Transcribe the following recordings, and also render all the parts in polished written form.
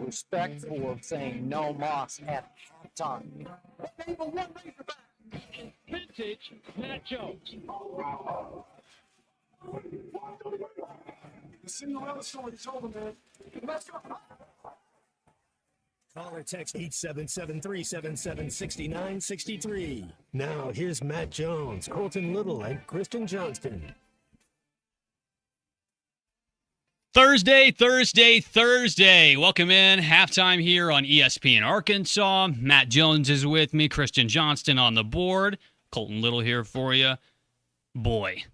respect for saying no Moss at halftime. Vintage Matt Jones. The Cinderella story's over, man. Let's go. Call or text 877-377-6963. Now, here's Matt Jones, Colton Little, and Christian Johnston. Thursday. Welcome in. Halftime here on ESPN Arkansas. Matt Jones is with me. Christian Johnston on the board. Colton Little here for you. Boy,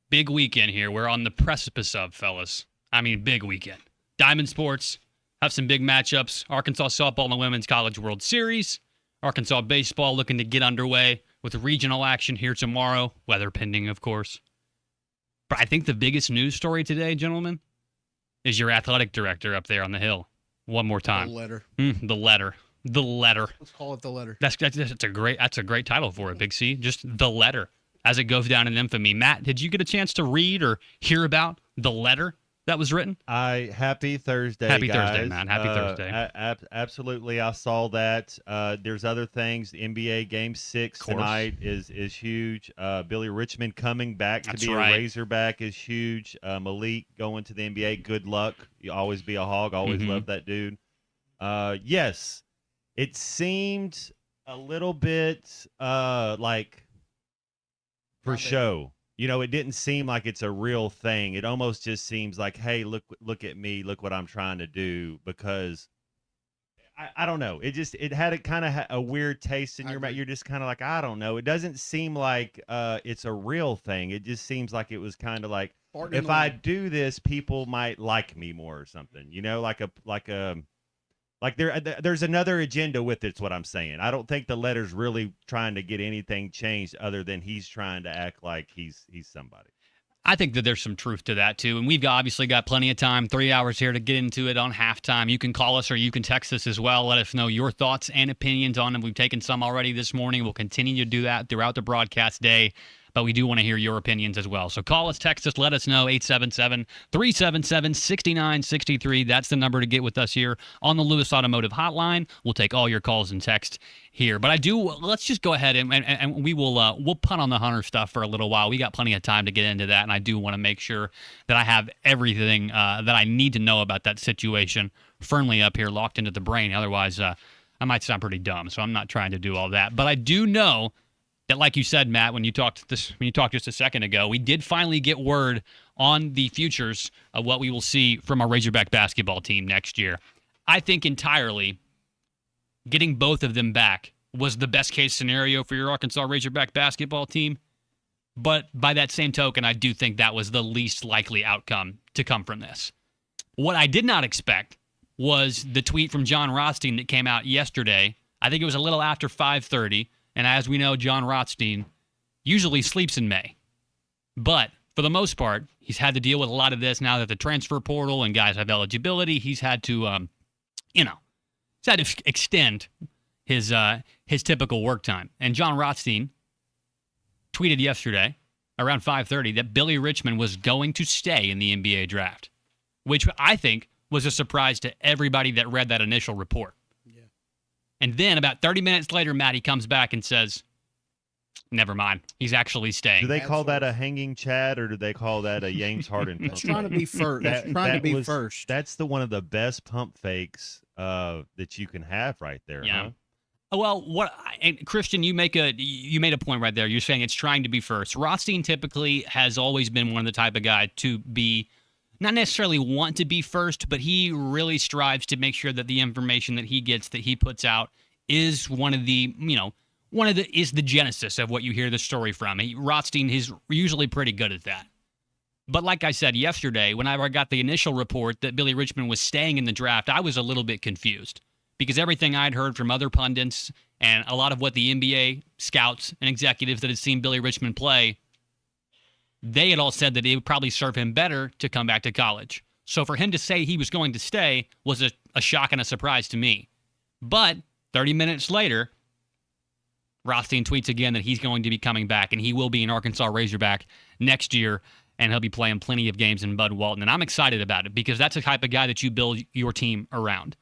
big weekend here. We're on the precipice of, fellas. I mean, big weekend. Diamond Sports have some big matchups. Arkansas softball in the Women's College World Series. Arkansas baseball looking to get underway with regional action here tomorrow. Weather pending, of course. But I think the biggest news story today, gentlemen, is your athletic director up there on the Hill. One more time. The letter. The letter. Let's call it the letter. That's a great title for it, Big C. Just the letter, as it goes down in infamy. Matt, did you get a chance to read or hear about the letter that was written? Happy Thursday, Happy guys. Thursday, man. Happy Thursday. Absolutely, I saw that. There's other things. The NBA Game 6 tonight is huge. Billy Richmond coming back to be a Razorback is huge. Malik going to the NBA. Good luck. You always be a hog. Always love that dude. Yes, it seemed a little bit like for show. You know, it didn't seem like it's a real thing. It almost just seems like, hey, look at me, look what I'm trying to do. Because I don't know. It had a kind of a weird taste in your mouth. You're just kind of like, I don't know. It doesn't seem like it's a real thing. It just seems like it was kind of like, if I do this, people might like me more or something. You know, there's another agenda with it. It's what I'm saying. I don't think the letter's really trying to get anything changed other than he's trying to act like he's somebody. I think that there's some truth to that, too. And we've obviously got plenty of time, 3 hours here to get into it on halftime. You can call us or you can text us as well. Let us know your thoughts and opinions on them. We've taken some already this morning. We'll continue to do that throughout the broadcast day. But we do want to hear your opinions as well. So call us, text us, let us know, 877-377-6963. That's the number to get with us here on the Lewis Automotive Hotline. We'll take all your calls and texts here. But let's just go ahead and we'll punt on the Hunter stuff for a little while. We got plenty of time to get into that, and I do want to make sure that I have everything that I need to know about that situation firmly up here, locked into the brain. Otherwise, I might sound pretty dumb, so I'm not trying to do all that. But I do know that, like you said, Matt, when you talked just a second ago, we did finally get word on the futures of what we will see from our Razorback basketball team next year. I think entirely getting both of them back was the best case scenario for your Arkansas Razorback basketball team. But by that same token, I do think that was the least likely outcome to come from this. What I did not expect was the tweet from John Rothstein that came out yesterday. I think it was a little after 5:30. And as we know, John Rothstein usually sleeps in May. But for the most part, he's had to deal with a lot of this now that the transfer portal and guys have eligibility. He's had to, extend his typical work time. And John Rothstein tweeted yesterday around 5:30 that Billy Richmond was going to stay in the NBA draft, which I think was a surprise to everybody that read that initial report. And then about 30 minutes later, Matty comes back and says, never mind, he's actually staying. Do they call that a hanging Chad, or do they call that a James Harden pump? It's trying to be first. First. That's one of the best pump fakes that you can have right there. Yeah. Huh? Well, and Christian, you made a point right there. You're saying it's trying to be first. Rothstein typically has always been one of the type of guy to be not necessarily want to be first, but he really strives to make sure that the information that he gets, that he puts out, is is the genesis of what you hear the story from. Rothstein is usually pretty good at that. But like I said yesterday, whenever I got the initial report that Billy Richmond was staying in the draft, I was a little bit confused because everything I'd heard from other pundits and a lot of what the NBA scouts and executives that had seen Billy Richmond play, they had all said that it would probably serve him better to come back to college. So for him to say he was going to stay was a shock and a surprise to me. But 30 minutes later, Rothstein tweets again that he's going to be coming back, and he will be an Arkansas Razorback next year, and he'll be playing plenty of games in Bud Walton. And I'm excited about it because that's the type of guy that you build your team around.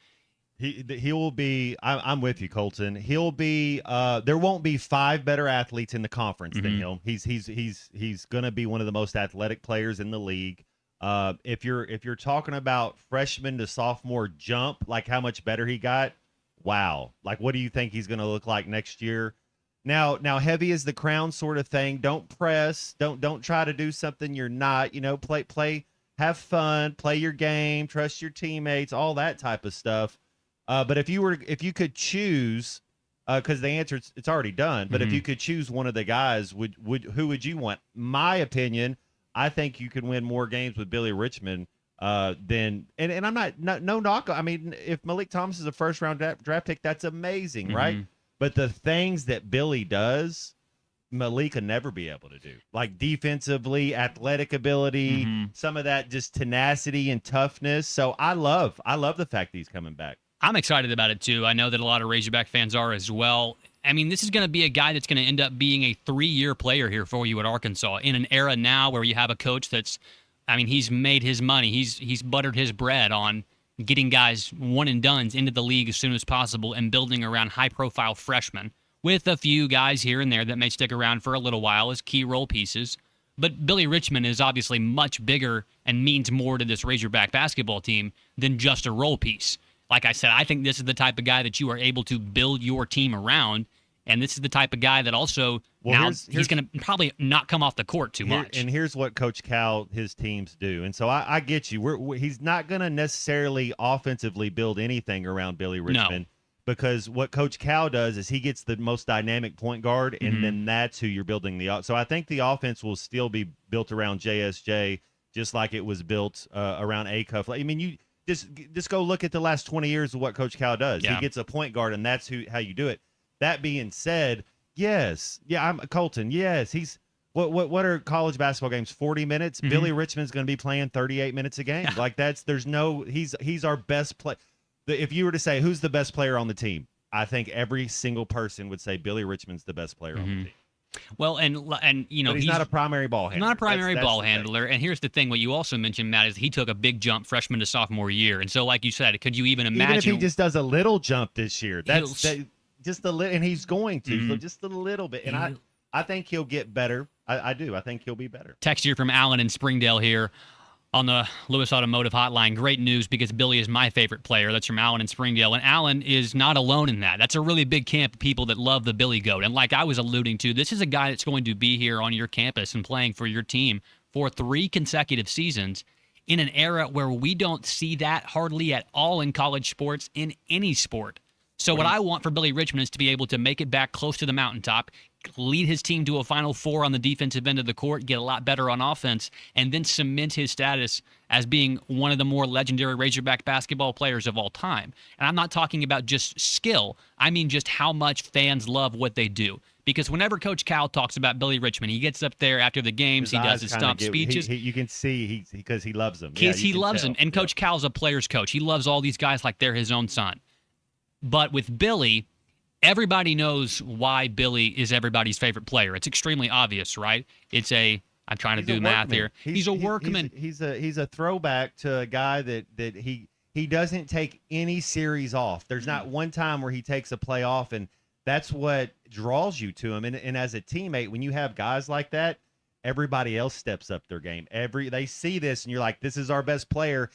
He will be. I'm with you, Colton. He'll be. There won't be 5 better athletes in the conference than him. He's going to be one of the most athletic players in the league. If you're talking about freshman to sophomore jump, like how much better he got, wow. Like what do you think he's going to look like next year? Now heavy is the crown sort of thing. Don't press. Don't try to do something you're not. Play. Have fun. Play your game. Trust your teammates. All that type of stuff. But if you could choose, because the answer it's already done. But if you could choose one of the guys, who would you want? My opinion, I think you could win more games with Billy Richmond than and I'm not no knock. I mean, if Malik Thomas is a first round draft pick, that's amazing, right? But the things that Billy does, Malik could never be able to do, like defensively, athletic ability, some of that just tenacity and toughness. So I love the fact that he's coming back. I'm excited about it, too. I know that a lot of Razorback fans are as well. I mean, this is going to be a guy that's going to end up being a 3-year player here for you at Arkansas in an era now where you have a coach that's, I mean, he's made his money. He's buttered his bread on getting guys one-and-dones into the league as soon as possible and building around high-profile freshmen with a few guys here and there that may stick around for a little while as key role pieces. But Billy Richmond is obviously much bigger and means more to this Razorback basketball team than just a role piece. Like I said, I think this is the type of guy that you are able to build your team around, and this is the type of guy that also he's going to probably not come off the court too much. And here's what Coach Cal, his teams do. And so I get you. He's not going to necessarily offensively build anything around Billy Richmond because what Coach Cal does is he gets the most dynamic point guard, and then that's who you're building So I think the offense will still be built around JSJ just like it was built around Acuff. I mean, you – Just go look at the last 20 years of what Coach Cal does. Yeah. He gets a point guard, and that's how you do it. That being said, I'm Colton. Yes, he's what are college basketball games? 40 minutes. Billy Richmond's going to be playing 38 minutes a game. Like he's our best player. If you were to say who's the best player on the team, I think every single person would say Billy Richmond's the best player on the team. Well, and but he's not a primary ball handler. Not a primary ball handler. And here's the thing: what you also mentioned, Matt, is he took a big jump freshman to sophomore year. And so, like you said, could you even imagine? Even if he just does a little jump this year, just a little, and he's going to, so just a little bit. And I think he'll get better. I do. I think he'll be better. Text here from Alan in Springdale here on the Lewis Automotive Hotline. Great news because Billy is my favorite player. That's from Alan in Springdale. And Alan is not alone in that. That's a really big camp of people that love the Billy Goat. And like I was alluding to, this is a guy that's going to be here on your campus and playing for your team for 3 consecutive seasons in an era where we don't see that hardly at all in college sports, in any sport. So what I want for Billy Richmond is to be able to make it back close to the mountaintop, lead his team to a Final Four on the defensive end of the court, get a lot better on offense, and then cement his status as being one of the more legendary Razorback basketball players of all time. And I'm not talking about just skill. I mean just how much fans love what they do. Because whenever Coach Cal talks about Billy Richmond, he gets up there after the games, he does his stump speeches. You can see because he loves them. He loves them. And Coach Cal's a player's coach. He loves all these guys like they're his own son. But with Billy, everybody knows why Billy is everybody's favorite player. It's extremely obvious, right? I'm trying to do math here. He's a workman. He's a throwback to a guy that he doesn't take any series off. There's not one time where he takes a play off, and that's what draws you to him. And as a teammate, when you have guys like that, everybody else steps up their game. They see this, and you're like, this is our best player.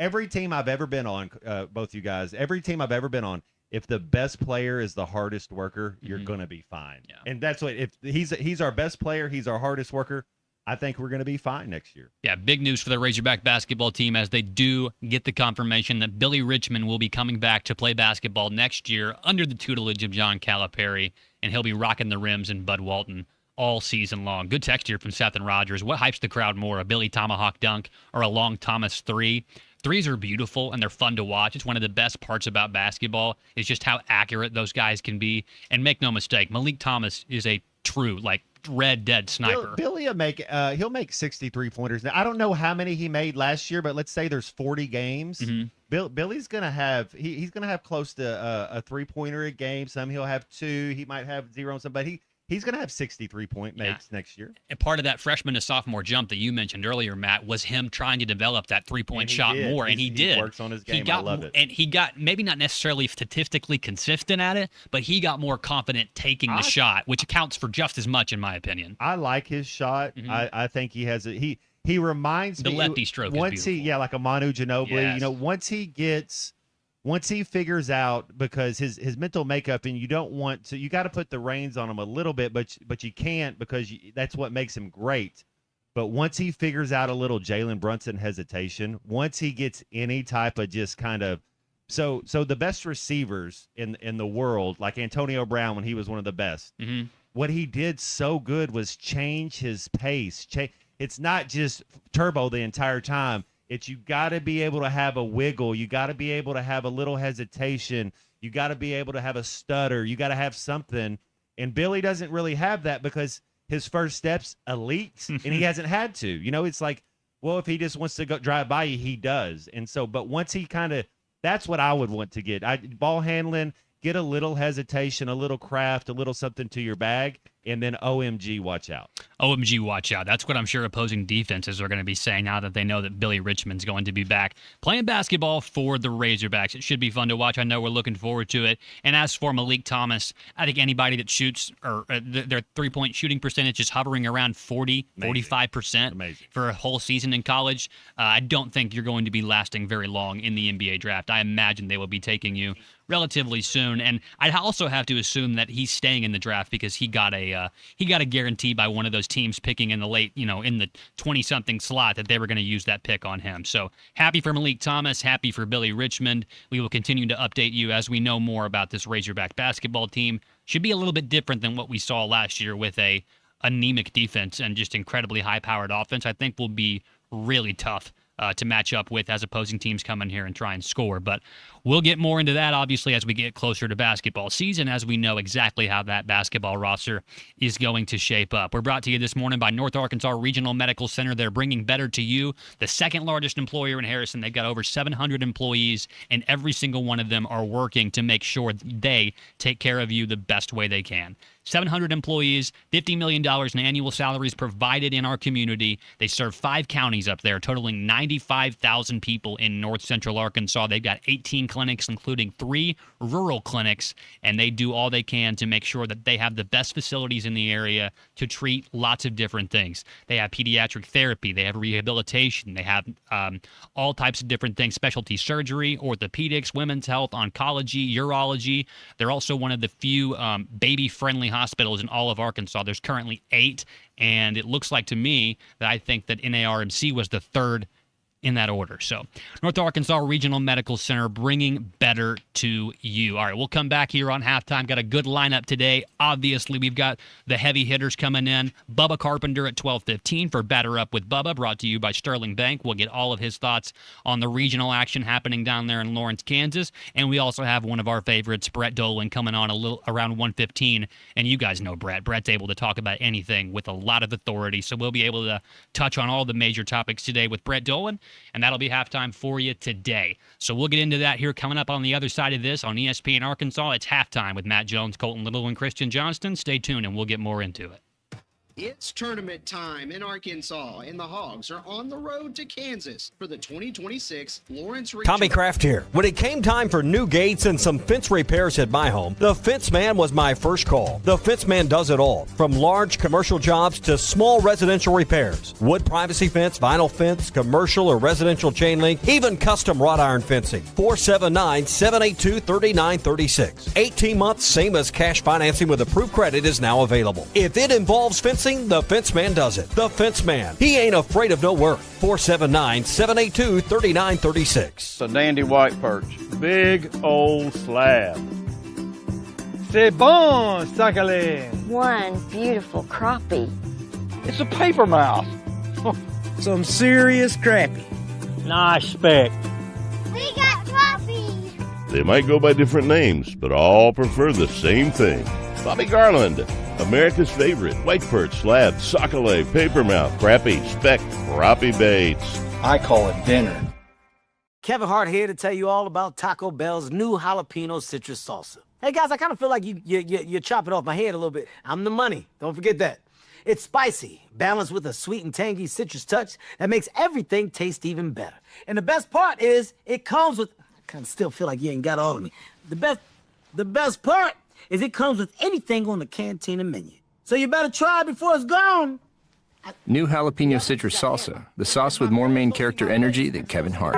Every team I've ever been on, both you guys, every team I've ever been on, if the best player is the hardest worker, you're going to be fine. Yeah. And that's what, if he's our best player, he's our hardest worker, I think we're going to be fine next year. Yeah, big news for the Razorback basketball team as they do get the confirmation that Billy Richmond will be coming back to play basketball next year under the tutelage of John Calipari, and he'll be rocking the rims in Bud Walton all season long. Good text here from Seth and Rogers. What hypes the crowd more, a Billy Tomahawk dunk or a long Thomas 3? Threes are beautiful, and they're fun to watch. It's one of the best parts about basketball is just how accurate those guys can be. And make no mistake, Malik Thomas is a true, red dead sniper. Billy he'll make 63 pointers. Now, I don't know how many he made last year, but let's say there's 40 games. Billy's gonna have he's gonna have close to a 3-pointer a game. Some he'll have 2. He might have 0 on some, but he's going to have 63-point makes next year. And part of that freshman to sophomore jump that you mentioned earlier, Matt, was him trying to develop that three-point shot more, and he did. He works on his game. I love it. And he got maybe not necessarily statistically consistent at it, but he got more confident taking the shot, which accounts for just as much, in my opinion. I like his shot. I think he has it. He reminds me the lefty stroke. Once like a Manu Ginobili. Yes. You know, once he figures out, because his mental makeup, and you don't want to, you got to put the reins on him a little bit, but you can't, because that's what makes him great. But once he figures out a little Jalen Brunson hesitation, once he gets any type of just kind of, so the best receivers in the world, like Antonio Brown when he was one of the best, what he did so good was change his pace. It's not just turbo the entire time. You got to be able to have a wiggle. You got to be able to have a little hesitation. You got to be able to have a stutter. You got to have something. And Billy doesn't really have that, because his first step's elite, and he hasn't had to. You know, it's like, well, if he just wants to go drive by you, he does. And so, but once he kind of, that's what I would want to get. Ball handling, get a little hesitation, a little craft, a little something to your bag, and then OMG, watch out. OMG, watch out. That's what I'm sure opposing defenses are going to be saying now that they know that Billy Richmond's going to be back playing basketball for the Razorbacks. It should be fun to watch. I know we're looking forward to it. And as for Malik Thomas, I think anybody that shoots, or their three-point shooting percentage is hovering around 45% for a whole season in college. I don't think you're going to be lasting very long in the NBA draft. I imagine they will be taking you relatively soon, and I'd also have to assume that he's staying in the draft because he got a guarantee by one of those teams picking in the late, in the 20-something slot, that they were going to use that pick on him. So happy for Malik Thomas, happy for Billy Richmond. We will continue to update you as we know more about this Razorback basketball team. Should be a little bit different than what we saw last year with a anemic defense and just incredibly high-powered offense. I think will be really tough to match up with as opposing teams come in here and try and score. But we'll get more into that, obviously, as we get closer to basketball season, as we know exactly how that basketball roster is going to shape up. We're brought to you this morning by North Arkansas Regional Medical Center. They're bringing better to you, the second largest employer in Harrison. They've got over 700 employees, and every single one of them are working to make sure they take care of you the best way they can. 700 employees, $50 million in annual salaries provided in our community. They serve 5 counties up there, totaling 95,000 people in north central Arkansas. They've got 18 clinics, including 3 rural clinics, and they do all they can to make sure that they have the best facilities in the area to treat lots of different things. They have pediatric therapy. They have rehabilitation. They have all types of different things, specialty surgery, orthopedics, women's health, oncology, urology. They're also one of the few baby-friendly hospitals in all of Arkansas. There's currently 8, and it looks like to me that I think that NARMC was the 3rd in that order. So North Arkansas Regional Medical Center, bringing better to you. All right, we'll come back here on halftime. Got a good lineup today. Obviously, we've got the heavy hitters coming in. Bubba Carpenter at 12:15 for Batter Up with Bubba, brought to you by Sterling Bank. We'll get all of his thoughts on the regional action happening down there in Lawrence, Kansas. And we also have one of our favorites, Brett Dolan, coming on a little around 1:15. And you guys know Brett. Brett's able to talk about anything with a lot of authority. So we'll be able to touch on all the major topics today with Brett Dolan. And that'll be halftime for you today. So we'll get into that here coming up on the other side of this on ESPN Arkansas. It's halftime with Matt Jones, Colton Little, and Christian Johnston. Stay tuned, and we'll get more into it. It's tournament time in Arkansas, and the Hogs are on the road to Kansas for the 2026 Lawrence Regional. Tommy Kraft here. When it came time for new gates and some fence repairs at my home, the Fence Man was my first call. The Fence Man does it all, from large commercial jobs to small residential repairs. Wood privacy fence, vinyl fence, commercial or residential chain link, even custom wrought iron fencing. 479-782-3936. 18 months, same as cash financing with approved credit, is now available. If it involves fencing, the Fence Man does it. The Fence Man. He ain't afraid of no work. 479-782-3936. It's a dandy white perch. Big old slab. C'est bon, Sakhalin. One beautiful crappie. It's a paper mouth. Some serious crappie. Nice speck. We got crappies. They might go by different names, but all prefer the same thing. Bobby Garland, America's favorite white perch, slab, sockeye, papermouth, crappie, speck, crappie baits. I call it dinner. Kevin Hart here to tell you all about Taco Bell's new jalapeno citrus salsa. Hey guys, I kind of feel like you're chopping off my head a little bit. I'm the money, don't forget that. It's spicy, balanced with a sweet and tangy citrus touch that makes everything taste even better. And the best part is, it comes with, I kind of still feel like you ain't got all of me. The best part is it comes with anything on the Cantina menu. So you better try it before it's gone. New jalapeno citrus salsa, the sauce with more main character energy than Kevin Hart.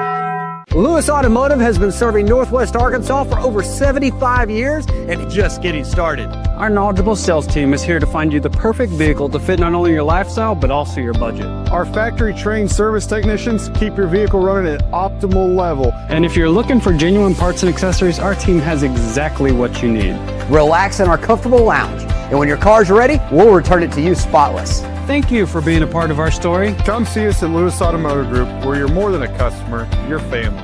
Lewis Automotive has been serving Northwest Arkansas for over 75 years and just getting started. Our knowledgeable sales team is here to find you the perfect vehicle to fit not only your lifestyle, but also your budget. Our factory-trained service technicians keep your vehicle running at optimal level. And if you're looking for genuine parts and accessories, our team has exactly what you need. Relax in our comfortable lounge, and when your car's ready, we'll return it to you spotless. Thank you for being a part of our story. Come see us at Lewis Automotive Group, where you're more than a customer, you're family.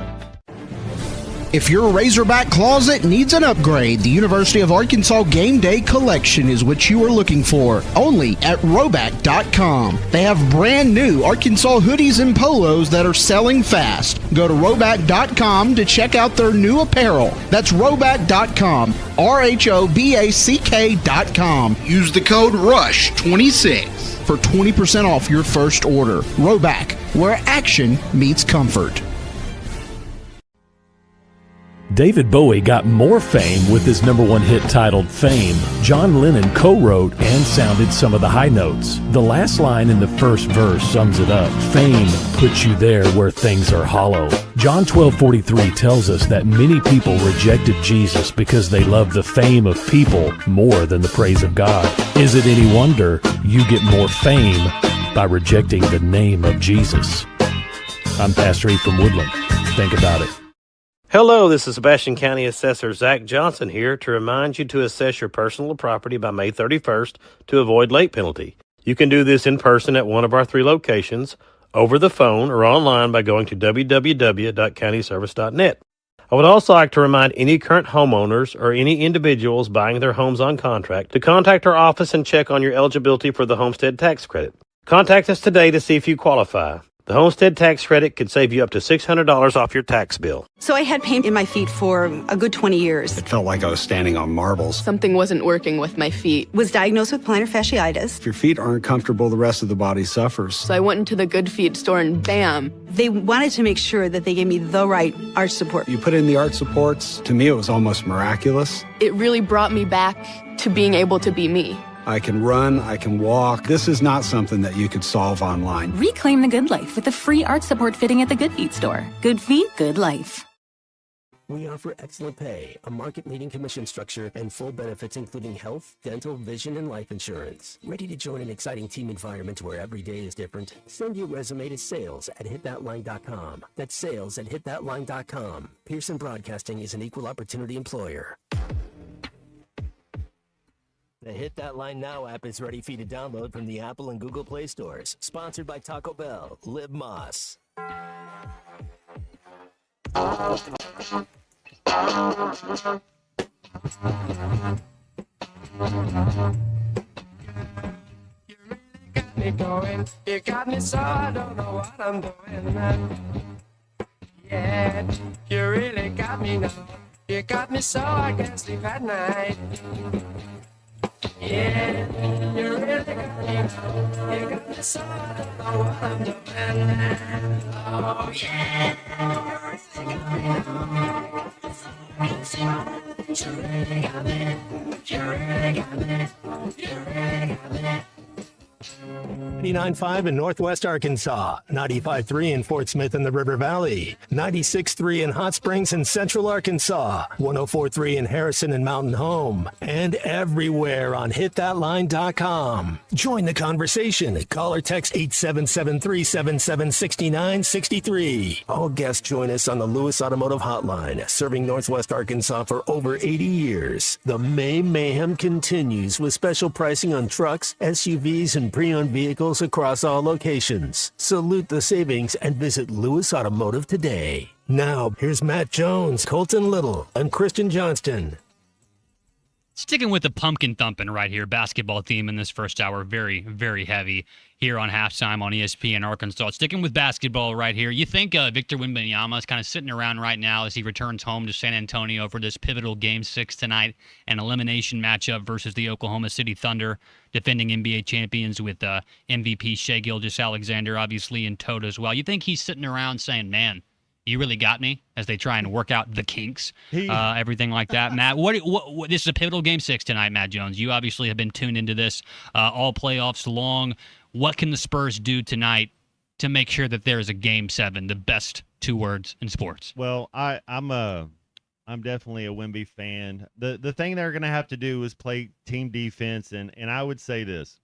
If your Razorback closet needs an upgrade, the University of Arkansas Game Day Collection is what you are looking for, only at Roback.com. They have brand new Arkansas hoodies and polos that are selling fast. Go to Roback.com to check out their new apparel. That's Roback.com, RHOBACK.com. Use the code RUSH26 for 20% off your first order. Roback, where action meets comfort. David Bowie got more fame with his #1 hit titled Fame. John Lennon co-wrote and sounded some of the high notes. The last line in the first verse sums it up. Fame puts you there where things are hollow. John 12:43 tells us that many people rejected Jesus because they loved the fame of people more than the praise of God. Is it any wonder you get more fame by rejecting the name of Jesus? I'm Pastor E from Woodland. Think about it. Hello, this is Sebastian County Assessor Zach Johnson here to remind you to assess your personal property by May 31st to avoid late penalty. You can do this in person at one of our 3 locations, over the phone, or online by going to www.countyservice.net. I would also like to remind any current homeowners or any individuals buying their homes on contract to contact our office and check on your eligibility for the homestead tax credit. Contact us today to see if you qualify. The homestead tax credit could save you up to $600 off your tax bill. So I had pain in my feet for a good 20 years. It felt like I was standing on marbles. Something wasn't working with my feet. Was diagnosed with plantar fasciitis. If your feet aren't comfortable, the rest of the body suffers. So I went into the Good Feet store and bam. They wanted to make sure that they gave me the right arch support. You put in the arch supports. To me, it was almost miraculous. It really brought me back to being able to be me. I can run, I can walk. This is not something that you could solve online. Reclaim the good life with the free arch support fitting at the Good Feet store. Good feet, good life. We offer excellent pay, a market-leading commission structure, and full benefits including health, dental, vision, and life insurance. Ready to join an exciting team environment where every day is different? Send your resume to sales@hitthatline.com. That's sales@hitthatline.com. Pearson Broadcasting is an equal opportunity employer. The Hit That Line Now app is ready for you to download from the Apple and Google Play stores. Sponsored by Taco Bell. Live Moss. Me going, you got me so I don't know what I'm doing. Yeah, you really got me now. You got me so I can't sleep at night. Yeah, you really got me now. You got me so I don't know what I'm doing. Oh yeah, you really got me now. You really got me. You really got me. You really got me. 89.5 in Northwest Arkansas, 95.3 in Fort Smith in the River Valley, 96.3 in Hot Springs in Central Arkansas, 104.3 in Harrison and Mountain Home, and everywhere on hitthatline.com. Join the conversation. Call or text 877-377-6963. All guests join us on the Lewis Automotive Hotline, serving Northwest Arkansas for over 80 years. The May Mayhem continues with special pricing on trucks, SUVs, and pre-owned vehicles across all locations. Salute the savings and visit Lewis Automotive today. Now, here's Matt Jones, Colton Little, and Christian Johnston. Sticking with the pumpkin thumping right here, basketball theme in this first hour, very, very heavy here on Halftime on ESPN Arkansas. Sticking with basketball right here, you think Victor Wembanyama is kind of sitting around right now as he returns home to San Antonio for this pivotal Game 6 tonight, an elimination matchup versus the Oklahoma City Thunder, defending NBA champions with MVP Shai Gilgeous-Alexander obviously in tow as well. You think he's sitting around saying, man, you really got me, as they try and work out the kinks, everything like that. Matt, what this is a pivotal Game 6 tonight, Matt Jones. You obviously have been tuned into this all playoffs long. What can the Spurs do tonight to make sure that there is a Game 7, the best 2 words in sports? Well, I'm definitely a Wemby fan. The thing they're going to have to do is play team defense, and I would say this.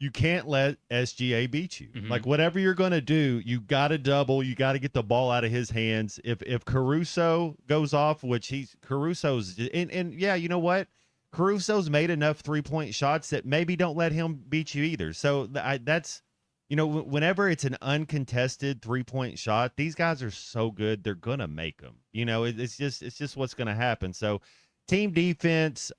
You can't let SGA beat you. Like, whatever you're going to do, you got to double. You got to get the ball out of his hands. If Caruso goes off, which Caruso's and yeah, you know what? Caruso's made enough 3-point shots that maybe don't let him beat you either. So that's, you know, whenever it's an uncontested 3-point shot, these guys are so good, they're going to make them. You know, it's just what's going to happen. So team defense,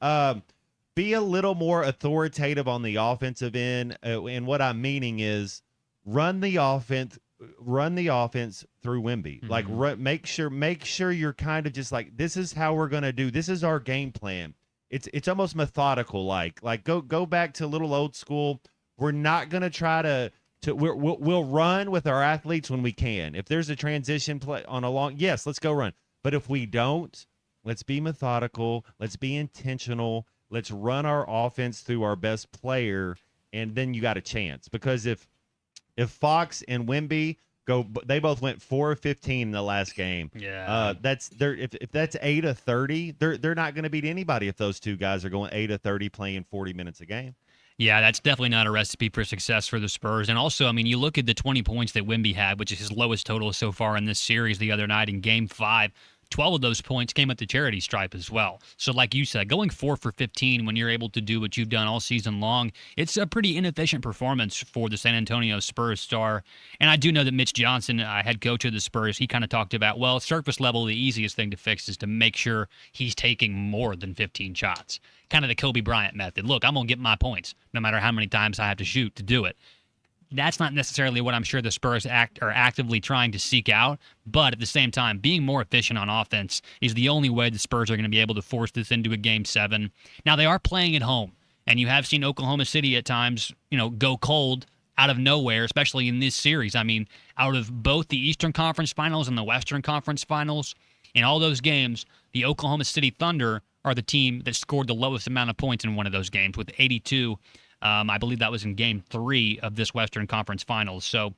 be a little more authoritative on the offensive end, and what I'm meaning is run the offense through Wemby. Like, make sure you're kind of just like, this is how we're gonna do. This is our game plan. It's almost methodical. Like go back to a little old school. We're not gonna try to we'll run with our athletes when we can. If there's a transition play on a long, yes, let's go run. But if we don't, let's be methodical. Let's be intentional. Let's run our offense through our best player, and then you got a chance. Because if Fox and Wemby they both went 4 of 15 in the last game. Yeah, if that's 8 of 30, they're not going to beat anybody if those two guys are going 8 of 30 playing 40 minutes a game. Yeah, that's definitely not a recipe for success for the Spurs. And also, I mean, you look at the 20 points that Wemby had, which is his lowest total so far in this series the other night in Game 5. 12 of those points came at the charity stripe as well. So like you said, going 4 for 15 when you're able to do what you've done all season long, it's a pretty inefficient performance for the San Antonio Spurs star. And I do know that Mitch Johnson, head coach of the Spurs, he kind of talked about, well, surface level, the easiest thing to fix is to make sure he's taking more than 15 shots. Kind of the Kobe Bryant method. Look, I'm going to get my points no matter how many times I have to shoot to do it. That's not necessarily what I'm sure the Spurs are actively trying to seek out, but at the same time, being more efficient on offense is the only way the Spurs are going to be able to force this into a Game 7. Now, they are playing at home, and you have seen Oklahoma City at times, go cold out of nowhere, especially in this series. I mean, out of both the Eastern Conference Finals and the Western Conference Finals, in all those games, the Oklahoma City Thunder are the team that scored the lowest amount of points in one of those games with 82. I believe that was in Game 3 of this Western Conference Finals. So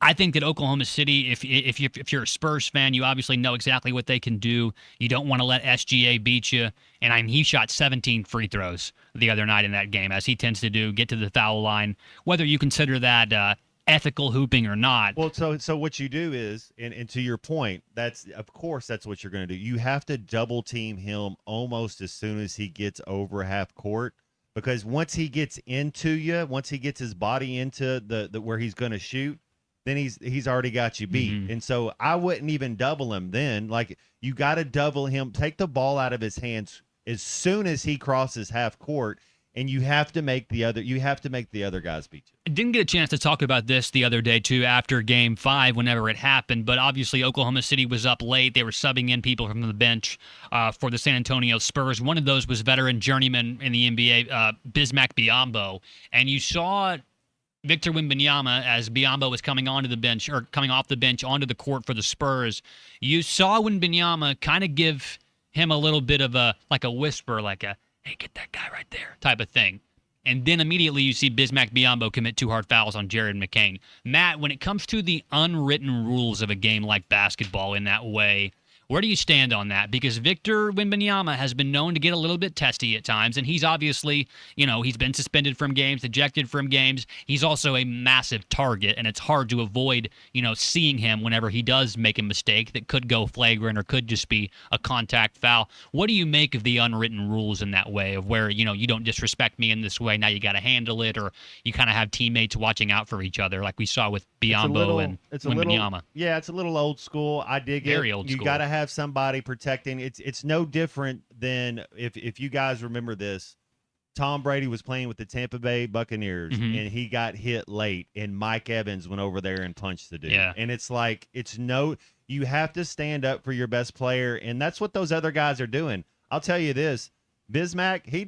I think that Oklahoma City, if you're a Spurs fan, you obviously know exactly what they can do. You don't want to let SGA beat you. And he shot 17 free throws the other night in that game, as he tends to do, get to the foul line, whether you consider that ethical hooping or not. Well, so what you do is, and to your point, that's what you're going to do. You have to double team him almost as soon as he gets over half court. Because once he gets into you, once he gets his body into the where he's going to shoot, then he's already got you beat. And so I wouldn't even double him then. Like, you got to double him, take the ball out of his hands as soon as he crosses half court, and you have to make the other guys beat you. I didn't get a chance to talk about this the other day, too, after Game 5, whenever it happened. But obviously, Oklahoma City was up late. They were subbing in people from the bench for the San Antonio Spurs. One of those was veteran journeyman in the NBA, Bismack Biyombo. And you saw Victor Wembanyama, as Biyombo was coming onto the bench, or coming off the bench onto the court for the Spurs. You saw Wembanyama kind of give him a little bit of a whisper, like a, hey, get that guy right there type of thing. And then immediately you see Bismack Biyombo commit 2 hard fouls on Jared McCain. Matt, when it comes to the unwritten rules of a game like basketball in that way, where do you stand on that? Because Victor Wembanyama has been known to get a little bit testy at times, and he's obviously, he's been suspended from games, ejected from games. He's also a massive target, and it's hard to avoid, seeing him whenever he does make a mistake that could go flagrant or could just be a contact foul. What do you make of the unwritten rules in that way, of where, you don't disrespect me in this way, now you got to handle it, or you kind of have teammates watching out for each other, like we saw with Biyombo and Wembanyama? Yeah, it's a little old school. I dig it. Very old school. You got to have have somebody protecting. It's no different than if you guys remember this. Tom Brady was playing with the Tampa Bay Buccaneers, and he got hit late, and Mike Evans went over there and punched the dude. Yeah. And it's like you have to stand up for your best player, and that's what those other guys are doing. I'll tell you this. Bismack, he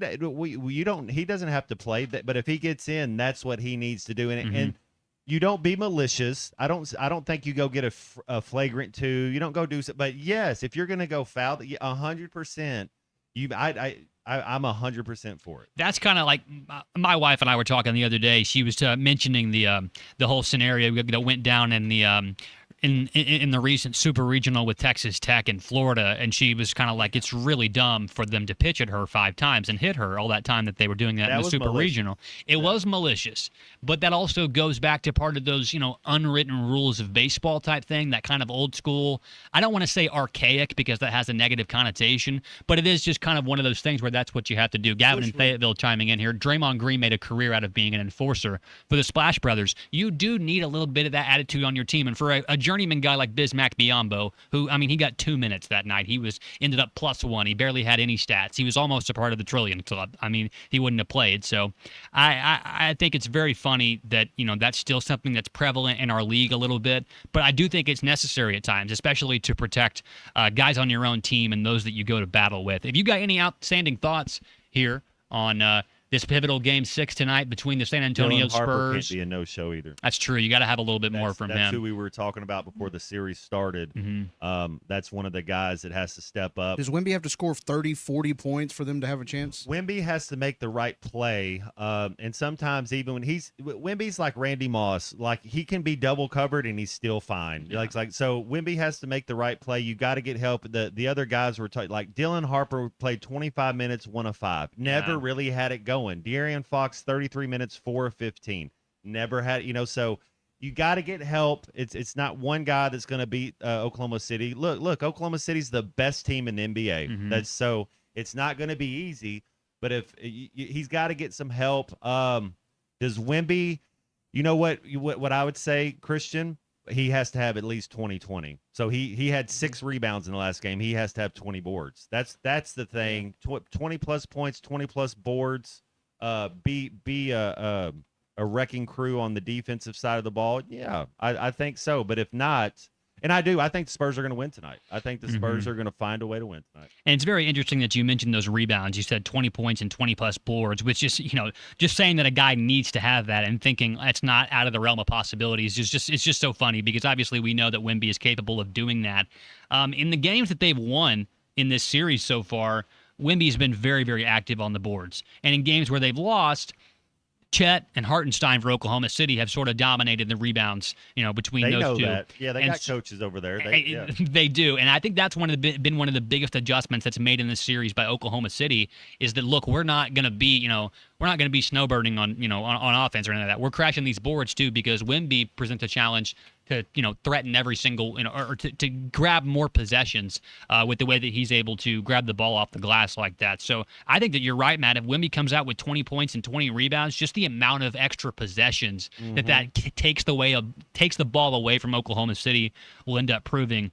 doesn't have to play, but if he gets in, that's what he needs to do. And you don't be malicious. I don't think you go get a flagrant 2. You don't go do something. But yes, if you're going to go foul, 100%. I'm 100% for it. That's kind of like my wife and I were talking the other day. She was mentioning the whole scenario that went down in the in the recent Super Regional with Texas Tech in Florida, and she was kind of like, it's really dumb for them to pitch at her 5 times and hit her all that time that they were doing that in the Super Regional. It was malicious, but that also goes back to part of those, unwritten rules of baseball type thing, that kind of old school. I don't want to say archaic because that has a negative connotation, but it is just kind of one of those things where that's what you have to do. Gavin in Fayetteville chiming in here. Draymond Green made a career out of being an enforcer for the Splash Brothers. You do need a little bit of that attitude on your team, and for a journeyman guy like Bismack Biyombo, who, he got 2 minutes that night. He ended up +1. He barely had any stats. He was almost a part of the Trillion Club. He wouldn't have played. So I think it's very funny that, that's still something that's prevalent in our league a little bit. But I do think it's necessary at times, especially to protect guys on your own team and those that you go to battle with. If you got any outstanding thoughts here on this pivotal Game 6 tonight between the San Antonio Dylan Harper Spurs. can't be a no-show either. That's true. You got to have a little bit more from him. That's who we were talking about before the series started. That's one of the guys that has to step up. Does Wemby have to score 30, 40 points for them to have a chance? Wemby has to make the right play, and sometimes even when Wemby's like Randy Moss, like he can be double covered and he's still fine. Yeah. Like so, Wemby has to make the right play. You got to get help. The other guys were like Dylan Harper played 25 minutes, 1 of 5. Never really had it going. De'Aaron Fox 33 minutes, 4 of 15. Never had, so you got to get help. It's not one guy that's going to beat Oklahoma City. Look, Oklahoma City's the best team in the NBA. That's so it's not going to be easy, but if he's got to get some help. Does Wemby, what I would say, Christian, he has to have at least 20-20. So he had 6 rebounds in the last game. He has to have 20 boards. That's the thing. 20 plus points, 20 plus boards. Be a wrecking crew on the defensive side of the ball. Yeah, I think so. But if not, and I think the Spurs are going to win tonight. I think the Spurs are going to find a way to win tonight. And it's very interesting that you mentioned those rebounds. You said 20 points and 20 plus boards, which is, just saying that a guy needs to have that and thinking that's not out of the realm of possibilities. It's just so funny because obviously we know that Wemby is capable of doing that. In the games that they've won in this series so far, Wemby's been very, very active on the boards. And in games where they've lost, Chet and Hartenstein for Oklahoma City have sort of dominated the rebounds, between those two. They know that. Yeah, they got coaches over there. They do. And I think that's been one of the biggest adjustments that's made in this series by Oklahoma City is that, look, we're not going to be, snowbirding on offense or anything like that. We're crashing these boards too because Wemby presents a challenge to threaten every single or to grab more possessions with the way that he's able to grab the ball off the glass like that. So I think that you're right, Matt. If Wemby comes out with 20 points and 20 rebounds, just the amount of extra possessions that takes the ball away from Oklahoma City will end up proving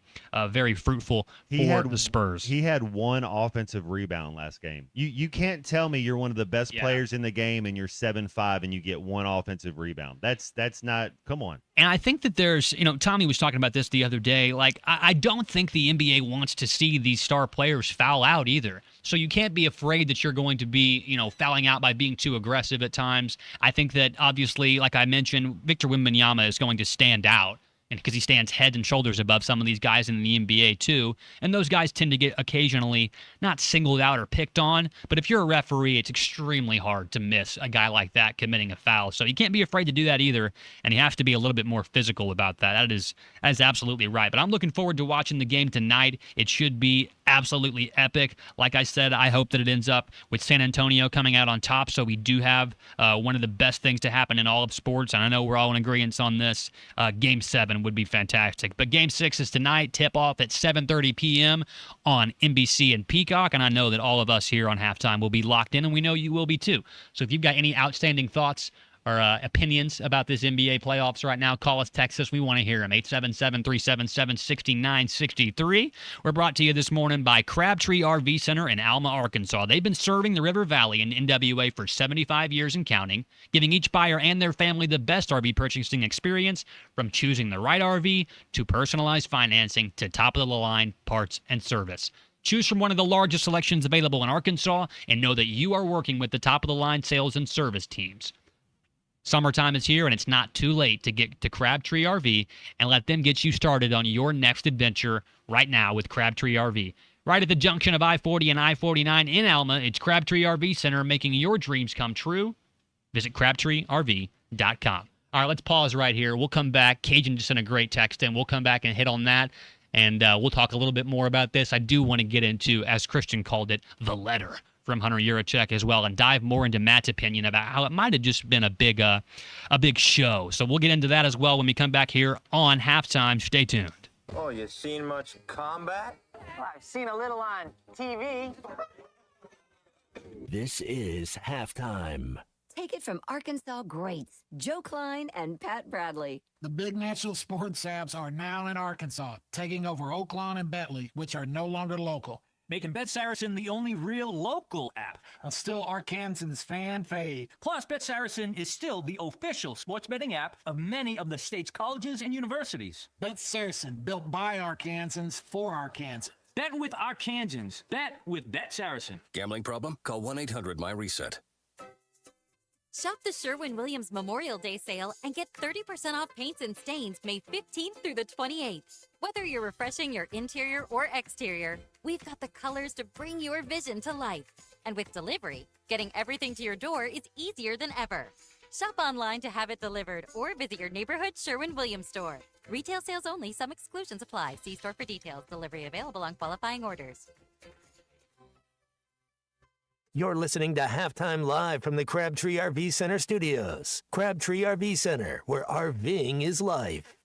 very fruitful for the Spurs. He had 1 offensive rebound last game. You can't tell me you're one of the best players in the game and you're 7-5 and you get 1 offensive rebound. That's not. Come on. And I think that there's, Tommy was talking about this the other day. Like, I don't think the NBA wants to see these star players foul out either. So you can't be afraid that you're going to be, fouling out by being too aggressive at times. I think that obviously, like I mentioned, Victor Wembanyama is going to stand out. And because he stands head and shoulders above some of these guys in the NBA too. And those guys tend to get occasionally not singled out or picked on, but if you're a referee, it's extremely hard to miss a guy like that committing a foul. So you can't be afraid to do that either, and you have to be a little bit more physical about that. That is absolutely right. But I'm looking forward to watching the game tonight. It should be absolutely epic. Like I said, I hope that it ends up with San Antonio coming out on top, so we do have one of the best things to happen in all of sports, and I know we're all in agreement on this. Game 7 would be fantastic. But Game 6 is tonight, tip-off at 7:30 p.m. on NBC and Peacock, and I know that all of us here on Halftime will be locked in, and we know you will be too. So if you've got any outstanding thoughts opinions about this NBA playoffs right now, call us, text us. We want to hear them. 877-377-6963. We're brought to you this morning by Crabtree RV Center in Alma, Arkansas. They've been serving the River Valley and NWA for 75 years and counting, giving each buyer and their family the best RV purchasing experience, from choosing the right RV to personalized financing to top-of-the-line parts and service. Choose from one of the largest selections available in Arkansas and know that you are working with the top-of-the-line sales and service teams. Summertime is here, and it's not too late to get to Crabtree RV and let them get you started on your next adventure right now with Crabtree RV. Right at the junction of I-40 and I-49 in Alma, it's Crabtree RV Center, making your dreams come true. Visit CrabtreeRV.com. All right, let's pause right here. We'll come back. Cajun just sent a great text in. We'll come back and hit on that, and we'll talk a little bit more about this. I do want to get into, as Christian called it, the letter from Hunter Yurachek as well, and dive more into Matt's opinion about how it might have just been a big show. So we'll get into that as well when we come back here on Halftime. Stay tuned. Oh, you seen much combat? Well, I've seen a little on TV. This is Halftime. Take it from Arkansas greats, Joe Klein and Pat Bradley. The big national sports apps are now in Arkansas, taking over Oaklawn and Bentley, which are no longer local, making Bet Saracen the only real local app. Still Arkansans' fan fave. Plus, Bet Saracen is still the official sports betting app of many of the state's colleges and universities. Bet Saracen, built by Arkansans for Arkansans. Bet with Arkansans. Bet with Bet Saracen. Gambling problem? Call 1-800-MY-RESET. Shop the Sherwin-Williams Memorial Day sale and get 30% off paints and stains May 15th through the 28th. Whether you're refreshing your interior or exterior, we've got the colors to bring your vision to life. And with delivery, getting everything to your door is easier than ever. Shop online to have it delivered or visit your neighborhood Sherwin-Williams store. Retail sales only. Some exclusions apply. See store for details. Delivery available on qualifying orders. You're listening to Halftime Live from the Crabtree RV Center studios. Crabtree RV Center, where RVing is life.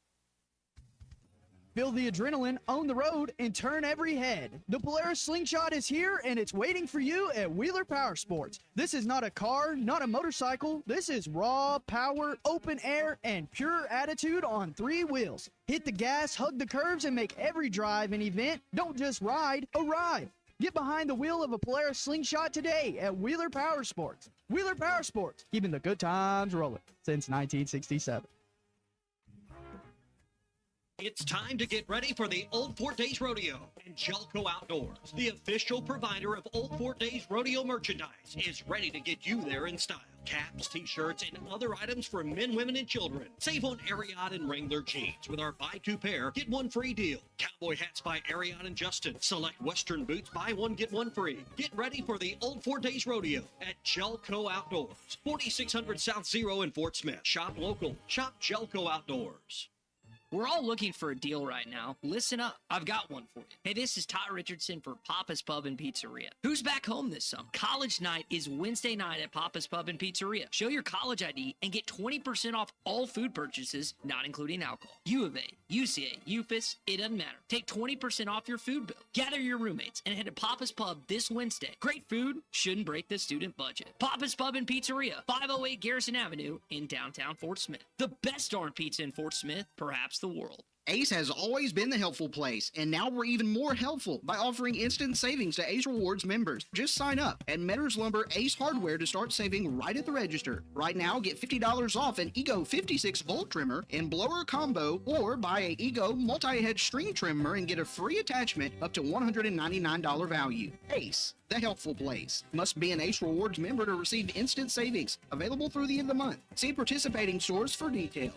Feel the adrenaline, own the road, and turn every head. The Polaris Slingshot is here, and it's waiting for you at Wheeler Power Sports. This is not a car, not a motorcycle. This is raw power, open air, and pure attitude on 3 wheels. Hit the gas, hug the curves, and make every drive an event. Don't just ride, arrive. Get behind the wheel of a Polaris Slingshot today at Wheeler Power Sports. Wheeler Power Sports, keeping the good times rolling since 1967. It's time to get ready for the Old Fort Days Rodeo, and Jelco Outdoors, the official provider of Old Fort Days Rodeo merchandise, is ready to get you there in style. Caps, t-shirts, and other items for men, women, and children. Save on Ariat and Wrangler jeans with our buy 2 pair, get 1 free deal. Cowboy hats by Ariat and Justin. Select Western boots, buy 1, get 1 free. Get ready for the Old Fort Days Rodeo at Jelco Outdoors. 4600 South Zero in Fort Smith. Shop local. Shop Jelco Outdoors. We're all looking for a deal right now. Listen up. I've got one for you. Hey, this is Todd Richardson for Papa's Pub and Pizzeria. Who's back home this summer? College night is Wednesday night at Papa's Pub and Pizzeria. Show your college ID and get 20% off all food purchases, not including alcohol. U of A, UCA, UFIS, it doesn't matter. Take 20% off your food bill. Gather your roommates and head to Papa's Pub this Wednesday. Great food shouldn't break the student budget. Papa's Pub and Pizzeria, 508 Garrison Avenue in downtown Fort Smith. The best darn pizza in Fort Smith, perhaps the world. Ace has always been the helpful place, and now we're even more helpful by offering instant savings to Ace Rewards members. Just sign up at Metters Lumber Ace Hardware to start saving right at the register. Right now, get $50 off an Ego 56-volt trimmer and blower combo, or buy a Ego multi-head string trimmer and get a free attachment up to $199 value. Ace, the helpful place. Must be an Ace Rewards member to receive instant savings. Available through the end of the month. See participating stores for details.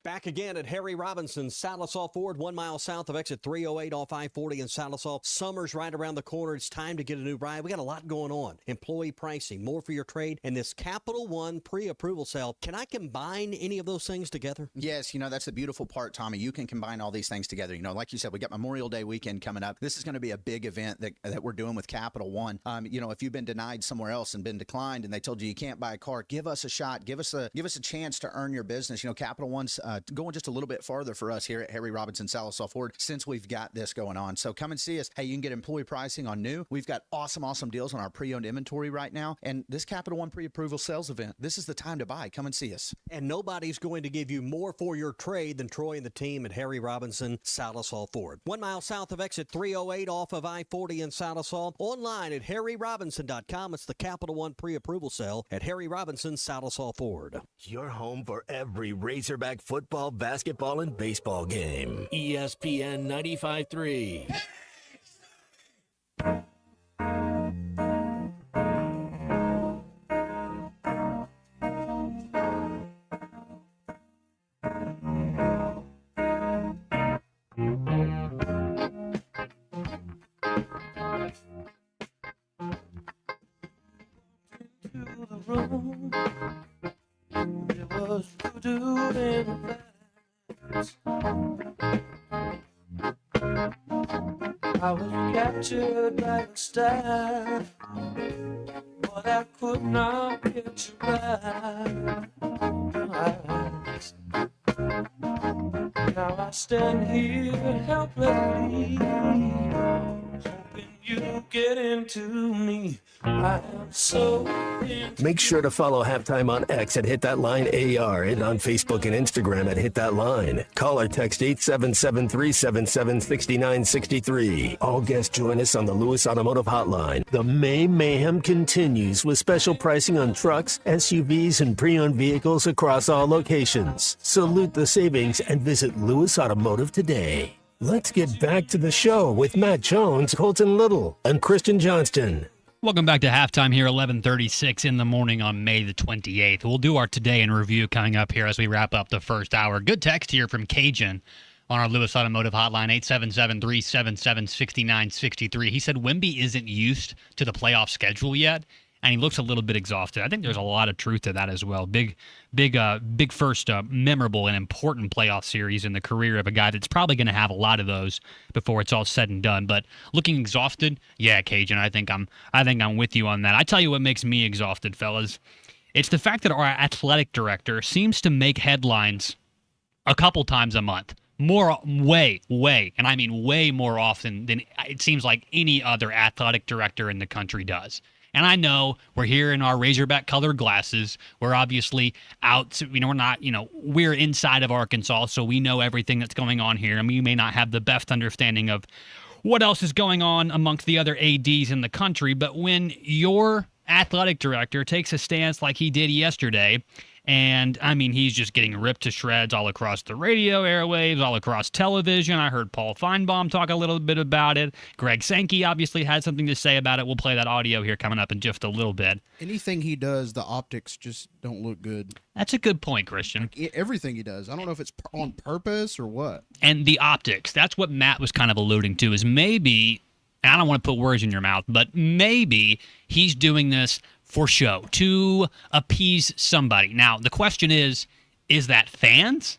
Back again at Harry Robinson's Salisaw Ford, 1 mile south of exit 308 off I-40 in Salisaw. Summer's right around the corner. It's time to get a new ride. We got a lot going on. Employee pricing, more for your trade, and this Capital One pre-approval sale. Can I combine any of those things together? Yes, that's the beautiful part, Tommy. You can combine all these things together. Like you said, we got Memorial Day weekend coming up. This is going to be a big event that we're doing with Capital One. If you've been denied somewhere else and been declined and they told you can't buy a car, give us a shot. Give us a chance to earn your business. Capital One's going just a little bit farther for us here at Harry Robinson Salisaw Ford since we've got this going on. So come and see us. Hey, you can get employee pricing on new. We've got awesome deals on our pre-owned inventory right now. And this Capital One pre-approval sales event, this is the time to buy. Come and see us. And nobody's going to give you more for your trade than Troy and the team at Harry Robinson Salisaw Ford. 1 mile south of exit 308 off of I-40 in Salisaw. Online at harryrobinson.com. It's the Capital One pre-approval sale at Harry Robinson Salisaw Ford. Your home for every Razorback football, basketball, and baseball game. ESPN 95.3. I was captured by the star, but I could not get you right. Now I stand here helplessly, hoping you get into me. I am so into Make sure to follow Halftime on X at Hit That Line AR and on Facebook and Instagram at Hit That Line. Call or text 877-377-6963. All guests join us on the Lewis Automotive Hotline. The May Mayhem continues with special pricing on trucks, SUVs, and pre-owned vehicles across all locations. Salute the savings and visit Lewis Automotive today. Let's get back to the show with Matt Jones, Colton Little, and Christian Johnston. Welcome back to Halftime here, 11:36 in the morning on May the 28th. We'll do our Today in Review coming up here as we wrap up the first hour. Good text here from Cajun on our Lewis Automotive Hotline, 877-377-6963. He said Wemby isn't used to the playoff schedule yet, and he looks a little bit exhausted. I think there's a lot of truth to that as well. Big first memorable and important playoff series in the career of a guy that's probably going to have a lot of those before it's all said and done. But looking exhausted, yeah, Cajun, I think I'm with you on that. I tell you what makes me exhausted, fellas. It's the fact that our athletic director seems to make headlines a couple times a month. Way, and I mean way more often than it seems like any other athletic director in the country does. And I know we're here in our Razorback colored glasses. We're obviously out, we're not, we're inside of Arkansas, so we know everything that's going on here. And we may not have the best understanding of what else is going on amongst the other ADs in the country. But when your athletic director takes a stance like he did yesterday, and, I mean, he's just getting ripped to shreds all across the radio airwaves, all across television. I heard Paul Feinbaum talk a little bit about it. Greg Sankey obviously had something to say about it. We'll play that audio here coming up in just a little bit. Anything he does, the optics just don't look good. That's a good point, Christian. Like, everything he does. I don't know if it's on purpose or what. And the optics, that's what Matt was kind of alluding to, is maybe, and I don't want to put words in your mouth, but maybe he's doing this for show, to appease somebody. Now, the question is that fans?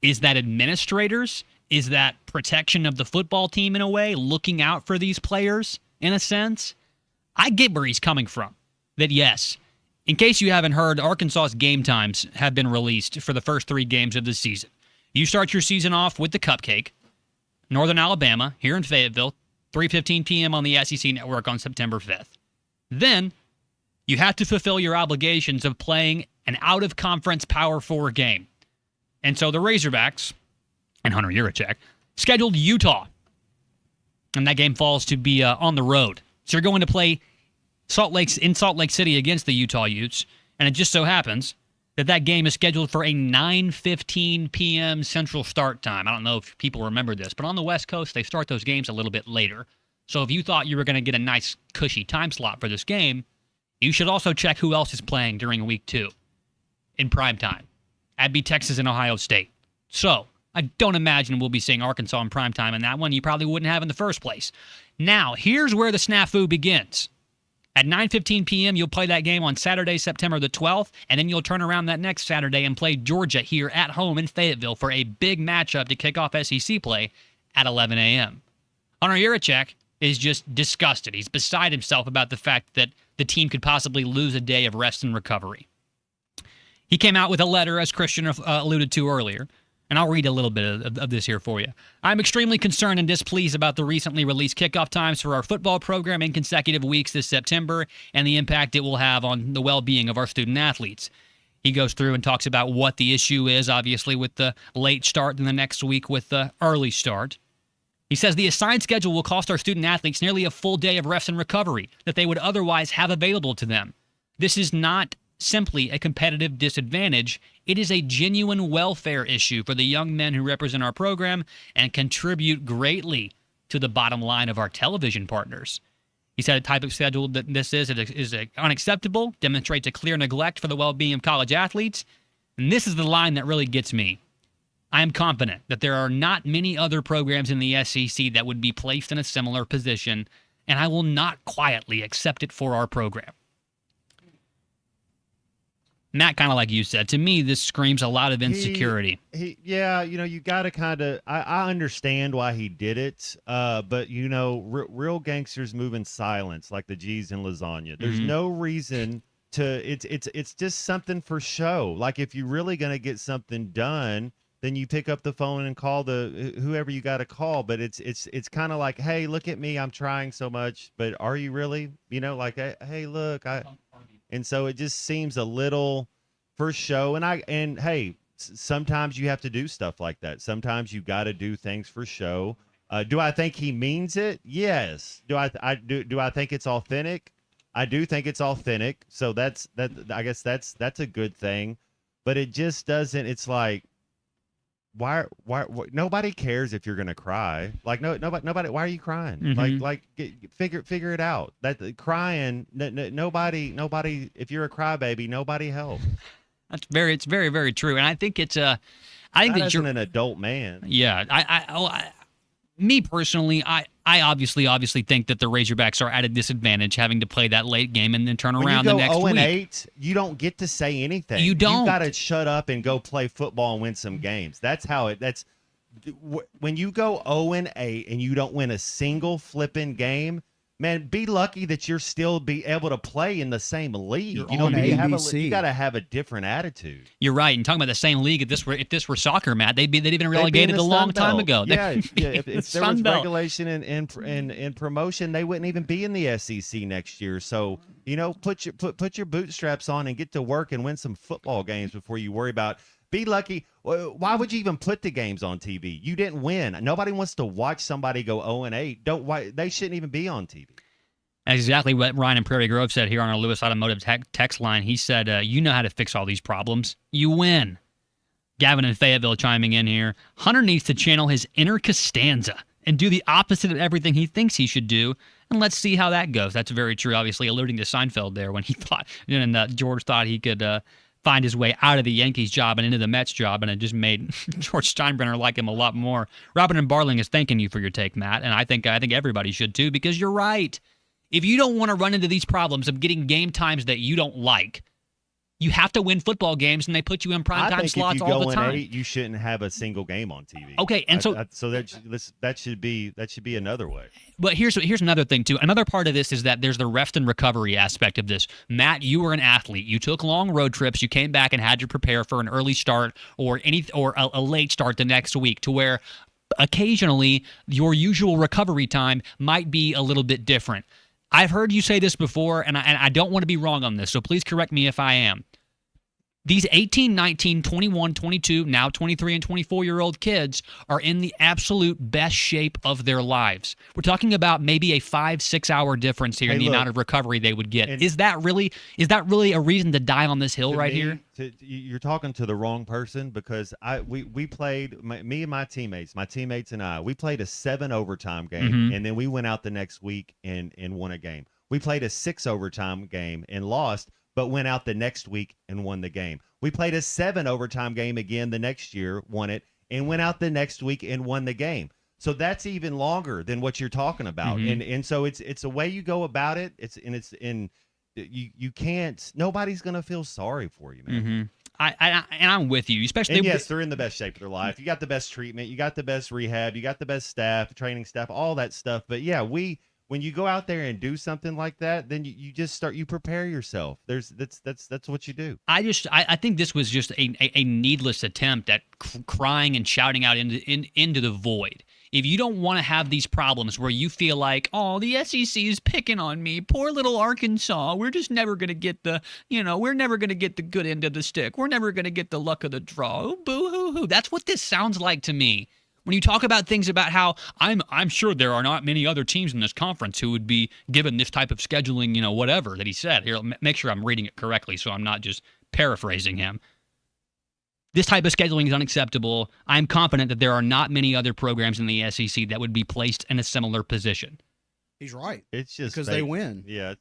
Is that administrators? Is that protection of the football team in a way, looking out for these players in a sense? I get where he's coming from. That yes, in case you haven't heard, Arkansas's game times have been released for the first 3 games of the season. You start your season off with the Cupcake, Northern Alabama, here in Fayetteville, 3:15 p.m. on the SEC Network on September 5th. Then you have to fulfill your obligations of playing an out-of-conference Power 4 game. And so the Razorbacks, and Hunter Yurachek, scheduled Utah. And that game falls to be on the road. So you're going to play Salt Lake City against the Utah Utes. And it just so happens that game is scheduled for a 9:15 p.m. Central start time. I don't know if people remember this, but on the West Coast, they start those games a little bit later. So if you thought you were going to get a nice, cushy time slot for this game, you should also check who else is playing during week 2 in prime time. That'd be Texas and Ohio State. So I don't imagine we'll be seeing Arkansas in prime time in that one. You probably wouldn't have in the first place. Now, here's where the snafu begins. At 9:15 p.m., you'll play that game on Saturday, September the 12th, and then you'll turn around that next Saturday and play Georgia here at home in Fayetteville for a big matchup to kick off SEC play at 11 a.m. Hunter Yurachek is just disgusted. He's beside himself about the fact that the team could possibly lose a day of rest and recovery. He came out with a letter, as Christian alluded to earlier, And I'll read a little bit of this here for you. I'm extremely concerned and displeased about the recently released kickoff times for our football program in consecutive weeks this September and the impact it will have on the well-being of our student athletes. He goes through and talks about what the issue is, obviously, with the late start and the next week with the early start. He says the assigned schedule will cost our student athletes nearly a full day of rest and recovery that they would otherwise have available to them. This is not simply a competitive disadvantage. It is a genuine welfare issue for the young men who represent our program and contribute greatly to the bottom line of our television partners. He said a type of schedule that this is unacceptable, demonstrates a clear neglect for the well-being of college athletes, and this is the line that really gets me. I am confident that there are not many other programs in the SEC that would be placed in a similar position, and I will not quietly accept it for our program. Matt, kind of like you said, to me, this screams a lot of insecurity. Yeah, you got to kind of, I understand why he did it, but, real gangsters move in silence like the G's in lasagna. There's no reason to, it's just something for show. Like, if you're really going to get something done, then you pick up the phone and call whoever you got to call. But it's kind of like, hey, look at me, I'm trying so much, but are you really? Like, hey, look, and so it just seems a little for show. And hey, sometimes you have to do stuff like that. Sometimes you got to do things for show. Do I think he means it? Yes. Do I think it's authentic? I do think it's authentic. So I guess that's a good thing. But it just doesn't. It's like, why nobody cares if you're gonna cry. Like nobody. Why are you crying? Figure it out. That crying. Nobody. If you're a crybaby, nobody helps. It's very, very true. And I think it's I think that you're an adult man. Yeah. Me personally, I obviously think that the Razorbacks are at a disadvantage having to play that late game and then turn around the next week. When you go 0-8, you don't get to say anything. You don't. You got to shut up and go play football and win some games. That's how that's when you go 0-8 and you don't win a single flipping game. Man, be lucky that you're still be able to play in the same league. You got to have a different attitude. You're right. And talking about the same league, if this were soccer, Matt, they'd been relegated a long time ago. Yeah, if there was regulation and promotion, they wouldn't even be in the SEC next year. So put your bootstraps on and get to work and win some football games before you worry about. Be lucky. Why would you even put the games on TV? You didn't win. Nobody wants to watch somebody go 0-8. They shouldn't even be on TV. That's exactly what Ryan in Prairie Grove said here on our Lewis Automotive text line. He said, you know how to fix all these problems. You win. Gavin in Fayetteville chiming in here. Hunter needs to channel his inner Costanza and do the opposite of everything he thinks he should do. And let's see how that goes. That's very true, obviously alluding to Seinfeld there when he thought, and George thought he could find his way out of the Yankees job and into the Mets job, and it just made George Steinbrenner like him a lot more. Robin and Barling is thanking you for your take, Matt, and I think everybody should too, because you're right. If you don't want to run into these problems of getting game times that you don't like, you have to win football games, and they put you in primetime slots all the time. 8, you shouldn't have a single game on TV. Okay, and so that should be another way. But here's another thing too. Another part of this is that there's the rest and recovery aspect of this. Matt, you were an athlete. You took long road trips. You came back and had to prepare for an early start or a late start the next week, to where occasionally your usual recovery time might be a little bit different. I've heard you say this before, and I don't want to be wrong on this, so please correct me if I am. These 18, 19, 21, 22, now 23 and 24-year-old kids are in the absolute best shape of their lives. We're talking about maybe a 5-6 hour difference here in the amount of recovery they would get. Is that really a reason to die on this hill right here? You're talking to the wrong person, because we played, me and my teammates and I, we played a 7 overtime game, and then we went out the next week and won a game. We played a 6 overtime game and lost, but went out the next week and won the game. We played a 7 overtime game again the next year, won it, and went out the next week and won the game. So that's even longer than what you're talking about. And so it's a way you go about it. You can't, nobody's going to feel sorry for you, man. I'm with you, especially. And yes, they're in the best shape of their life. You got the best treatment, you got the best rehab, you got the best staff, training staff, all that stuff. But yeah, we when you go out there and do something like that, then you just you prepare yourself. That's what you do. I think this was just a needless attempt at crying and shouting out into the void. If you don't want to have these problems where you feel like, oh, the SEC is picking on me, poor little Arkansas, we're just never going to get we're never going to get the good end of the stick. We're never going to get the luck of the draw. Oh, boo-hoo-hoo. That's what this sounds like to me. When you talk about things about how I'm sure there are not many other teams in this conference who would be given this type of scheduling, whatever that he said. Here, make sure I'm reading it correctly so I'm not just paraphrasing him. This type of scheduling is unacceptable. I'm confident that there are not many other programs in the SEC that would be placed in a similar position. He's right. It's just because they win. Yeah.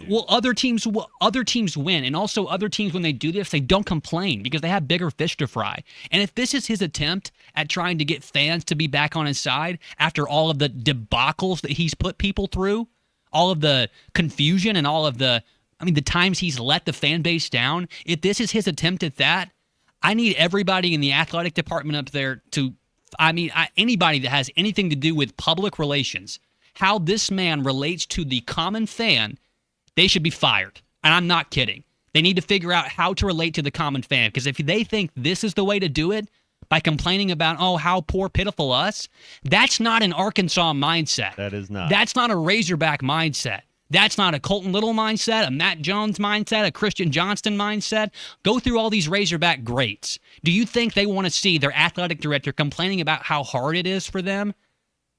Well, other teams win, and also other teams, when they do this, they don't complain because they have bigger fish to fry. And if this is his attempt at trying to get fans to be back on his side after all of the debacles that he's put people through, all of the confusion and all of the times he's let the fan base down, if this is his attempt at that, I need everybody in the athletic department up there to, anybody that has anything to do with public relations, how this man relates to the common fan, they should be fired. And I'm not kidding. They need to figure out how to relate to the common fan, because if they think this is the way to do it, by complaining about, oh, how poor, pitiful us, that's not an Arkansas mindset. That is not. That's not a Razorback mindset. That's not a Colton Little mindset, a Matt Jones mindset, a Christian Johnston mindset. Go through all these Razorback greats. Do you think they want to see their athletic director complaining about how hard it is for them?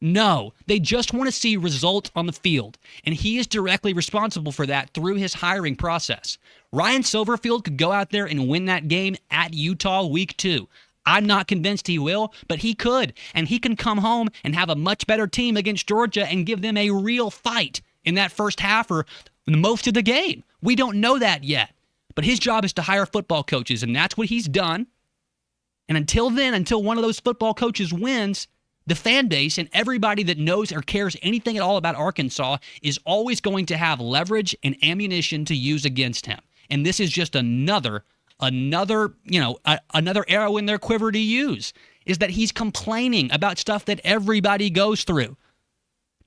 No, they just want to see results on the field, and he is directly responsible for that through his hiring process. Ryan Silverfield could go out there and win that game at Utah week 2. I'm not convinced he will, but he could, and he can come home and have a much better team against Georgia and give them a real fight in that first half or most of the game. We don't know that yet, but his job is to hire football coaches, and that's what he's done. And until then, until one of those football coaches wins, the fan base and everybody that knows or cares anything at all about Arkansas is always going to have leverage and ammunition to use against him. And this is just another arrow in their quiver to use, is that he's complaining about stuff that everybody goes through.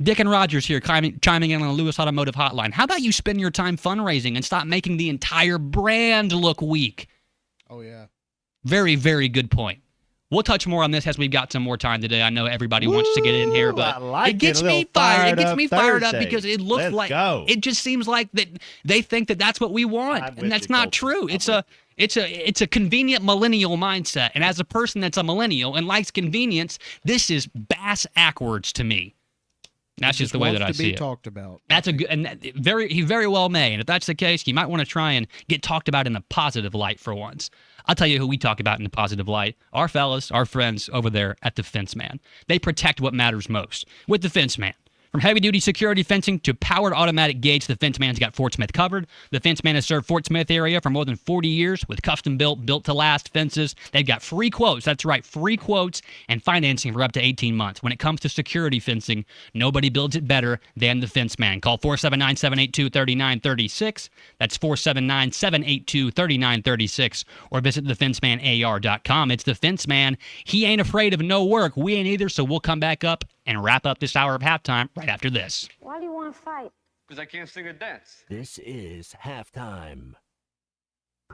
Dick and Rogers here chiming in on the Lewis Automotive Hotline. How about you spend your time fundraising and stop making the entire brand look weak? Oh, yeah. Very, very good point. We'll touch more on this as we've got some more time today. I know everybody wants to get in here, but it gets me fired. It gets me fired up because it looks it just seems like that they think that that's what we want, and that's not true. It's a convenient millennial mindset, and as a person that's a millennial and likes convenience, this is bass backwards to me. That's just the way that I see it. Talked about. That's a good, and he very well may. And if that's the case, you might want to try and get talked about in a positive light for once. I'll tell you who we talk about in a positive light. Our fellas, our friends over there at the Fence Man. They protect what matters most with the Fence Man. From heavy-duty security fencing to powered automatic gates, the Fence Man's got Fort Smith covered. The Fence Man has served Fort Smith area for more than 40 years with custom-built, built-to-last fences. They've got free quotes. That's right, free quotes and financing for up to 18 months. When it comes to security fencing, nobody builds it better than the Fence Man. Call 479-782-3936. That's 479-782-3936. Or visit thefencemanAR.com. It's the Fence Man. He ain't afraid of no work. We ain't either, so we'll come back up and wrap up this hour of halftime right after this. Why do you want to fight? Because I can't sing or dance. This is halftime.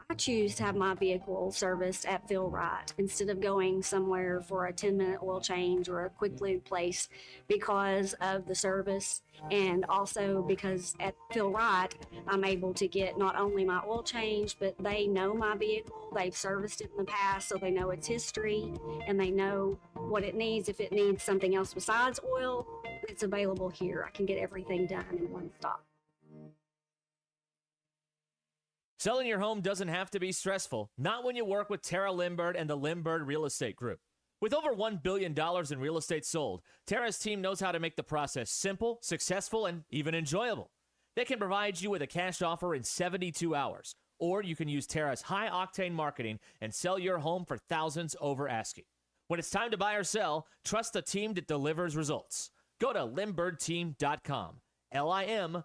I choose to have my vehicle serviced at Phil Wright instead of going somewhere for a 10-minute oil change or a quick lube place because of the service, and also because at Phil Wright I'm able to get not only my oil change, but they know my vehicle. They've serviced it in the past, so they know its history and they know what it needs. If it needs something else besides oil, it's available here. I can get everything done in one stop. Selling your home doesn't have to be stressful, not when you work with Tara Lindbergh and the Lindbergh Real Estate Group. With over $1 billion in real estate sold, Tara's team knows how to make the process simple, successful, and even enjoyable. They can provide you with a cash offer in 72 hours, or you can use Tara's high-octane marketing and sell your home for thousands over asking. When it's time to buy or sell, trust the team that delivers results. Go to LindberghTeam.com, LIMBIRD.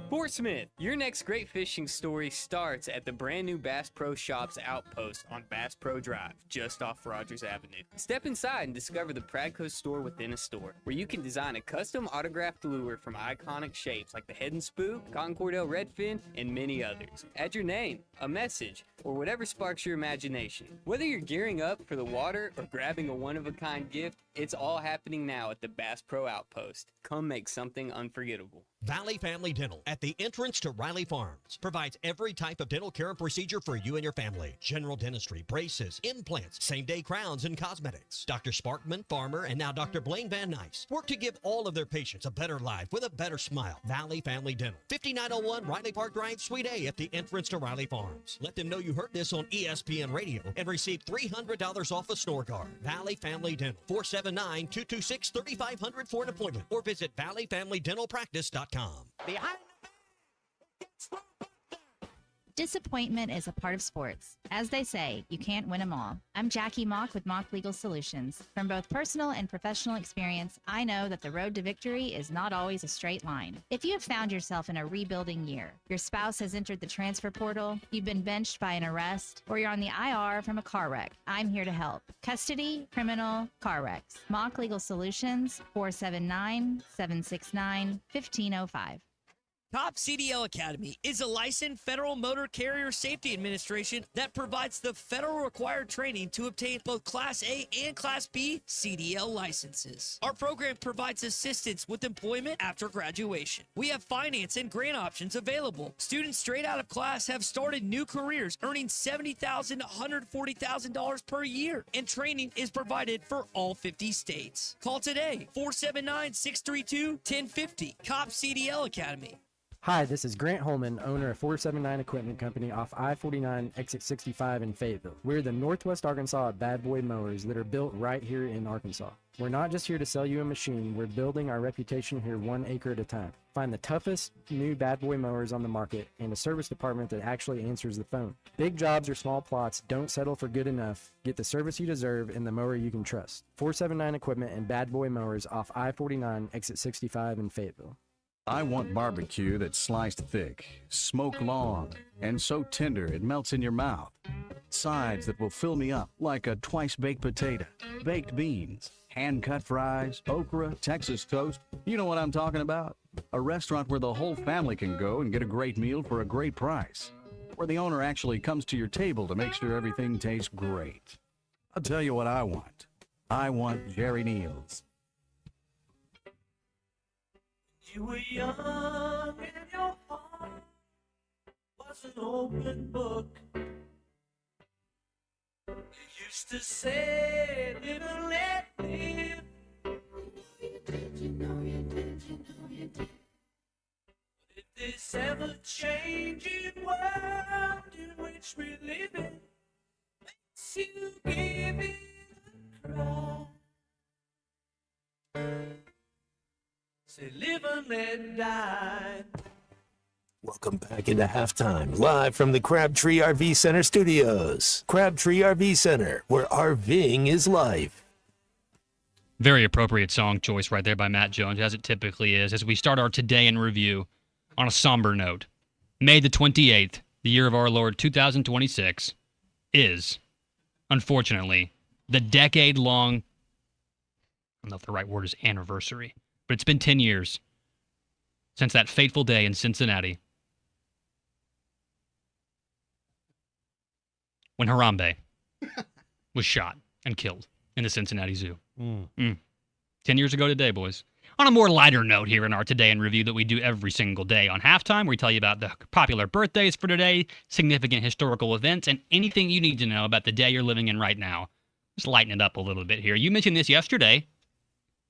Fort Smith, your next great fishing story starts at the brand new Bass Pro Shops Outpost on Bass Pro Drive, just off Rogers Avenue. Step inside and discover the Pradco store within a store, where you can design a custom autographed lure from iconic shapes like the Head and Spook, Concordell Redfin, and many others. Add your name, a message, or whatever sparks your imagination. Whether you're gearing up for the water or grabbing a one-of-a-kind gift, it's all happening now at the Bass Pro Outpost. Come make something unforgettable. Valley Family Dental at the entrance to Riley Farms provides every type of dental care and procedure for you and your family. General dentistry, braces, implants, same-day crowns, and cosmetics. Dr. Sparkman, Farmer, and now Dr. Blaine Van Nice work to give all of their patients a better life with a better smile. Valley Family Dental, 5901 Riley Park Drive, Suite A at the entrance to Riley Farms. Let them know you heard this on ESPN Radio and receive $300 off a snore guard. Valley Family Dental, 479-226-3500 for an appointment, or visit valleyfamilydentalpractice.com. Disappointment is a part of sports. As they say, you can't win them all. I'm Jackie Mock with Mock Legal Solutions. From both personal and professional experience, I know that the road to victory is not always a straight line. If you have found yourself in a rebuilding year, your spouse has entered the transfer portal, you've been benched by an arrest, or you're on the IR from a car wreck, I'm here to help. Custody, criminal, car wrecks. Mock Legal Solutions, 479-769-1505. Top CDL Academy is a licensed Federal Motor Carrier Safety Administration that provides the federal required training to obtain both Class A and Class B CDL licenses. Our program provides assistance with employment after graduation. We have finance and grant options available. Students straight out of class have started new careers earning $70,000 to $140,000 per year, and training is provided for all 50 states. Call today, 479-632-1050. COP CDL Academy. Hi, this is Grant Holman, owner of 479 Equipment Company off I-49 exit 65 in Fayetteville. We're the Northwest Arkansas bad boy mowers that are built right here in Arkansas. We're not just here to sell you a machine, we're building our reputation here 1 acre at a time. Find the toughest new bad boy mowers on the market and a service department that actually answers the phone. Big jobs or small plots, don't settle for good enough. Get the service you deserve and the mower you can trust. 479 Equipment and bad boy mowers off I-49 exit 65 in Fayetteville. I want barbecue that's sliced thick, smoked long, and so tender it melts in your mouth. Sides that will fill me up like a twice-baked potato, baked beans, hand-cut fries, okra, Texas toast. You know what I'm talking about? A restaurant where the whole family can go and get a great meal for a great price. Where the owner actually comes to your table to make sure everything tastes great. I'll tell you what I want. I want Jerry Neal's. You were young and your heart was an open book. You used to say, live and let live. You know you did. But if this ever-changing world in which we live in makes you give it a cry, say live and let die. Welcome back into halftime, live from the Crabtree RV Center studios. Crabtree RV Center, where RVing is life. Very appropriate song choice right there by Matt Jones, as it typically is, as we start our Today in Review on a somber note. May the 28th, the year of our Lord 2026, is, unfortunately, the decade-long, I don't know if the right word is anniversary, but it's been 10 years since that fateful day in Cincinnati when Harambe was shot and killed in the Cincinnati Zoo. 10 years ago today, boys. On a more lighter note here in our Today in Review that we do every single day on halftime, we tell you about the popular birthdays for today, significant historical events, and anything you need to know about the day you're living in right now. Just lighten it up a little bit here. You mentioned this yesterday.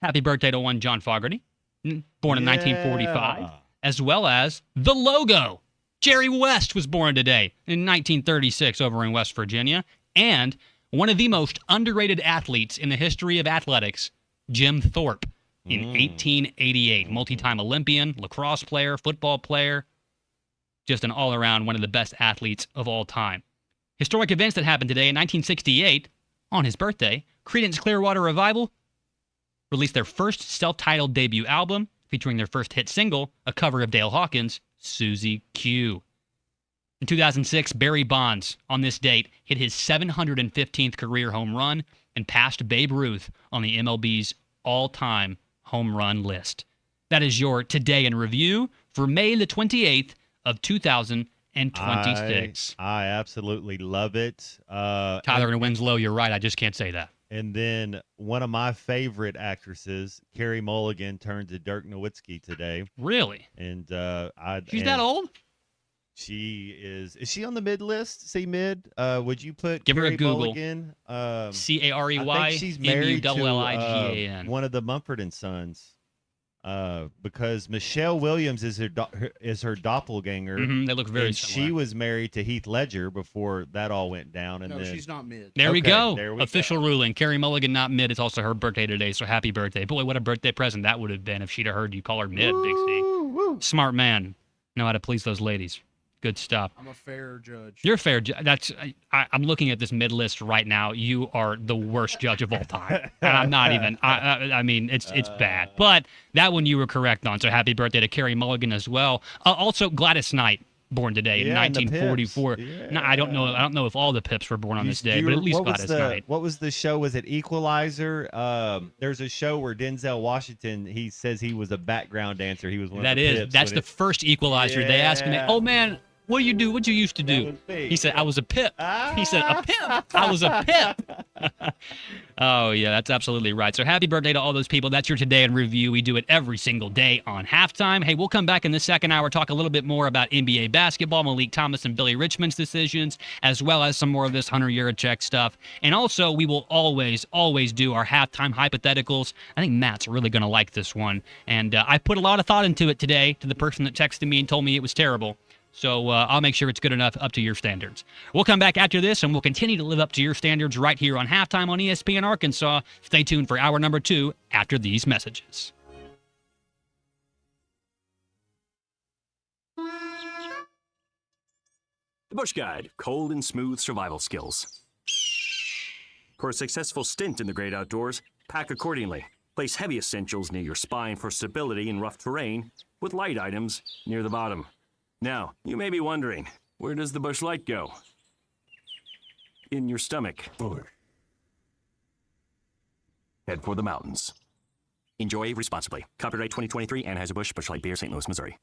Happy birthday to one John Fogerty, born in 1945, as well as the logo. Jerry West was born today in 1936 over in West Virginia, and one of the most underrated athletes in the history of athletics, Jim Thorpe, in 1888. Multi-time Olympian, lacrosse player, football player, just an all-around one of the best athletes of all time. Historic events that happened today in 1968, on his birthday, Creedence Clearwater Revival released their first self-titled debut album, featuring their first hit single, a cover of Dale Hawkins' Susie Q. In 2006, Barry Bonds, on this date, hit his 715th career home run and passed Babe Ruth on the MLB's all-time home run list. That is your Today in Review for May the 28th of 2026. I absolutely love it. Tyler and Winslow, you're right. I just can't say that. And then one of my favorite actresses, Carrie Mulligan, turned to Dirk Nowitzki today. Really? And she's that old? She is she on the mid list? See mid? Would you put Give Carrie her a Google. Mulligan? Carey I think she's married to Mulligan. one of the Mumford and Sons. Because Michelle Williams is her doppelganger. They look very and similar. she was married to Heath Ledger before that all went down. And No, then, she's not mid. There we go. There we Official ruling. Carrie Mulligan not mid. It's also her birthday today, so happy birthday. Boy, what a birthday present that would have been if she'd have heard you call her mid, Big C. Smart man. Know how to please those ladies. Good stuff. I'm a fair judge. You're a fair judge. I'm looking at this mid list right now. You are the worst judge of all time. And I'm not even. I mean, it's bad. But that one you were correct on. So happy birthday to Carrie Mulligan as well. Also, Gladys Knight, born today in Yeah, and the 1944. Pips. No, I don't know if all the Pips were born on this day, but at least Gladys Knight. What was the show? Was it Equalizer? There's a show where Denzel Washington, he says he was a background dancer. He was one of the Pips. That's the first Equalizer. They asked him, oh man, what do you do? What you used to do? me. He said, I was a Pip. He said, a Pip? I was a Pip. Oh, yeah, that's absolutely right. So happy birthday to all those people. That's your Today in Review. We do it every single day on halftime. Hey, we'll come back in the second hour, talk a little bit more about NBA basketball, Malik Thomas and Billy Richmond's decisions, as well as some more of this Hunter Yurachek stuff. And also, we will always do our halftime hypotheticals. I think Matt's really going to like this one. And I put a lot of thought into it today to the person that texted me and told me it was terrible. So I'll make sure it's good enough up to your standards. We'll come back after this, and we'll continue to live up to your standards right here on Halftime on ESPN Arkansas. Stay tuned for hour number 2 after these messages. The Bush Guide, cold and smooth survival skills. For a successful stint in the great outdoors, pack accordingly. Place heavy essentials near your spine for stability in rough terrain, with light items near the bottom. Now, you may be wondering, where does the Bush Light go? In your stomach. Head for the mountains. Enjoy responsibly. Copyright 2023, Anheuser-Busch, Busch Light Beer, St. Louis, Missouri.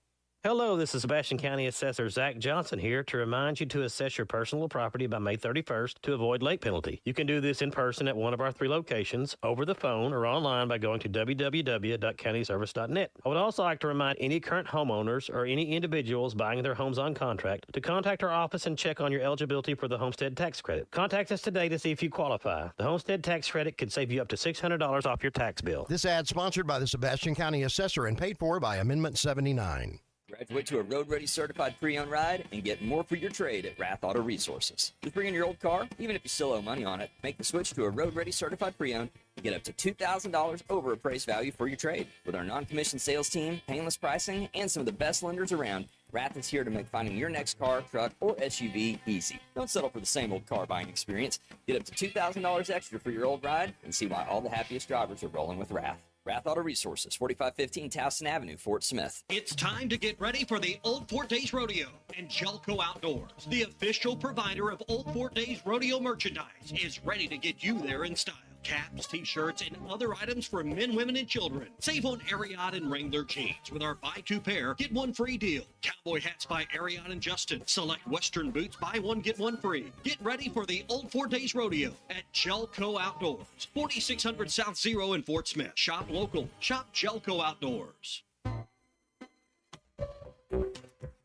Hello, this is Sebastian County Assessor Zach Johnson here to remind you to assess your personal property by May 31st to avoid late penalty. You can do this in person at one of our 3 locations, over the phone, or online by going to www.countyservice.net. I would also like to remind any current homeowners or any individuals buying their homes on contract to contact our office and check on your eligibility for the homestead tax credit. Contact us today to see if you qualify. The homestead tax credit could save you up to $600 off your tax bill. This ad sponsored by the Sebastian County Assessor and paid for by Amendment 79. Graduate to a road-ready certified pre-owned ride and get more for your trade at Rath Auto Resources. Just bring in your old car, even if you still owe money on it. Make the switch to a road-ready certified pre-owned and get up to $2,000 over appraised value for your trade. With our non-commissioned sales team, painless pricing, and some of the best lenders around, Rath is here to make finding your next car, truck, or SUV easy. Don't settle for the same old car buying experience. Get up to $2,000 extra for your old ride and see why all the happiest drivers are rolling with Rath. Rath Auto Resources, 4515 Towson Avenue, Fort Smith. It's time to get ready for the Old Fort Days Rodeo. And Jelco Outdoors, the official provider of Old Fort Days Rodeo merchandise, is ready to get you there in style. Caps, t-shirts, and other items for men, women, and children. Save on Ariat and Wrangler jeans with our buy 2 pair, get 1 free deal. Cowboy hats by Ariat and Justin. Select Western boots, buy 1, get 1 free. Get ready for the Old Fort Days Rodeo at Jelco Outdoors, 4600 South Zero in Fort Smith. Shop local. Shop Jelco Outdoors.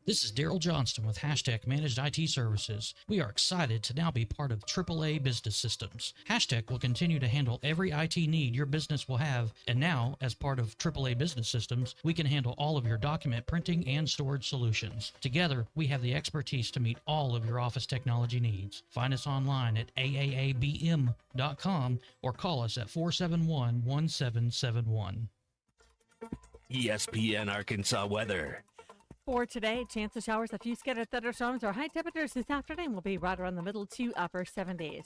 This is Daryl Johnston with Hashtag Managed IT Services. We are excited to now be part of AAA Business Systems. Hashtag will continue to handle every IT need your business will have, and now, as part of AAA Business Systems, we can handle all of your document printing and storage solutions. Together, we have the expertise to meet all of your office technology needs. Find us online at aaabm.com or call us at 471-1771. ESPN Arkansas weather. For today, chance of showers, a few scattered thunderstorms. Our high temperatures this afternoon will be right around the middle to upper 70s.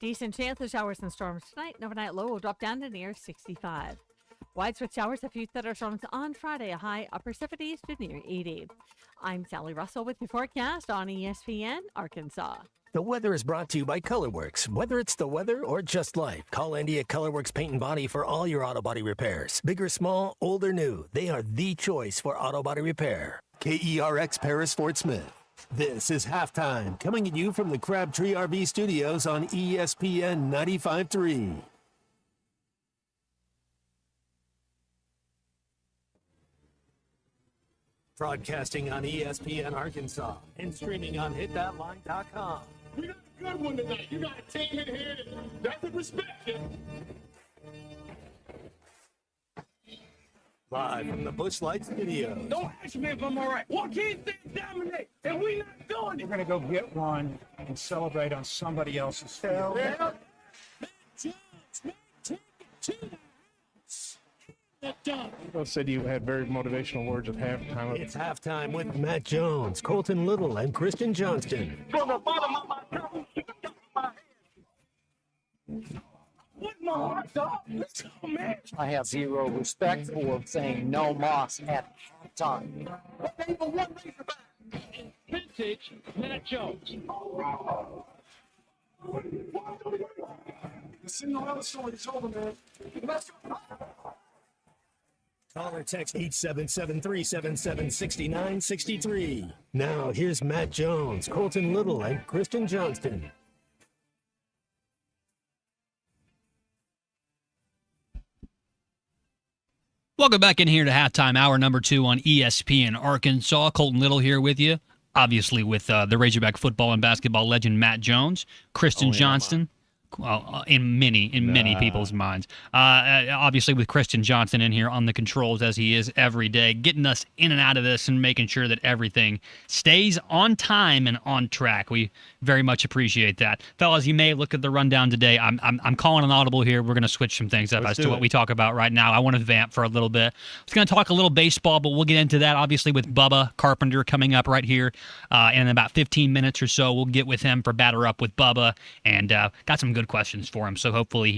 Decent chance of showers and storms tonight. Overnight low will drop down to near 65. Widespread showers, a few thunderstorms on Friday, a high upper 70s to near 80. I'm Sally Russell with your forecast on ESPN Arkansas. The weather is brought to you by Colorworks. Whether it's the weather or just life, call Andy at Colorworks Paint and Body for all your auto body repairs. Big or small, old or new, they are the choice for auto body repair. KERX Paris Fort Smith. This is Halftime, coming at you from the Crabtree RV Studios on ESPN 95.3. Broadcasting on ESPN Arkansas and streaming on hitthatline.com. We got a good one tonight. You got a team in here that doesn't respect it. Live from the Busch Light Studios. Don't ask me if I'm all right. What can't they dominate? And we not doing it. We're going to go get one and celebrate on somebody else's field. Yeah. People said you had very motivational words at halftime. It's halftime with Matt Jones, Colton Little, and Christian Johnston. From the bottom of my tongue to the top of my head. What my heart, dog? Let's go, man. I have zero respect for saying no Moss at halftime. Okay, but one Razorback. Vintage Matt Jones. The Cinderella story is over, man. Let's go. Call or text 877-377-6963. Now, here's Matt Jones, Colton Little, and Christian Johnston. Welcome back in here to halftime hour number 2 on ESPN Arkansas. Colton Little here with you, obviously with the Razorback football and basketball legend Matt Jones, Christian Johnston. In many people's minds. Obviously with Christian Johnston in here on the controls as he is every day, getting us in and out of this and making sure that everything stays on time and on track. We very much appreciate that. Fellas, you may look at the rundown today. I'm calling an audible here. We're going to switch some things up as to what we talk about right now. I want to vamp for a little bit. I was going to talk a little baseball, but we'll get into that obviously with Bubba Carpenter coming up right here in about 15 minutes or so. We'll get with him for Batter Up with Bubba and got some good questions for him, so hopefully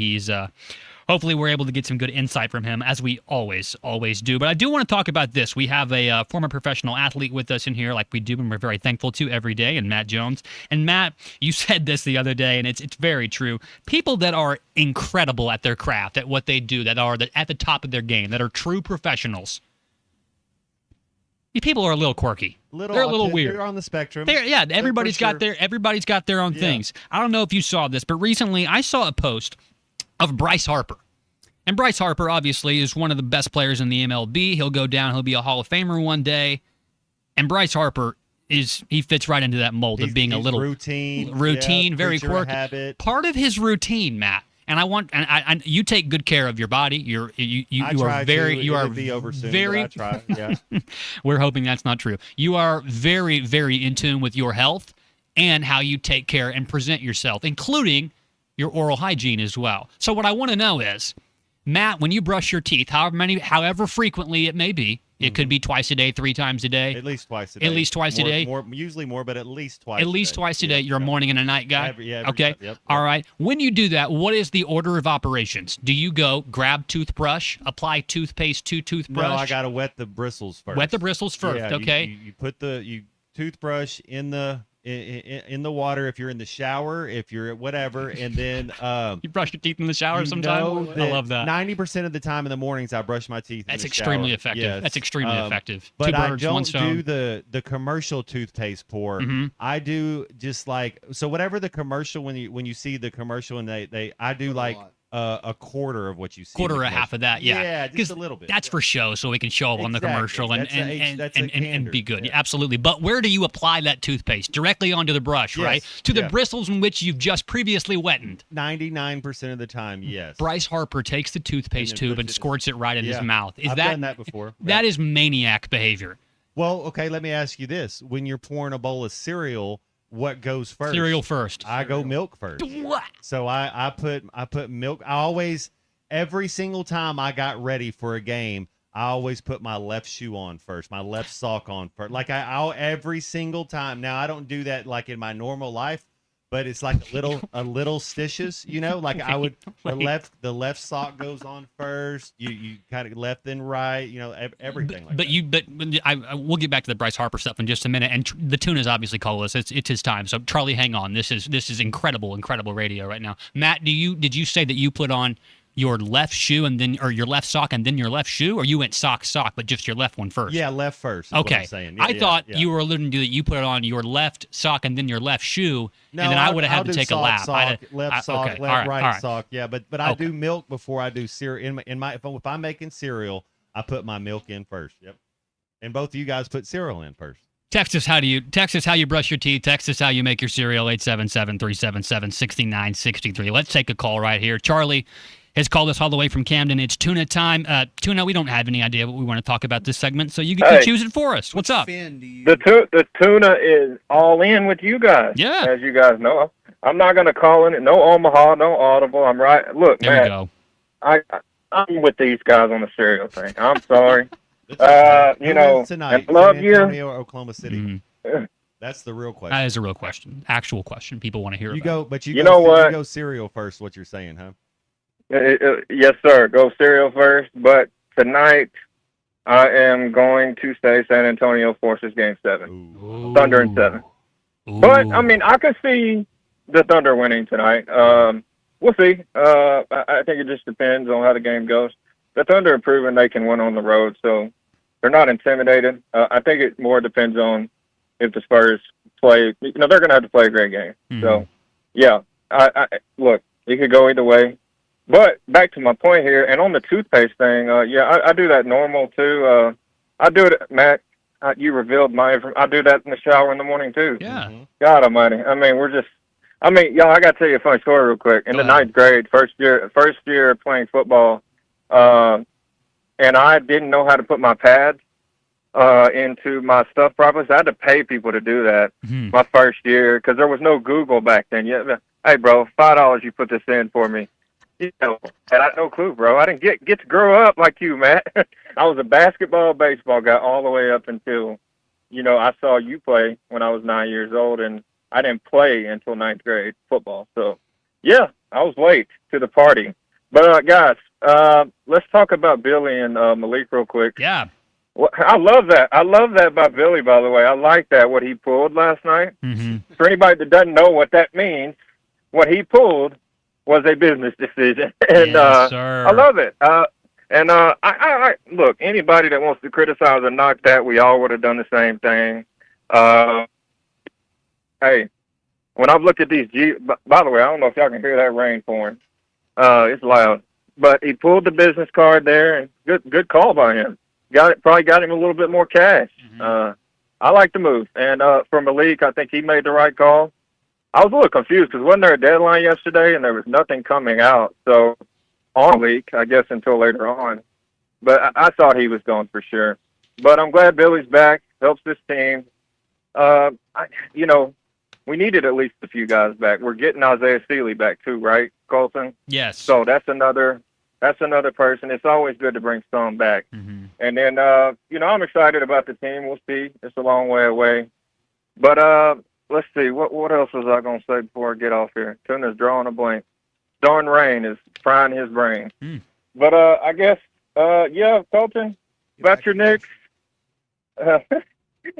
hopefully we're able to get some good insight from him, as we always do. But I do want to talk about this. We have a former professional athlete with us in here, like we do, and we're very thankful to every day, and Matt Jones. And Matt, you said this the other day, and it's very true. People that are incredible at their craft, at what they do, that are at the top of their game, that are true professionals, these people are a little quirky. They're a little weird. They're on the spectrum. Everybody's got their own things. I don't know if you saw this, but recently I saw a post of Bryce Harper. And Bryce Harper obviously is one of the best players in the MLB. He'll go down, he'll be a Hall of Famer one day. And Bryce Harper he fits right into that mold of being a little routine, very quirky. Habit. Part of his routine, Matt. And you take good care of your body. You are very. Yeah. We're hoping that's not true. You are very, very in tune with your health and how you take care and present yourself, including your oral hygiene as well. So what I want to know is, Matt, when you brush your teeth, however frequently it may be, it could be twice a day, 3 times a day. At least twice a day. At least twice a day. Usually more, but at least twice. At least twice a day. You're a morning and a night guy. Okay. Yep. All right. When you do that, what is the order of operations? Do you go grab toothbrush, apply toothpaste to toothbrush? No, I gotta wet the bristles first. Wet the bristles first. Yeah, okay. You put the toothbrush in the water if you're in the shower, if you're whatever, and then you brush your teeth in the shower sometimes. I love that. 90% of the time in the mornings I brush my teeth. That's in the extremely shower. effective. Yes. That's extremely effective. But 2 birds, I don't 1 stone. do the commercial toothpaste pour. Mm-hmm. I do just like whatever the commercial when you see the commercial and I do like a quarter of what you see. Quarter or half of that, yeah. Yeah, just a little bit. That's for show, so we can show up on the commercial and be good. Yeah. Absolutely. But where do you apply that toothpaste? Directly onto the brush, right? To the bristles in which you've just previously wetted. 99% of the time, yes. Bryce Harper takes the toothpaste tube and squirts it right in his mouth. I've done that before. That is maniac behavior. Well, okay, let me ask you this. When you're pouring a bowl of cereal, what goes first? Cereal first. I go milk first. What? So I put milk. I always, every single time I got ready for a game, I always put my left shoe on first, my left sock on first. Like I'll every single time. Now I don't do that like in my normal life, but it's like a little stitches, you know, like I would the left sock goes on first, you kind of left then right, you know, everything we'll get back to the Bryce Harper stuff in just a minute, and the Tuna's obviously called us. It's his time. So Charlie, hang on. This is incredible radio right now. Matt, did you say that you put on your left shoe or your left sock and then your left shoe, or you went sock, but just your left one first? Yeah, left first. Is Okay. What I'm saying. I thought you were alluding to that you put on your left sock and then your left shoe, No, and then I would have I'll had to do take sock, a lap. Sock, left sock, okay. left, all right sock. Yeah, but I Okay. do milk before I do cereal. If I'm making cereal, I put my milk in first. Yep. And both of you guys put cereal in first. Text us how you brush your teeth. Text us how you make your cereal. 877-377-6963. Let's take a call right here. Charlie has called us all the way from Camden. It's Tuna time. Tuna, we don't have any idea what we want to talk about this segment, so you can Hey. choose it for us. What's up? The Tuna is all in with you guys. Yeah. As you guys know, I'm not going to call in it. No Omaha, no Audible. I'm right. Look, There man, we go. I'm with these guys on the cereal thing. I'm sorry. You Who know, wins tonight? and love San you. Antonio or Oklahoma City. Mm-hmm. That's the real question. That is a real question. Actual question. People want to hear You about. go, but You know what? You go cereal first. What you're saying, huh? Yes, sir. Go cereal first. But tonight, I am going to say San Antonio forces Game 7. Thunder in 7. But, I mean, I could see the Thunder winning tonight. We'll see. I think it just depends on how the game goes. The Thunder have proven they can win on the road, so they're not intimidated. I think it more depends on if the Spurs play. You know, they're going to have to play a great game. So, yeah. Look, it could go either way. But back to my point here, and on the toothpaste thing, I do that normal too. I do it, Matt. You revealed my information. I do that in the shower in the morning too. Yeah. God Almighty. I mean, y'all. I got to tell you a funny story real quick. In the ninth grade, first year playing football, and I didn't know how to put my pads into my stuff properly, so I had to pay people to do that my first year because there was no Google back then. Yeah. Hey, bro, $5 you put this in for me. You know, and I had no clue, bro. I didn't get to grow up like you, Matt. I was a basketball, baseball guy all the way up until, you know, I saw you play when I was 9 years old, and I didn't play until ninth grade football. So, yeah, I was late to the party. But, guys, let's talk about Billy and Malik real quick. Yeah. Well, I love that. I love that by Billy, by the way. I like that, what he pulled last night. Mm-hmm. For anybody that doesn't know what that means, what he pulled was a business decision, and Yes, sir. I love it. I look, anybody that wants to criticize or knock that, we all would have done the same thing. Hey, when I've looked at these by the way, I don't know if y'all can hear that rain pouring. It's loud, but he pulled the business card there, and good call by him. Probably got him a little bit more cash. I like the move, and for Malik, I think he made the right call. I was a little confused because wasn't there a deadline yesterday and there was nothing coming out? So on Malik, I guess until later on. But I thought he was going for sure. But I'm glad Billy's back. Helps this team. You know, we needed at least a few guys back. We're getting Isaiah Sealy back too, right, Colton? Yes. So that's another person. It's always good to bring some back. Mm-hmm. And then, you know, I'm excited about the team. We'll see. It's a long way away. But let's see. What else was I going to say before I get off here? Tuna's drawing a blank. Darn rain is frying his brain. But I guess, yeah, Colton, about your Knicks.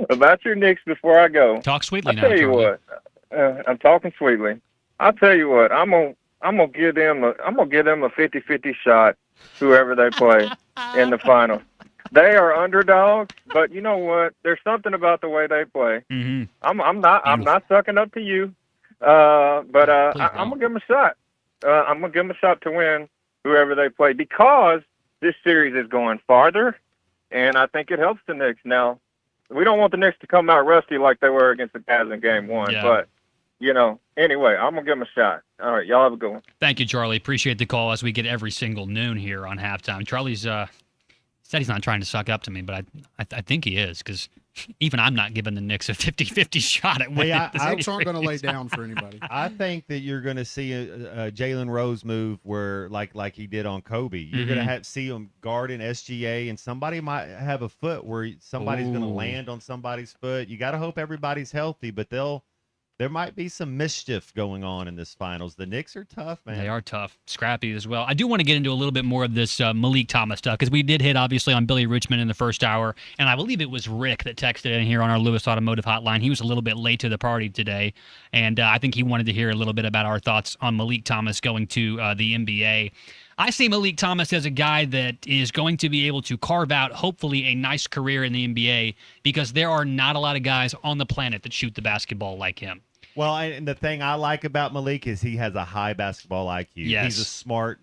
About your Knicks before I go. Talk sweetly now, I'll tell you Charlie. what. I'm talking sweetly. I'll tell you what. I'm gonna give them a 50-50 shot, whoever they play in the finals. They are underdogs, but you know what? There's something about the way they play. Mm-hmm. I'm not sucking up to you, but I'm gonna give them a shot. I'm gonna give them a shot to win whoever they play because this series is going farther, and I think it helps the Knicks. Now, we don't want the Knicks to come out rusty like they were against the Cavs in Game 1, but you know, anyway, I'm gonna give them a shot. All right, y'all have a good one. Thank you, Charlie. Appreciate the call as we get every single noon here on halftime. Charlie's said he's not trying to suck up to me, but I think he is because even I'm not giving the Knicks a 50-50 shot at winning. Hopes aren't going to lay down for anybody. I think that you're going to see a Jalen Rose move where, like he did on Kobe, you're going to see him guarding SGA, and somebody might have a foot where somebody's going to land on somebody's foot. You got to hope everybody's healthy, but they'll there might be some mischief going on in this finals. The Knicks are tough, man. They are tough, scrappy as well. I do want to get into a little bit more of this Malik Thomas stuff because we did hit, obviously, on Billy Richmond in the first hour, and I believe it was Rick that texted in here on our Lewis Automotive Hotline. He was a little bit late to the party today, and I think he wanted to hear a little bit about our thoughts on Malik Thomas going to the NBA. I see Malik Thomas as a guy that is going to be able to carve out, hopefully, a nice career in the NBA because there are not a lot of guys on the planet that shoot the basketball like him. Well, and the thing I like about Malik is he has a high basketball IQ. Yes. He's a smart.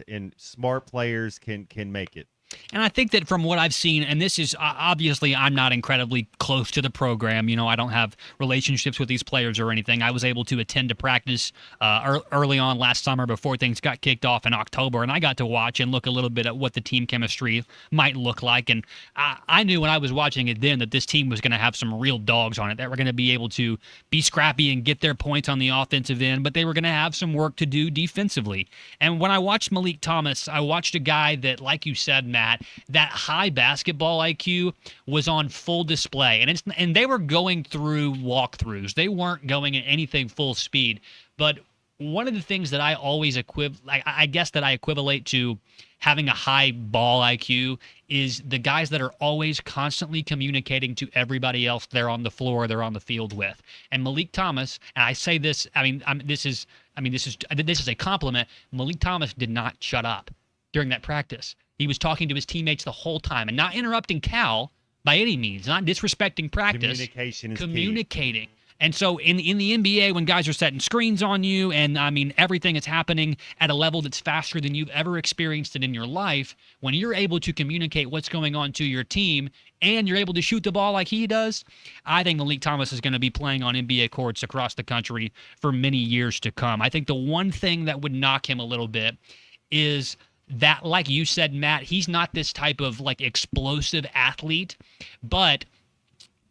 And smart players can make it. And I think that from what I've seen, and this is obviously I'm not incredibly close to the program. You know, I don't have relationships with these players or anything. I was able to attend to practice early on last summer before things got kicked off in October, and I got to watch and look a little bit at what the team chemistry might look like. And I knew when I was watching it then that this team was going to have some real dogs on it, that were going to be able to be scrappy and get their points on the offensive end, but they were going to have some work to do defensively. And when I watched Malik Thomas, I watched a guy that, like you said, Matt, that high basketball IQ was on full display, and they were going through walkthroughs. They weren't going at anything full speed. But one of the things that I always I guess that I equivalate to having a high ball IQ is the guys that are always constantly communicating to everybody else they're on the floor, they're on the field with. And Malik Thomas, and I say this, this is a compliment. Malik Thomas did not shut up during that practice. He was talking to his teammates the whole time and not interrupting Cal by any means, not disrespecting practice. Communication is communicating. Key. And so in the NBA, when guys are setting screens on you and, everything is happening at a level that's faster than you've ever experienced it in your life, when you're able to communicate what's going on to your team and you're able to shoot the ball like he does, I think Malik Thomas is going to be playing on NBA courts across the country for many years to come. I think the one thing that would knock him a little bit is that, like you said, Matt, he's not this type of explosive athlete, but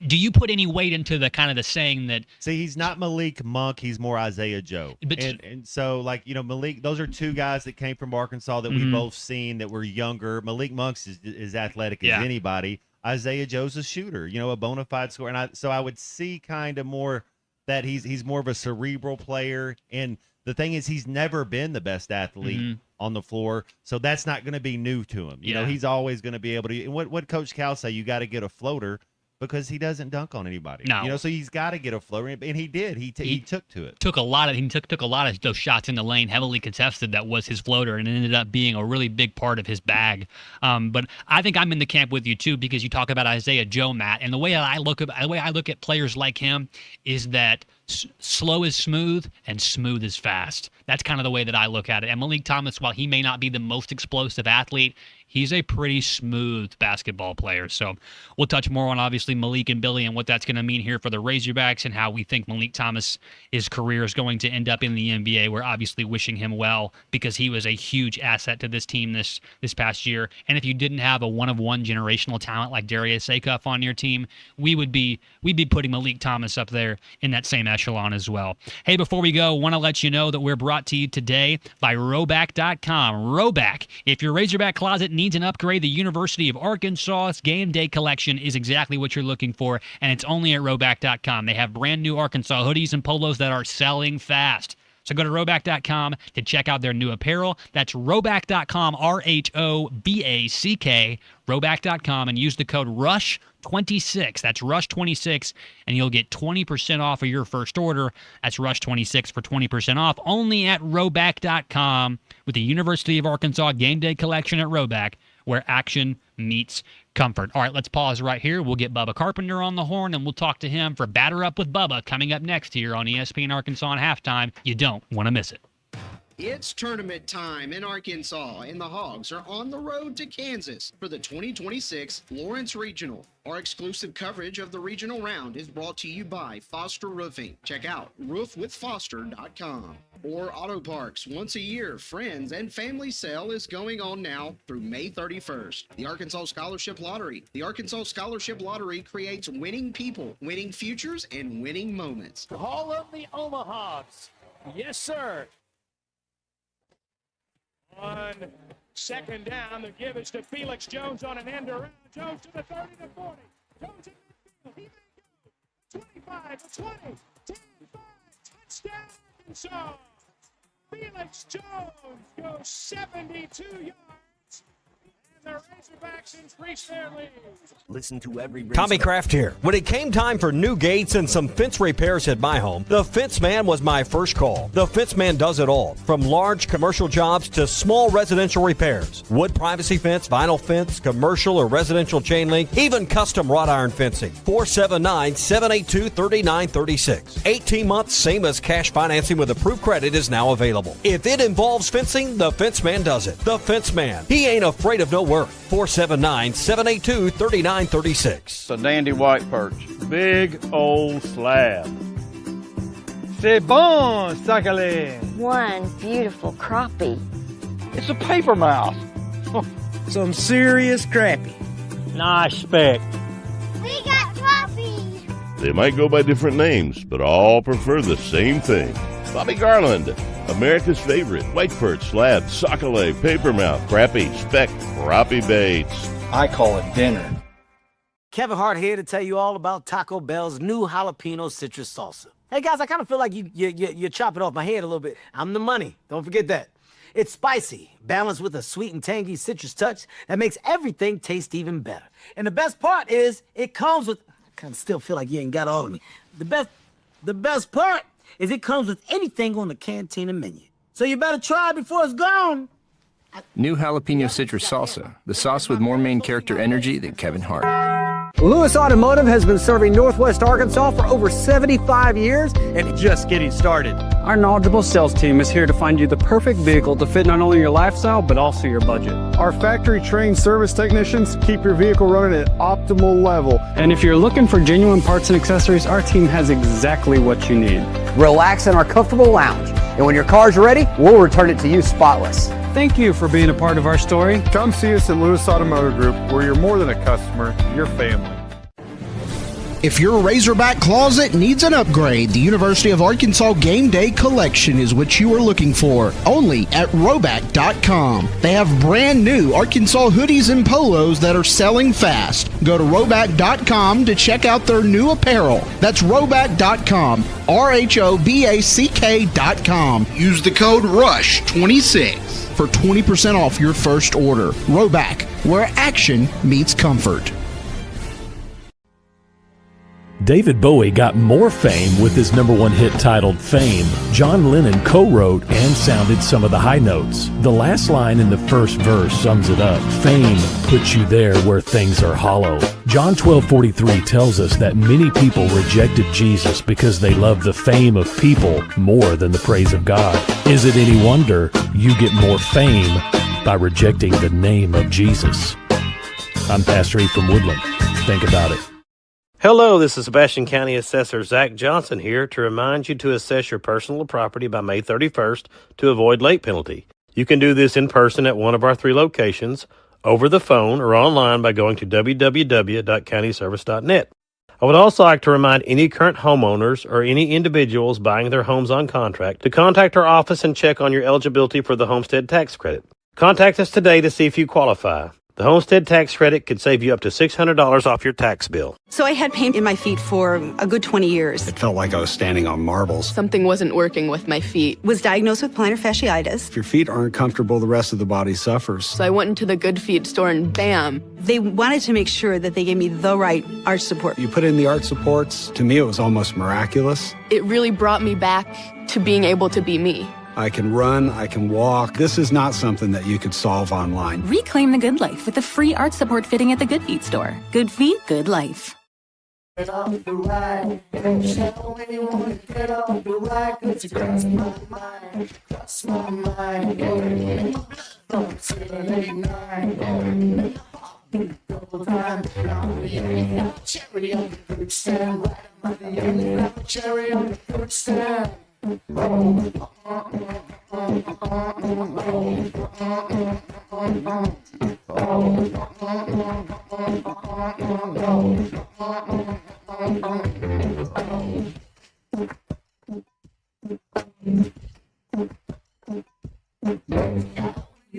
do you put any weight into the kind of the saying that? See, he's not Malik Monk. He's more Isaiah Joe. And so, Malik, those are two guys that came from Arkansas that we've both seen that were younger. Malik Monk's is athletic as anybody. Isaiah Joe's a shooter, a bona fide scorer. And so I would see kind of more that he's more of a cerebral player. And the thing is, he's never been the best athlete on the floor, so that's not going to be new to him. You know, he's always going to be able to. And what Coach Cal say? You got to get a floater because he doesn't dunk on anybody. No. So he's got to get a floater, and he did. He took to it. He took a lot of those shots in the lane, heavily contested. That was his floater, and it ended up being a really big part of his bag. But I think I'm in the camp with you too, because you talk about Isaiah Joe, Matt, and the way I look at players like him is that slow is smooth and smooth is fast. That's kind of the way that I look at it. And Malik Thomas, while he may not be the most explosive athlete, he's a pretty smooth basketball player. So we'll touch more on, obviously, Malik and Billy and what that's going to mean here for the Razorbacks and how we think Malik Thomas' career is going to end up in the NBA. We're obviously wishing him well because he was a huge asset to this team this past year. And if you didn't have a one-of-one generational talent like Darius Acuff on your team, we'd be putting Malik Thomas up there in that same echelon as well. Hey, before we go, want to let you know that we're brought to you today by Rhoback.com. Rhoback, if your Razorback closet needs an upgrade, the University of Arkansas's Game Day collection is exactly what you're looking for, and it's only at Rhoback.com. They have brand new Arkansas hoodies and polos that are selling fast. So go to Rhoback.com to check out their new apparel. That's Rhoback.com, RHOBACK, Rhoback.com, and use the code RUSH26. That's RUSH26, and you'll get 20% off of your first order. That's RUSH26 for 20% off, only at Rhoback.com with the University of Arkansas Game Day collection at Rhoback, where action meets comfort. All right, let's pause right here. We'll get Bubba Carpenter on the horn, and we'll talk to him for Batter Up with Bubba coming up next here on ESPN Arkansas at halftime. You don't want to miss it. It's tournament time in Arkansas, and the Hogs are on the road to Kansas for the 2026 Lawrence Regional. Our exclusive coverage of the regional round is brought to you by Foster Roofing. Check out roofwithfoster.com. Or Auto Parks. Once a year, Friends and Family Sale is going on now through May 31st. The Arkansas Scholarship Lottery. The Arkansas Scholarship Lottery creates winning people, winning futures, and winning moments. Call up the Omahas. Yes, sir. On second down, the give is to Felix Jones on an end around. Jones to the 30 to 40. Jones in midfield. He may go. 25 to 20, 10, 5, touchdown. So Felix Jones goes 72 yards. The Razorbacks increase their lead. Listen to every Tommy Kraft here. When it came time for new gates and some fence repairs at my home, the Fence Man was my first call. The Fence Man does it all, from large commercial jobs to small residential repairs. Wood privacy fence, vinyl fence, commercial or residential chain link, even custom wrought iron fencing. 479-782-3936. 18 months, same as cash financing with approved credit is now available. If it involves fencing, the Fence Man does it. The Fence Man. He ain't afraid of no work. 479-782-3936. It's a dandy white perch. Big old slab. C'est bon, sacale. One beautiful crappie. It's a paper mouse. Some serious crappie. Nice speck. We got crappie. They might go by different names, but all prefer the same thing. Bobby Garland, America's favorite white perch, slab, sockeye, papermouth, crappie, speck, crappie baits. I call it dinner. Kevin Hart here to tell you all about Taco Bell's new jalapeno citrus salsa. Hey guys, I kind of feel like you're chopping off my head a little bit. I'm the money. Don't forget that. It's spicy, balanced with a sweet and tangy citrus touch that makes everything taste even better. And the best part is it comes with. I kind of still feel like you ain't got all of me. The best part is it comes with anything on the Cantina menu. So you better try it before it's gone. New jalapeno citrus salsa, the sauce with more main character energy than Kevin Hart. Lewis Automotive has been serving Northwest Arkansas for over 75 years and just getting started. Our knowledgeable sales team is here to find you the perfect vehicle to fit not only your lifestyle, but also your budget. Our factory-trained service technicians keep your vehicle running at optimal level. And if you're looking for genuine parts and accessories, our team has exactly what you need. Relax in our comfortable lounge, and when your car's ready, we'll return it to you spotless. Thank you for being a part of our story. Come see us at Lewis Automotive Group, where you're more than a customer, you're family. If your Razorback closet needs an upgrade, the University of Arkansas Game Day Collection is what you are looking for. Only at Roback.com. They have brand new Arkansas hoodies and polos that are selling fast. Go to Roback.com to check out their new apparel. That's Roback.com. RHOBACK.com. Use the code RUSH26 for 20% off your first order. Roback, where action meets comfort. David Bowie got more fame with his #1 hit titled Fame. John Lennon co-wrote and sounded some of the high notes. The last line in the first verse sums it up. Fame puts you there where things are hollow. John 12:43 tells us that many people rejected Jesus because they loved the fame of people more than the praise of God. Is it any wonder you get more fame by rejecting the name of Jesus? I'm Pastor E. from Woodland. Think about it. Hello, this is Sebastian County Assessor Zach Johnson here to remind you to assess your personal property by May 31st to avoid late penalty. You can do this in person at one of our 3 locations, over the phone, or online by going to www.countyservice.net. I would also like to remind any current homeowners or any individuals buying their homes on contract to contact our office and check on your eligibility for the homestead tax credit. Contact us today to see if you qualify. The homestead tax credit could save you up to $600 off your tax bill. So I had pain in my feet for a good 20 years. It felt like I was standing on marbles. Something wasn't working with my feet. Was diagnosed with plantar fasciitis. If your feet aren't comfortable, the rest of the body suffers. So I went into the Good Feet store and bam. They wanted to make sure that they gave me the right arch support. You put in the arch supports. To me, it was almost miraculous. It really brought me back to being able to be me. I can run, I can walk. This is not something that you could solve online. Reclaim the good life with a free arch support fitting at the Good Feet store. Good feet, good life. Get off the ride, and show when you want to get off the ride, 'cause you cross my mind, cross my mind, yeah. Don't sit at 8-9, yeah. Double time, you ain't got a cherry on the fruit stand, right? You ain't got a cherry on the fruit stand. You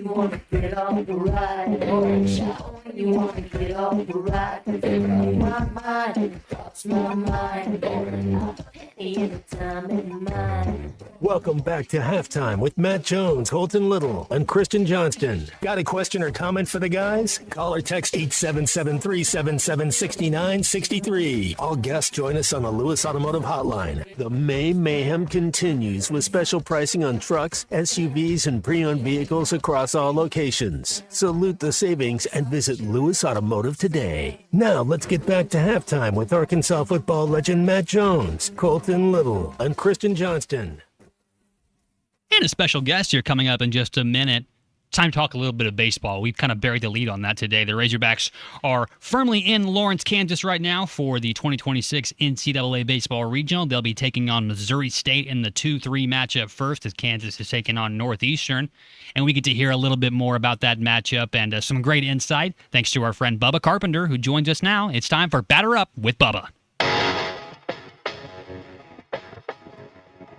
wanna get on the ride, shout when when you wanna get over right. In my mind, thoughts my mind, burning up any time in mind. Welcome back to Halftime with Matt Jones, Holton Little, and Kristen Johnston. Got a question or comment for the guys? Call or text 877-377-6963. All guests join us on the Lewis Automotive Hotline. The May Mayhem continues with special pricing on trucks, SUVs, and pre-owned vehicles across all locations. Salute the savings and visit Lewis Automotive today. Now let's get back to Halftime with Arkansas football legend Matt Jones, Colton Little, and Kristen Johnston. And a special guest here coming up in just a minute. Time to talk a little bit of baseball. We've kind of buried the lead on that today. The Razorbacks are firmly in Lawrence, Kansas right now for the 2026 NCAA Baseball Regional. They'll be taking on Missouri State in the 2-3 matchup first as Kansas is taking on Northeastern. And we get to hear a little bit more about that matchup and some great insight thanks to our friend Bubba Carpenter who joins us now. It's time for Batter Up with Bubba.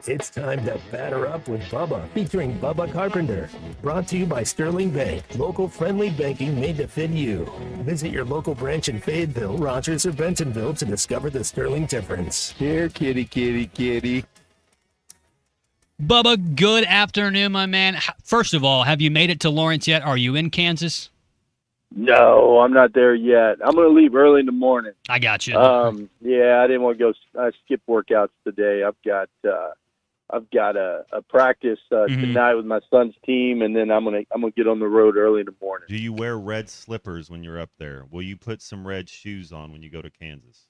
It's time to Batter Up with Bubba, featuring Bubba Carpenter. Brought to you by Sterling Bank, local friendly banking made to fit you. Visit your local branch in Fayetteville, Rogers, or Bentonville to discover the Sterling difference. Here, kitty, kitty, kitty. Bubba, good afternoon, my man. First of all, have you made it to Lawrence yet? Are you in Kansas? No, I'm not there yet. I'm going to leave early in the morning. I got you. Yeah, I didn't want to go. I skip workouts today. I've got a practice tonight with my son's team, and then I'm gonna get on the road early in the morning. Do you wear red slippers when you're up there? Will you put some red shoes on when you go to Kansas?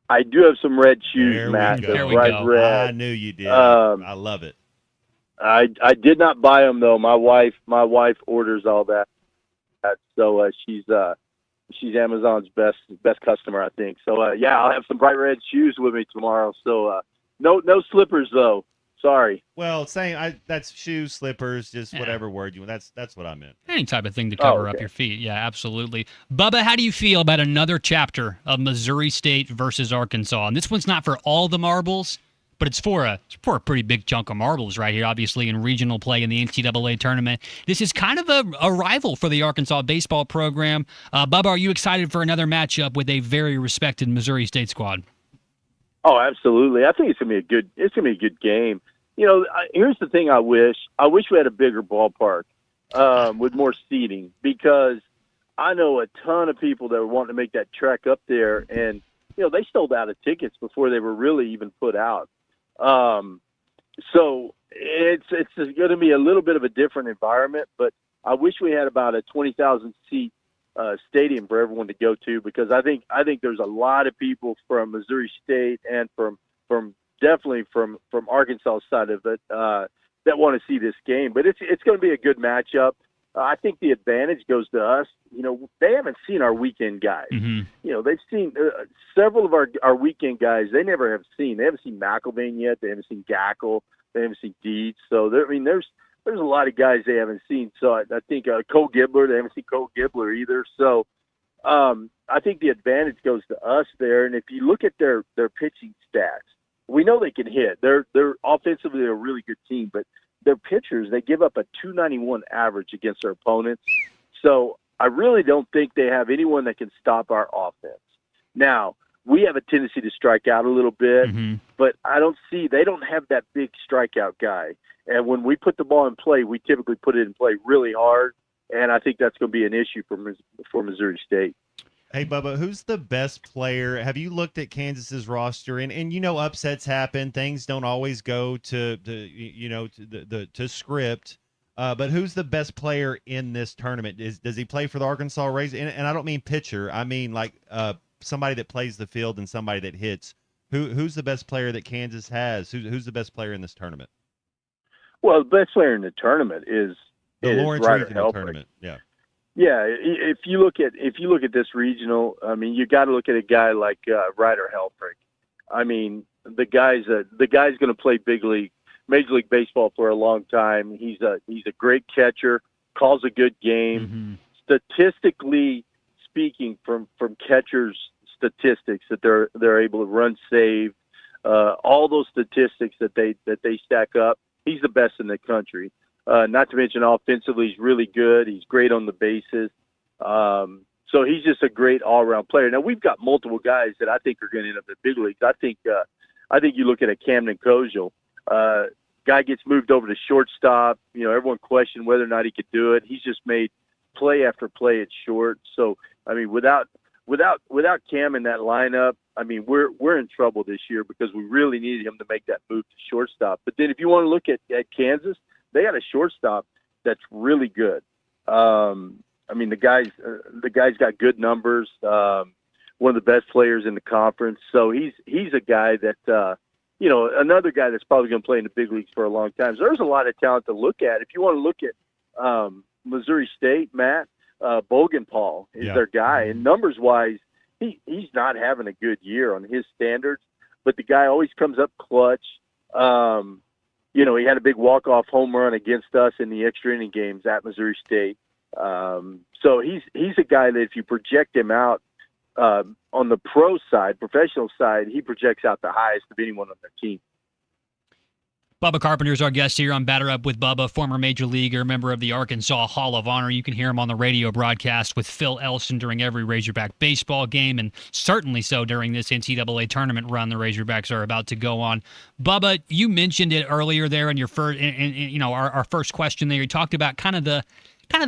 I do have some red shoes, There Matt. we go. They're bright red. I knew you did. I love it. I did not buy them though. My wife orders all that, so she's Amazon's best customer, I think. So yeah, I'll have some bright red shoes with me tomorrow. So no slippers though. Sorry. Well, that's shoes, slippers, just whatever word you want. That's what I meant. Any type of thing to cover up your feet. Yeah, absolutely. Bubba, how do you feel about another chapter of Missouri State versus Arkansas? And this one's not for all the marbles, but it's for a pretty big chunk of marbles right here, obviously, in regional play in the NCAA tournament. This is kind of a rival for the Arkansas baseball program. Bubba, are you excited for another matchup with a very respected Missouri State squad? Oh, absolutely. I think it's gonna be a good game. You know, here's the thing. I wish we had a bigger ballpark with more seating, because I know a ton of people that were wanting to make that trek up there, and you know they sold out of tickets before they were really even put out. So it's going to be a little bit of a different environment, but I wish we had about a 20,000 seat stadium for everyone to go to, because I think there's a lot of people from Missouri State and from definitely from Arkansas side of it that want to see this game. But it's going to be a good matchup. I think the advantage goes to us. You know, they haven't seen our weekend guys. Mm-hmm. You know, they've seen several of our weekend guys. They never have seen. They haven't seen McElvain yet. They haven't seen Gackle. They haven't seen Dietz. So there's a lot of guys they haven't seen. So I think Cole Gibbler. They haven't seen Cole Gibbler either. So I think the advantage goes to us there. And if you look at their pitching stats, we know they can hit. They're offensively a really good team, but their pitchers, they give up a 291 average against their opponents. So I really don't think they have anyone that can stop our offense. Now, we have a tendency to strike out a little bit, but they don't have that big strikeout guy. And when we put the ball in play, we typically put it in play really hard, and I think that's going to be an issue for Missouri State. Hey, Bubba, who's the best player? Have you looked at Kansas's roster? And you know, upsets happen. Things don't always go to script. But who's the best player in this tournament? Does he play for the Arkansas Rays? And I don't mean pitcher. I mean like somebody that plays the field and somebody that hits. Who's the best player that Kansas has? Who's the best player in this tournament? Well, the best player in the tournament is Lawrence Ryder Regional Helfrich. Tournament. Yeah. Yeah, if you look at this regional, I mean, you got to look at a guy like Ryder Helfrich. I mean, the guy's going to play Major League Baseball for a long time. He's a great catcher, calls a good game. Statistically speaking, from catchers' statistics that they're able to run save, all those statistics that they stack up, he's the best in the country. Not to mention offensively, he's really good. He's great on the bases. So he's just a great all-around player. Now we've got multiple guys that I think are going to end up in the big leagues. I think you look at a Camden Koziel, guy gets moved over to shortstop. Everyone questioned whether or not he could do it. He's just made play after play at short. So I mean, without Cam in that lineup, I mean, we're in trouble this year because we really needed him to make that move to shortstop. But then if you want to look at Kansas, they got a shortstop that's really good. I mean, the guy's got good numbers. One of the best players in the conference. So he's a guy that another guy that's probably going to play in the big leagues for a long time. So there's a lot of talent to look at. If you want to look at Missouri State, Matt, Bogenpaul is their guy, and numbers wise, he's not having a good year on his standards, but the guy always comes up clutch. He had a big walk-off home run against us in the extra inning games at Missouri State. So he's a guy that if you project him out on the pro side, professional side, he projects out the highest of anyone on their team. Bubba Carpenter is our guest here on Batter Up with Bubba, former Major Leaguer, member of the Arkansas Hall of Honor. You can hear him on the radio broadcast with Phil Elson during every Razorback baseball game, and certainly so during this NCAA tournament run the Razorbacks are about to go on. Bubba, you mentioned it earlier there in your first, our first question there. You talked about kind of the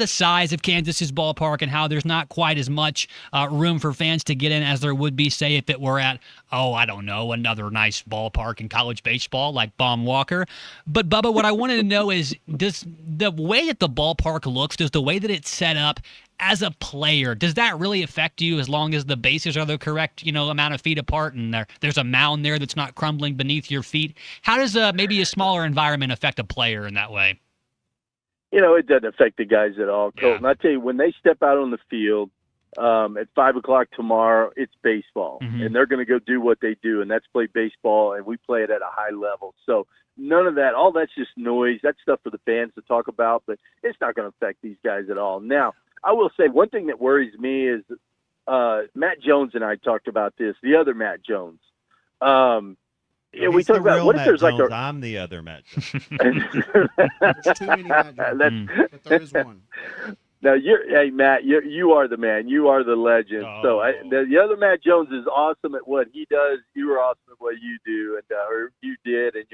size of Kansas's ballpark and how there's not quite as much room for fans to get in as there would be, say, if it were at, another nice ballpark in college baseball like Baum Walker. But, Bubba, what I wanted to know is, does the way that the ballpark looks, does the way that it's set up as a player, does that really affect you as long as the bases are the correct, amount of feet apart and there's a mound there that's not crumbling beneath your feet? How does maybe a smaller environment affect a player in that way? It doesn't affect the guys at all, Colton. Yeah. I tell you, when they step out on the field at 5 o'clock tomorrow, it's baseball, and they're going to go do what they do, and that's play baseball, and we play it at a high level. So none of that, all that's just noise. That's stuff for the fans to talk about, but it's not going to affect these guys at all. Now, I will say one thing that worries me is Matt Jones and I talked about this, the other Matt Jones. We talk about what if there's Jones. like I'm the other Matt Jones. There's too many Matt Jones, but there is one. Now, Matt, you are the man. You are the legend. So the other Matt Jones is awesome at what he does. You are awesome at what you do, and or you did, and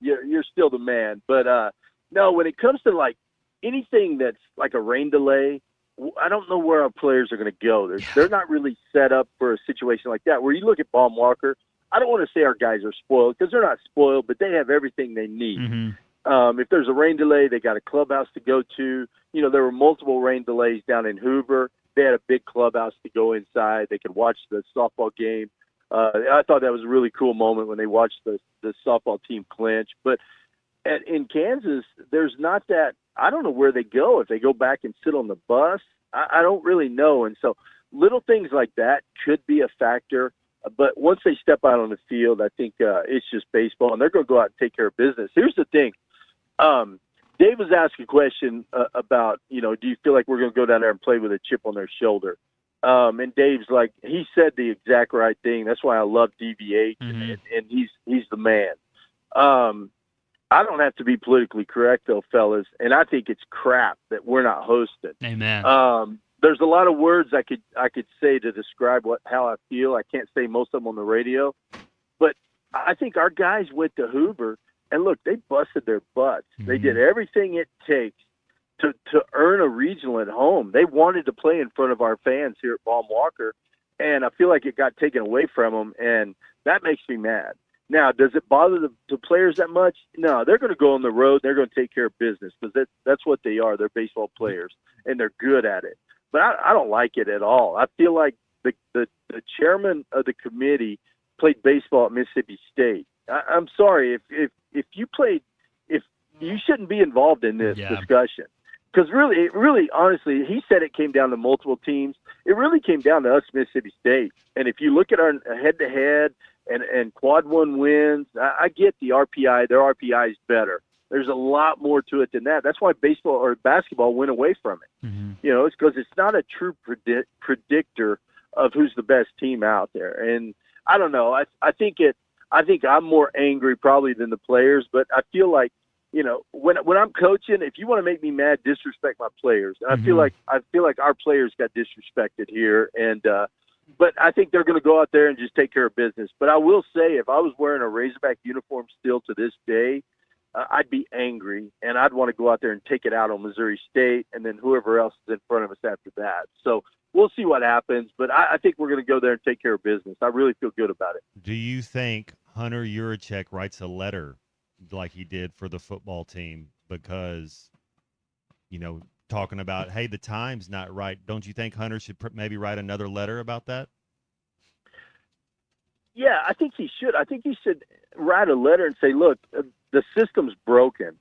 you're still the man. But no, when it comes to like anything that's like a rain delay, I don't know where our players are going to go. They're not really set up for a situation like that. Where you look at Baum Walker. I don't want to say our guys are spoiled because they're not spoiled, but they have everything they need. If there's a rain delay, they got a clubhouse to go to. There were multiple rain delays down in Hoover. They had a big clubhouse to go inside. They could watch the softball game. I thought that was a really cool moment when they watched the softball team clinch. But in Kansas, there's not that. I don't know where they go. If they go back and sit on the bus, I don't really know. And so little things like that could be a factor. But once they step out on the field, I think it's just baseball, and they're going to go out and take care of business. Here's the thing. Dave was asking a question about, do you feel like we're going to go down there and play with a chip on their shoulder? And Dave's like, he said the exact right thing. That's why I love DVH, and he's the man. I don't have to be politically correct, though, fellas, and I think it's crap that we're not hosting. Amen. There's a lot of words I could say to describe how I feel. I can't say most of them on the radio, but I think our guys went to Hoover and look, they busted their butts. They did everything it takes to earn a regional at home. They wanted to play in front of our fans here at Baum Walker, and I feel like it got taken away from them, and that makes me mad. Now, does it bother the players that much? No, they're going to go on the road. They're going to take care of business because that's what they are. They're baseball players, and they're good at it. But I don't like it at all. I feel like the chairman of the committee played baseball at Mississippi State. I'm sorry if you played, if you shouldn't be involved in this discussion, because really, honestly, he said it came down to multiple teams. It really came down to us, Mississippi State. And if you look at our head-to-head and quad one wins, I get the RPI. Their RPI is better. There's a lot more to it than that. That's why baseball or basketball went away from it. It's because it's not a true predictor of who's the best team out there. And I don't know. I think I'm more angry probably than the players, but I feel like when I'm coaching, if you want to make me mad, disrespect my players. And I feel like our players got disrespected here. And but I think they're going to go out there and just take care of business. But I will say, if I was wearing a Razorback uniform still to this day, I'd be angry, and I'd want to go out there and take it out on Missouri State and then whoever else is in front of us after that. So we'll see what happens, but I think we're going to go there and take care of business. I really feel good about it. Do you think Hunter Yurachek writes a letter like he did for the football team because, talking about, hey, the time's not right? Don't you think Hunter should maybe write another letter about that? Yeah, I think he should. I think he should write a letter and say, look, the system's broken.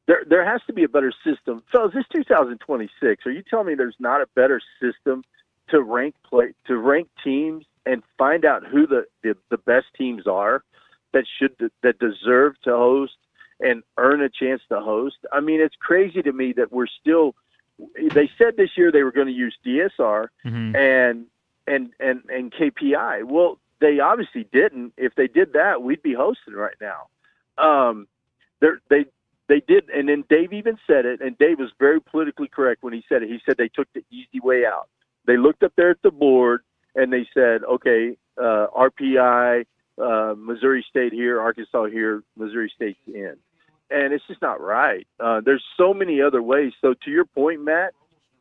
There has to be a better system. Fellas, this 2026, are you telling me there's not a better system to rank teams and find out who the best teams are that deserve to host and earn a chance to host? I mean, it's crazy to me that we're still – they said this year they were going to use DSR and KPI. Well, they obviously didn't. If they did that, we'd be hosting right now. They did, and then Dave even said it, and Dave was very politically correct when he said it. He said they took the easy way out. They looked up there at the board, and they said, okay, RPI, Missouri State here, Arkansas here, Missouri State's in. And it's just not right. There's so many other ways. So to your point, Matt,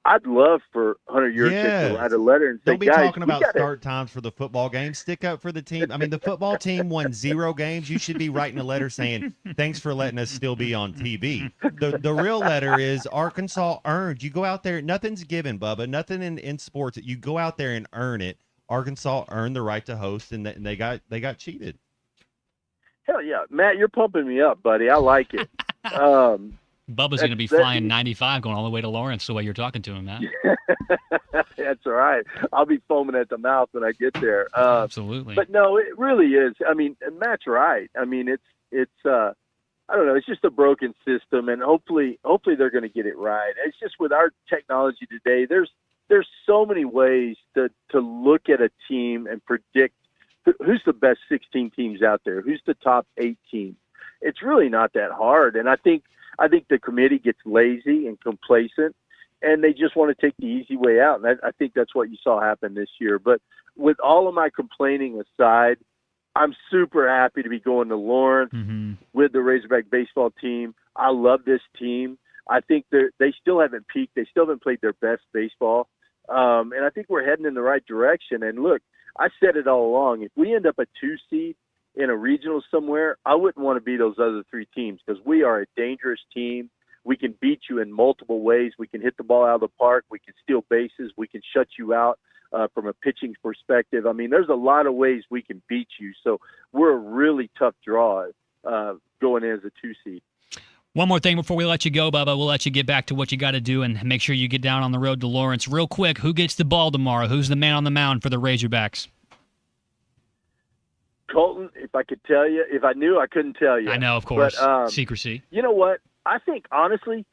I'd love for Hunter Yurachek to write a letter and say, don't be guys, talking about start times for the football game. Stick up for the team. I mean, the football team won 0 games. You should be writing a letter saying, thanks for letting us still be on TV. The real letter is Arkansas earned. You go out there. Nothing's given, Bubba. Nothing in sports. You go out there and earn it. Arkansas earned the right to host, and they got cheated. Hell yeah. Matt, you're pumping me up, buddy. I like it. Bubba's going to be flying 95 going all the way to Lawrence the way you're talking to him, Matt. That's all right. I'll be foaming at the mouth when I get there. Absolutely. But no, it really is. I mean, Matt's right. I mean, it's I don't know. It's just a broken system, and hopefully they're going to get it right. It's just with our technology today, there's so many ways to look at a team and predict who's the best 16 teams out there, who's the top 8 teams. It's really not that hard, and I think the committee gets lazy and complacent, and they just want to take the easy way out. And I think that's what you saw happen this year. But with all of my complaining aside, I'm super happy to be going to Lawrence with the Razorback baseball team. I love this team. I think they still haven't peaked. They still haven't played their best baseball. And I think we're heading in the right direction. And look, I said it all along. If we end up a 2 seed in a regional somewhere, I wouldn't want to be those other 3 teams because we are a dangerous team. We can beat you in multiple ways. We can hit the ball out of the park. We can steal bases. We can shut you out from a pitching perspective. I mean, there's a lot of ways we can beat you. So we're a really tough draw going in as a 2 seed. One more thing before we let you go, Bubba. We'll let you get back to what you got to do and make sure you get down on the road to Lawrence. Real quick, who gets the ball tomorrow? Who's the man on the mound for the Razorbacks? Colton, if I could tell you, if I knew, I couldn't tell you. I know, of course. But, secrecy. You know what? I think, honestly,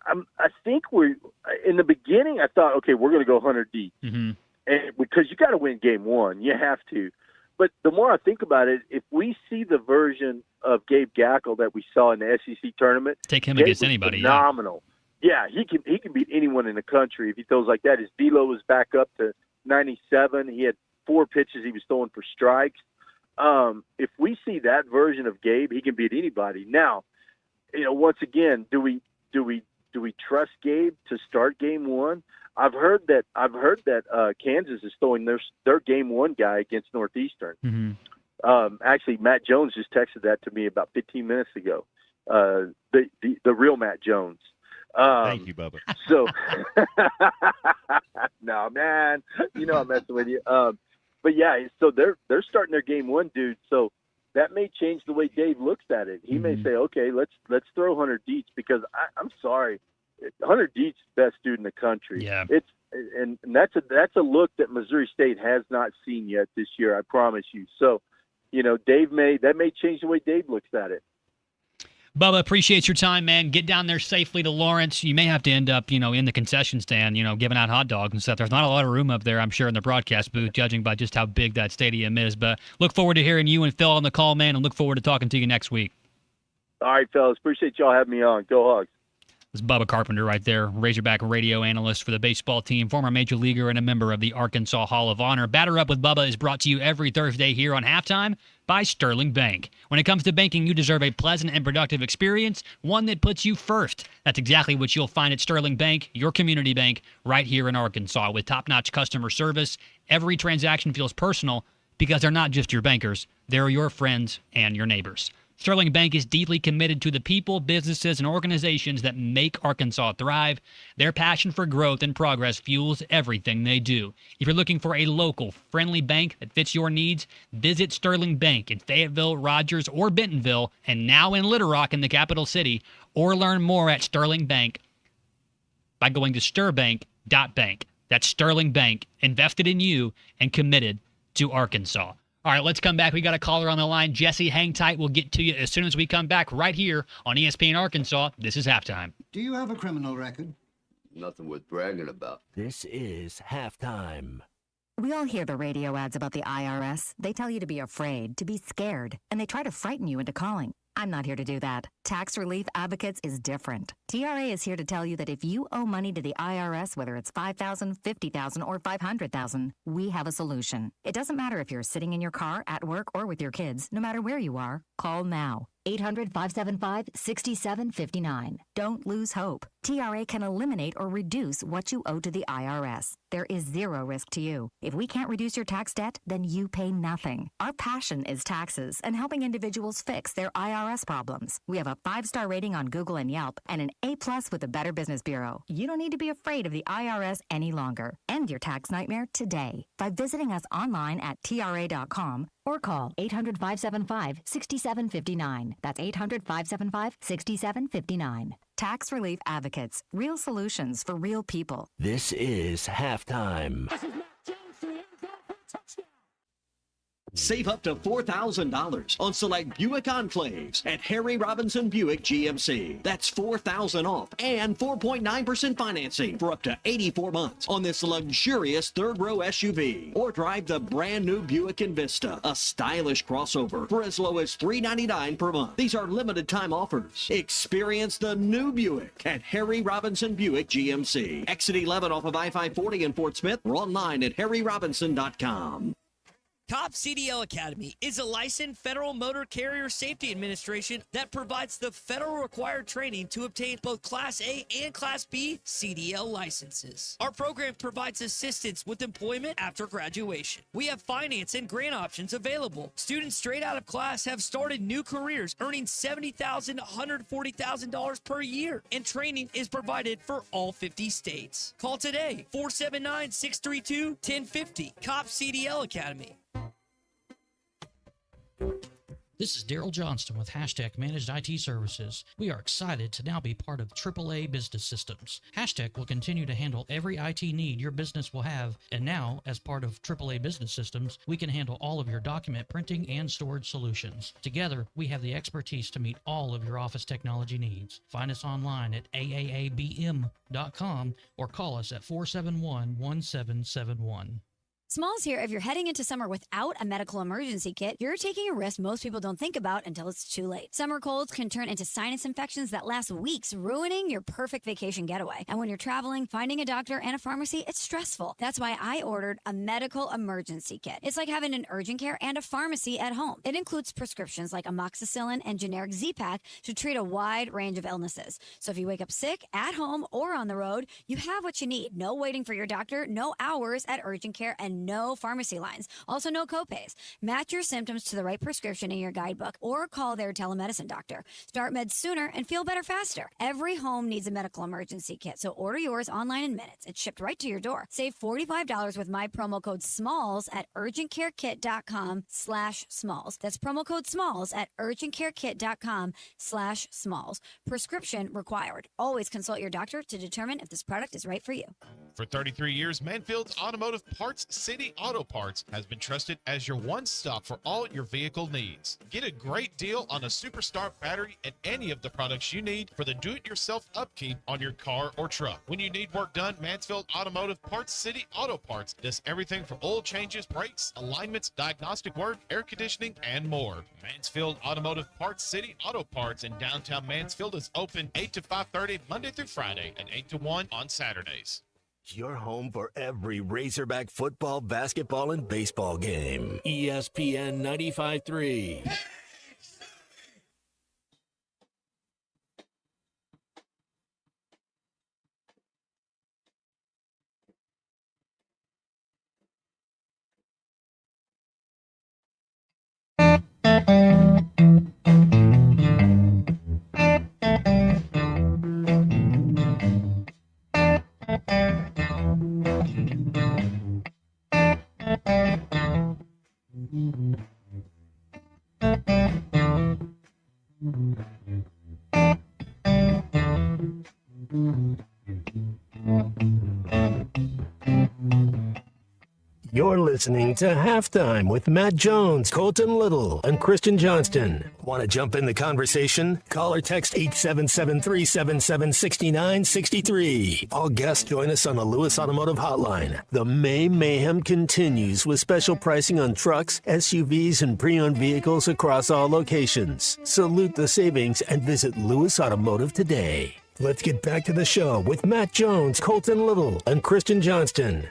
I think we're – in the beginning, I thought, okay, we're going to go Hunter deep. Mm-hmm. And because you got to win game 1. You have to. But the more I think about it, if we see the version of Gabe Gackle that we saw in the SEC tournament – take him Gabe against anybody. Phenomenal. Yeah, he can beat anyone in the country if he throws like that. His velo was back up to 97. He had 4 pitches he was throwing for strikes. If we see that version of Gabe, he can beat anybody. Now, once again, do we trust Gabe to start game 1? I've heard that Kansas is throwing their game 1 guy against Northeastern. Mm-hmm. Actually, Matt Jones just texted that to me about 15 minutes ago. The real Matt Jones. Thank you, Bubba. So, no, man, I'm messing with you. But yeah, so they're starting their game 1, dude. So that may change the way Dave looks at it. He may say, okay, let's throw Hunter Dietz because I'm sorry, Hunter Dietz is the best dude in the country. Yeah, and that's a look that Missouri State has not seen yet this year. I promise you. So, that may change the way Dave looks at it. Bubba, appreciate your time, man. Get down there safely to Lawrence. You may have to end up, in the concession stand, giving out hot dogs and stuff. There's not a lot of room up there, I'm sure, in the broadcast booth, judging by just how big that stadium is. But look forward to hearing you and Phil on the call, man, and look forward to talking to you next week. All right, fellas. Appreciate y'all having me on. Go Hogs. This is Bubba Carpenter right there, Razorback radio analyst for the baseball team, former major leaguer and a member of the Arkansas Hall of Honor. Batter Up with Bubba is brought to you every Thursday here on Halftime by Sterling Bank. When it comes to banking, you deserve a pleasant and productive experience, one that puts you first. That's exactly what you'll find at Sterling Bank, your community bank, right here in Arkansas. With top-notch customer service, every transaction feels personal because they're not just your bankers, they're your friends and your neighbors. Sterling Bank is deeply committed to the people, businesses, and organizations that make Arkansas thrive. Their passion for growth and progress fuels everything they do. If you're looking for a local, friendly bank that fits your needs, visit Sterling Bank in Fayetteville, Rogers, or Bentonville, and now in Little Rock in the capital city, or learn more at Sterling Bank by going to stirbank.bank. That's Sterling Bank, invested in you and committed to Arkansas. All right, let's come back. We got a caller on the line. Jesse, hang tight. We'll get to you as soon as we come back right here on ESPN Arkansas. This is Halftime. Do you have a criminal record? Nothing worth bragging about. This is Halftime. We all hear the radio ads about the IRS. They tell you to be afraid, to be scared, and they try to frighten you into calling. I'm not here to do that. Tax Relief Advocates is different. TRA is here to tell you that if you owe money to the IRS, whether it's $5,000, $50,000, or $500,000, we have a solution. It doesn't matter if you're sitting in your car, at work, or with your kids. No matter where you are, call now. 800-575-6759. Don't lose hope. TRA can eliminate or reduce what you owe to the IRS. There is zero risk to you. If we can't reduce your tax debt, then you pay nothing. Our passion is taxes and helping individuals fix their IRS problems. We have a 5-star rating on Google and Yelp and an A+ with the Better Business Bureau. You don't need to be afraid of the IRS any longer. End your tax nightmare today by visiting us online at TRA.com or call 800-575-6759. That's 800-575-6759. Tax Relief Advocates. Real solutions for real people. This is Halftime. Save up to $4,000 on select Buick Enclaves at Harry Robinson Buick GMC. That's $4,000 off and 4.9% financing for up to 84 months on this luxurious third-row SUV. Or drive the brand-new Buick Envista, a stylish crossover, for as low as $399 per month. These are limited-time offers. Experience the new Buick at Harry Robinson Buick GMC. Exit 11 off of I-540 in Fort Smith, or online at harryrobinson.com. COP CDL Academy is a licensed Federal Motor Carrier Safety Administration that provides the federal required training to obtain both Class A and Class B CDL licenses. Our program provides assistance with employment after graduation. We have finance and grant options available. Students straight out of class have started new careers earning $70,000 to $140,000 per year, and training is provided for all 50 states. Call today, 479-632-1050, COP CDL Academy. This is Daryl Johnston with Hashtag Managed IT Services. We are excited to now be part of AAA Business Systems. Hashtag will continue to handle every IT need your business will have, and now, as part of AAA Business Systems, we can handle all of your document printing and storage solutions. Together, we have the expertise to meet all of your office technology needs. Find us online at aaabm.com or call us at 471-1771. Smalls here. If you're heading into summer without a medical emergency kit, you're taking a risk most people don't think about until it's too late. Summer colds can turn into sinus infections that last weeks, ruining your perfect vacation getaway. And when you're traveling, finding a doctor and a pharmacy, it's stressful. That's why I ordered a medical emergency kit. It's like having an urgent care and a pharmacy at home. It includes prescriptions like amoxicillin and generic Z-Pak to treat a wide range of illnesses. So if you wake up sick, at home, or on the road, you have what you need. No waiting for your doctor, no hours at urgent care, and no pharmacy lines. Also, no copays. Match your symptoms to the right prescription in your guidebook or call their telemedicine doctor. Start meds sooner and feel better faster. Every home needs a medical emergency kit, so order yours online in minutes. It's shipped right to your door. Save $45 with my promo code SMALLS at urgentcarekit.com/smalls. That's promo code SMALLS at urgentcarekit.com/smalls. Prescription required. Always consult your doctor to determine if this product is right for you. For 33 years, Manfield's Automotive Parts City Auto Parts has been trusted as your one-stop for all your vehicle needs. Get a great deal on a Superstart battery and any of the products you need for the do-it-yourself upkeep on your car or truck. When you need work done, Mansfield Automotive Parts City Auto Parts does everything from oil changes, brakes, alignments, diagnostic work, air conditioning, and more. Mansfield Automotive Parts City Auto Parts in downtown Mansfield is open 8 to 5:30 Monday through Friday and 8 to 1 on Saturdays. Your home for every Razorback football, basketball, and baseball game. ESPN 95.3. You're listening to Halftime with Matt Jones, Colton Little, and Christian Johnston. Want to jump in the conversation? Call or text 877-377-6963. All guests join us on the Lewis Automotive Hotline. The May Mayhem continues with special pricing on trucks, SUVs, and pre-owned vehicles across all locations. Salute the savings and visit Lewis Automotive today. Let's get back to the show with Matt Jones, Colton Little, and Christian Johnston.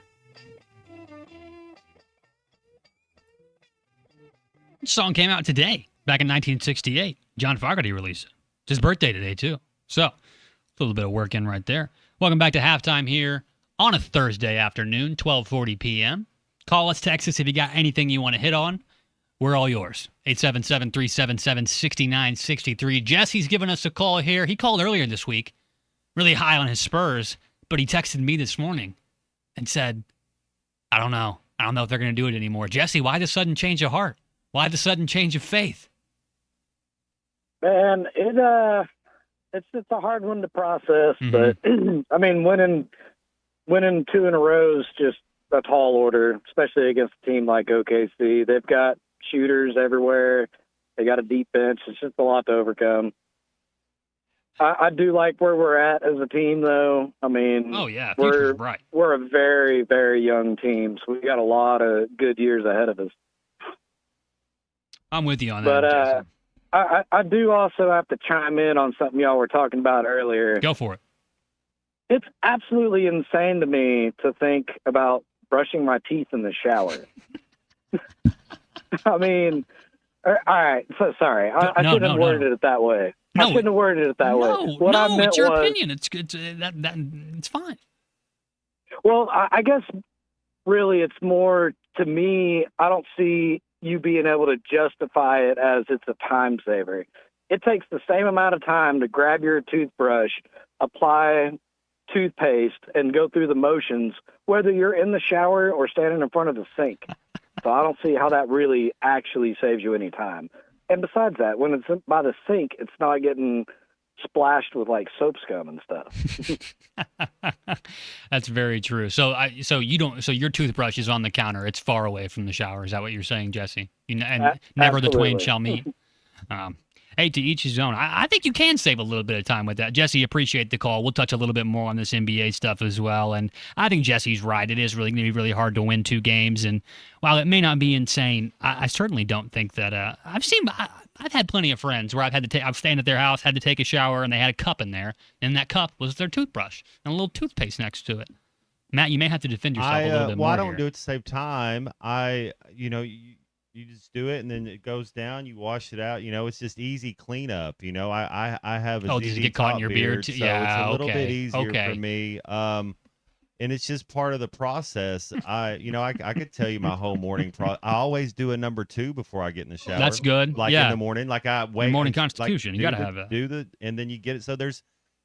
This song came out today, back in 1968. John Fogerty released it. It's his birthday today, too. So, a little bit of work in right there. Welcome back to Halftime here on a Thursday afternoon, 12:40 p.m. Call us, text us if you got anything you want to hit on. We're all yours. 877-377-6963. Jesse's giving us a call here. He called earlier this week, really high on his Spurs, but he texted me this morning and said, I don't know. I don't know if they're going to do it anymore. Jesse, why the sudden change of heart? Why the sudden change of faith? Man, it's a hard one to process, but I mean, winning 2 in a row is just a tall order, especially against a team like OKC. They've got shooters everywhere. They got a deep bench. It's just a lot to overcome. I do like where we're at as a team, though. I mean, oh yeah, future's bright. We're a very, very young team, so we got a lot of good years ahead of us. I'm with you on that. But I do also have to chime in on something y'all were talking about earlier. Go for it. It's absolutely insane to me to think about brushing my teeth in the shower. I mean, all right. So sorry, I shouldn't have worded it that way. I shouldn't have worded it that way. What I meant it's your was, opinion. It's fine. Well, I guess really it's more to me. I don't see you being able to justify it as it's a time saver. It takes the same amount of time to grab your toothbrush, apply toothpaste, and go through the motions, whether you're in the shower or standing in front of the sink. So I don't see how that really actually saves you any time. And besides that, when it's by the sink, it's not getting splashed with like soap scum and stuff. That's very true. So your toothbrush is on the counter. It's far away from the shower. Is that what you're saying, Jesse? Never the twain shall meet. Hey, to each his own. I think you can save a little bit of time with that. Jesse, appreciate the call. We'll touch a little bit more on this NBA stuff as well. And I think Jesse's right. It is really going to be really hard to win 2 games. And while it may not be insane, I certainly don't think that I've had plenty of friends where I've stayed at their house, had to take a shower, and they had a cup in there, and that cup was their toothbrush and a little toothpaste next to it. Matt, you may have to defend yourself a little bit more. I don't here. do it to save time. You just do it, and then it goes down. You wash it out. It's just easy cleanup. I have a does it get caught in your beard? So yeah, it's a little bit easier for me. And it's just part of the process. I could tell you my whole morning process. I always do a number 2 before I get in the shower. That's good. Like in the morning, like I wait. Your morning constitution. You got to have that. And then you get it. So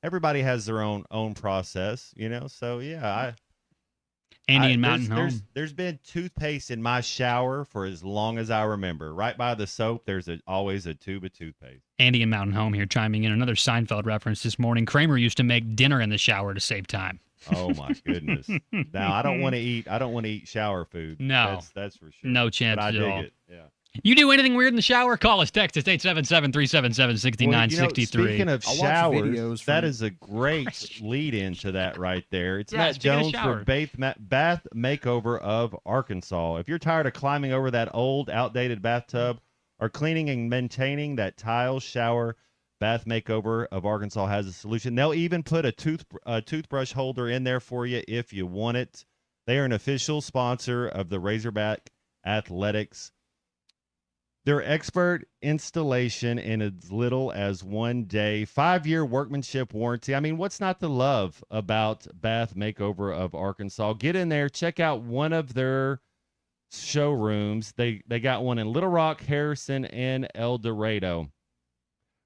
everybody has their own process. So yeah, Andy and Mountain Home. There's been toothpaste in my shower for as long as I remember. Right by the soap, there's always a tube of toothpaste. Andy and Mountain Home here chiming in. Another Seinfeld reference this morning. Kramer used to make dinner in the shower to save time. Oh my goodness! Now I don't want to eat. I don't want to eat shower food. No. That's for sure. No chance But I at dig all. it. Yeah. You do anything weird in the shower? Call us. Text us 877-377-6963. Speaking of I watch showers, videos that from- is a great lead into that right there. It's Yeah, Matt speaking of Jones for shower. Bath Makeover of Arkansas. If you're tired of climbing over that old, outdated bathtub or cleaning and maintaining that tile shower, Bath Makeover of Arkansas has a solution. They'll even put a toothbrush holder in there for you if you want it. They are an official sponsor of the Razorback Athletics. Their expert installation in as little as 1 day, 5-year workmanship warranty. I mean, what's not to love about Bath Makeover of Arkansas? Get in there, check out one of their showrooms. They got one in Little Rock, Harrison, and El Dorado.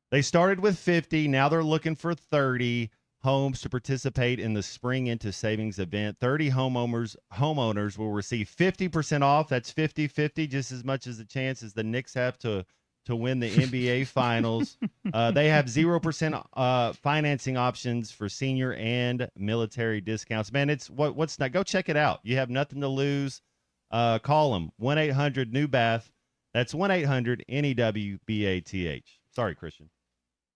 They started with 50. Now they're looking for 30 homes to participate in the Spring Into Savings event. 30 homeowners will receive 50% off. That's 50-50, just as much as the chance as the Knicks have to win the NBA Finals. They have 0% financing options for senior and military discounts. Man, it's what's not. Go check it out. You have nothing to lose. Call them 1-800-NEW-BATH. That's 1-800-NEW-BATH. Sorry, Christian.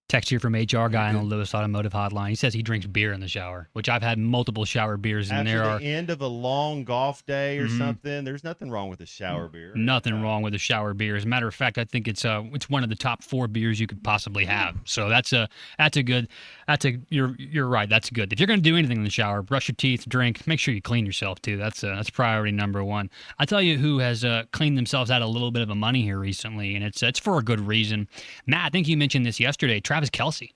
Text here from HR guy on the Lewis Automotive Hotline. He says he drinks beer in the shower, which I've had multiple shower beers, and After the end of a long golf day or Mhm. something, there's nothing wrong with a shower beer. Nothing wrong with a shower beer. As a matter of fact, I think it's one of the top 4 beers you could possibly have. So you're right. That's good. If you're going to do anything in the shower, brush your teeth, drink, make sure you clean yourself too. That's priority number 1. I tell you who has cleaned themselves out a little bit of money here recently, and it's for a good reason. Matt, I think you mentioned this yesterday. Travis Kelce.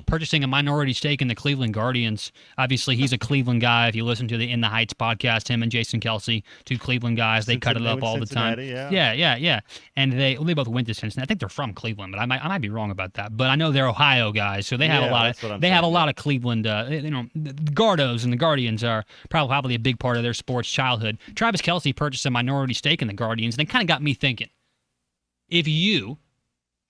Purchasing a minority stake in the Cleveland Guardians. Obviously, he's a Cleveland guy. If you listen to the In the Heights podcast, him and Jason Kelce, 2 Cleveland guys, they cut it up all the time. Yeah. And they both went to Cincinnati. I think they're from Cleveland, but I might be wrong about that. But I know they're Ohio guys, so they have a lot of have a lot of Cleveland. The Gardos and the Guardians are probably a big part of their sports childhood. Travis Kelce purchased a minority stake in the Guardians, and it kind of got me thinking. If you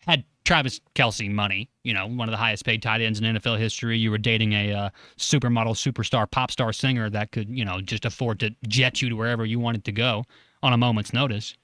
had Travis Kelce money, one of the highest paid tight ends in NFL history. You were dating a supermodel, superstar, pop star singer that could, just afford to jet you to wherever you wanted to go on a moment's notice.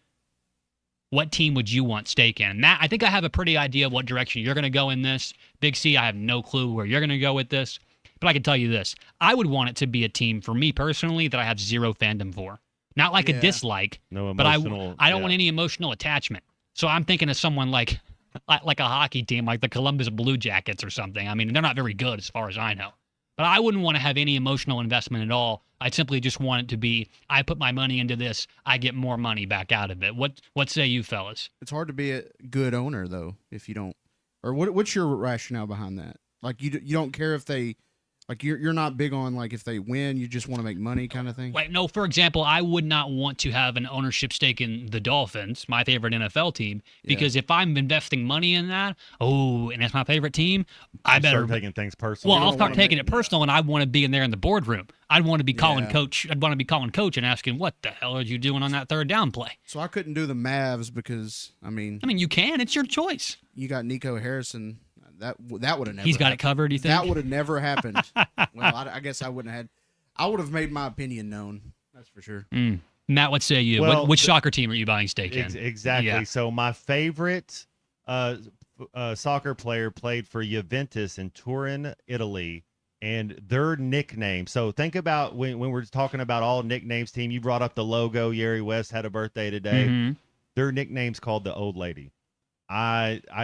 What team would you want stake in? Matt, I think I have a pretty idea of what direction you're going to go in this. Big C, I have no clue where you're going to go with this. But I can tell you this. I would want it to be a team, for me personally, that I have zero fandom for. Not like a dislike, but I don't want any emotional attachment. So I'm thinking of someone like a hockey team, like the Columbus Blue Jackets or something. I mean, they're not very good as far as I know. But I wouldn't want to have any emotional investment at all. I'd simply just want it to be, I put my money into this, I get more money back out of it. What say you fellas? It's hard to be a good owner, though, if you don't. Or what's your rationale behind that? Like, you don't care if they... Like, you're not big on, like, if they win, you just want to make money kind of thing? No, for example, I would not want to have an ownership stake in the Dolphins, my favorite NFL team, because if I'm investing money in that, and that's my favorite team, I better start taking things personal. Well, I'll start taking it personal, and I want to be in there in the boardroom. I'd want to be calling coach. I'd want to be calling coach and asking, what the hell are you doing on that third down play? So I couldn't do the Mavs because, I mean, you can. It's your choice. You got Nico Harrison. That would have never. He's got happened. it covered. You think that would have never happened? Well, I guess I wouldn't have had. I would have made my opinion known. That's for sure. Matt, what say you? Well, which soccer team are you buying stake in? Exactly. Yeah. So my favorite soccer player played for Juventus in Turin, Italy, and their nickname. So think about when we're talking about all nicknames team. You brought up the logo. Yeri West had a birthday today. Mm-hmm. Their nickname's called the Old Lady.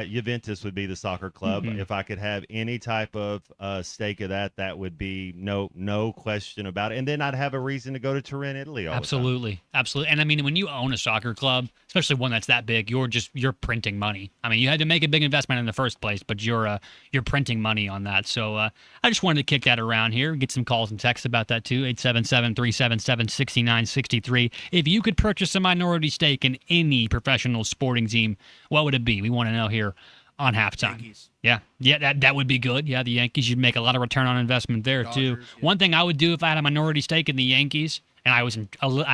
Juventus would be the soccer club. Mm-hmm. If I could have any type of stake of that would be no question about it. And then I'd have a reason to go to Turin, Italy. Absolutely. And I mean, when you own a soccer club, especially one that's that big, you're printing money. I mean, you had to make a big investment in the first place, but you're printing money on that. So I just wanted to kick that around here, get some calls and texts about that too. 877-377-6963. If you could purchase a minority stake in any professional sporting team, what would it be? We want to know here on halftime. Yankees. Yeah, that would be good. Yeah, the Yankees, you'd make a lot of return on investment there too. Yeah. One thing I would do if I had a minority stake in the Yankees and I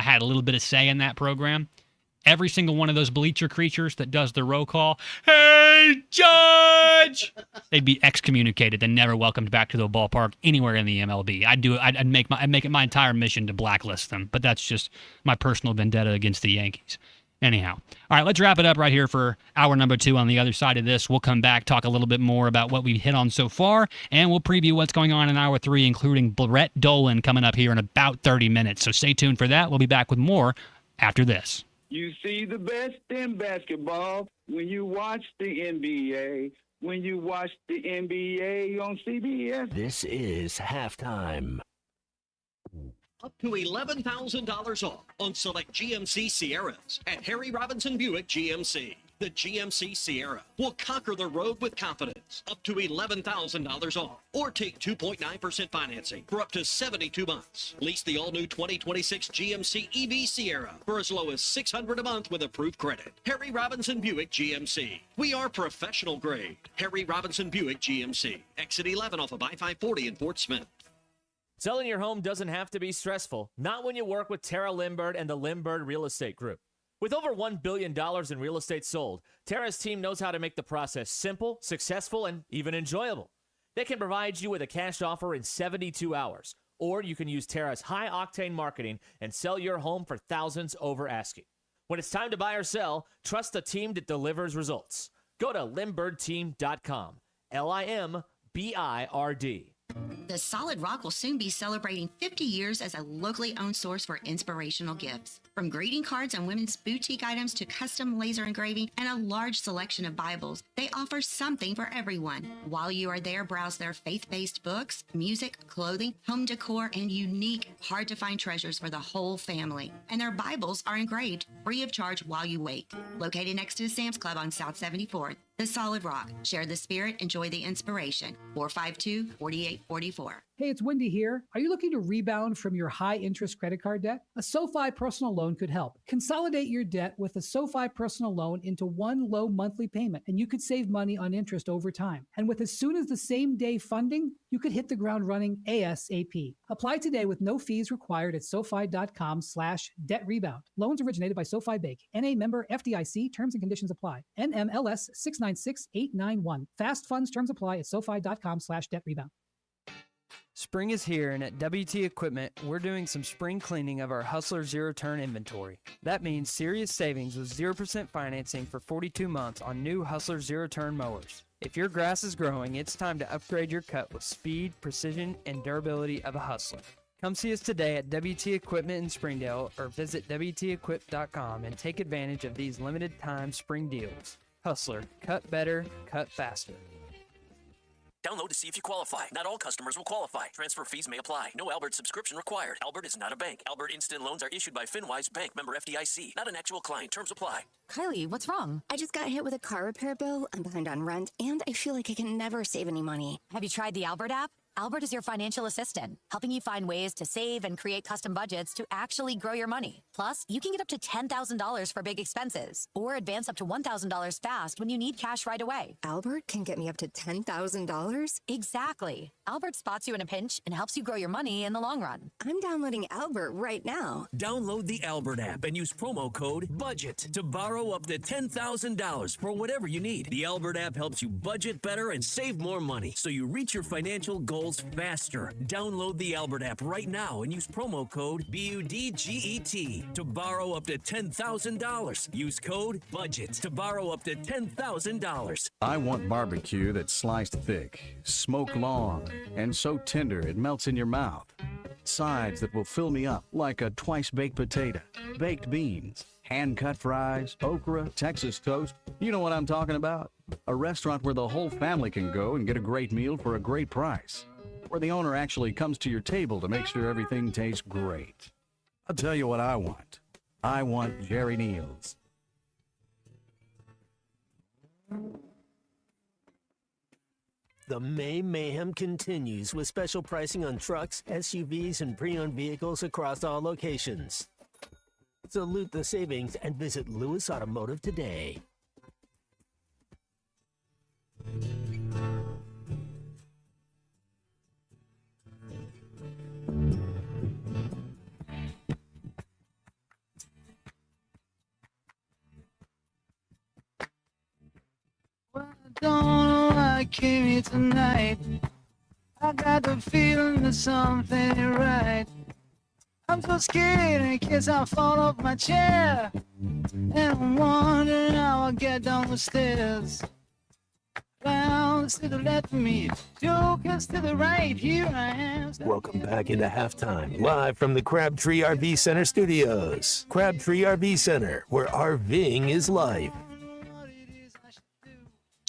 had a little bit of say in that program, every single one of those bleacher creatures that does the roll call, "Hey, Judge!" they'd be excommunicated and never welcomed back to the ballpark anywhere in the MLB. I'd make it my entire mission to blacklist them, but that's just my personal vendetta against the Yankees. Anyhow, all right, let's wrap it up right here for hour number 2. On the other side of this, we'll come back, talk a little bit more about what we've hit on so far, and we'll preview what's going on in hour 3, including Brett Dolan coming up here in about 30 minutes. So stay tuned for that. We'll be back with more after this. You see the best in basketball when you watch the NBA. When you watch the NBA on CBS. This is halftime. Up to $11,000 off on select GMC Sierras at Harry Robinson Buick GMC. The GMC Sierra will conquer the road with confidence. Up to $11,000 off. Or take 2.9% financing for up to 72 months. Lease the all-new 2026 GMC EV Sierra for as low as $600 a month with approved credit. Harry Robinson Buick GMC. We are professional grade. Harry Robinson Buick GMC. Exit 11 off of I-540 in Fort Smith. Selling your home doesn't have to be stressful, not when you work with Tara Limbird and the Limbird Real Estate Group. With over $1 billion in real estate sold, Tara's team knows how to make the process simple, successful, and even enjoyable. They can provide you with a cash offer in 72 hours, or you can use Tara's high-octane marketing and sell your home for thousands over asking. When it's time to buy or sell, trust the team that delivers results. Go to LimbirdTeam.com. LIMBIRD. The Solid Rock will soon be celebrating 50 years as a locally owned source for inspirational gifts. From greeting cards and women's boutique items to custom laser engraving and a large selection of Bibles, they offer something for everyone. While you are there, browse their faith-based books, music, clothing, home decor, and unique, hard-to-find treasures for the whole family. And their Bibles are engraved free of charge while you wait. Located next to Sam's Club on South 74th. The Solid Rock. Share the spirit, enjoy the inspiration. 452-4844. Hey, it's Wendy here. Are you looking to rebound from your high-interest credit card debt? A SoFi personal loan could help. Consolidate your debt with a SoFi personal loan into one low monthly payment, and you could save money on interest over time. And with as soon as the same day funding, you could hit the ground running ASAP. Apply today with no fees required at SoFi.com/debt-rebound. Loans originated by SoFi Bank. NA member FDIC. Terms and conditions apply. NMLS 696891. Fast funds terms apply at SoFi.com/debt-rebound. Spring is here, and at WT Equipment, we're doing some spring cleaning of our Hustler zero-turn inventory. That means serious savings with 0% financing for 42 months on new Hustler zero-turn mowers. If your grass is growing, it's time to upgrade your cut with speed, precision, and durability of a Hustler. Come see us today at WT Equipment in Springdale or visit WTEquip.com and take advantage of these limited-time spring deals. Hustler, cut better, cut faster. Download to see if you qualify. Not all customers will qualify. Transfer fees may apply. No Albert subscription required. Albert is not a bank. Albert Instant Loans are issued by FinWise Bank, member FDIC. Not an actual client. Terms apply. Kylie, what's wrong? I just got hit with a car repair bill. I'm behind on rent, and I feel like I can never save any money. Have you tried the Albert app? Albert is your financial assistant, helping you find ways to save and create custom budgets to actually grow your money. Plus, you can get up to $10,000 for big expenses or advance up to $1,000 fast when you need cash right away. Albert can get me up to $10,000? Exactly. Albert spots you in a pinch and helps you grow your money in the long run. I'm downloading Albert right now. Download the Albert app and use promo code BUDGET to borrow up to $10,000 for whatever you need. The Albert app helps you budget better and save more money so you reach your financial goals faster. Download the Albert app right now and use promo code BUDGET to borrow up to $10,000. Use code BUDGET to borrow up to $10,000. I want barbecue that's sliced thick, smoked long, and so tender it melts in your mouth. Sides that will fill me up like a twice-baked potato, baked beans, hand-cut fries, okra, Texas toast. You know what I'm talking about. A restaurant where the whole family can go and get a great meal for a great price. Where the owner actually comes to your table to make sure everything tastes great. I'll tell you what I want. I want Jerry Neal's. The May Mayhem continues with special pricing on trucks, SUVs, and pre-owned vehicles across all locations. Salute the savings and visit Lewis Automotive today. I came here tonight. I got the feeling that something ain't right. I'm so scared in case I fall off my chair. And I'm wondering how I'll get down the stairs. Clowns to the left of me, jokers to the right, here I am. Welcome back into halftime, live from the Crabtree RV Center studios. Crabtree RV Center, where RVing is life.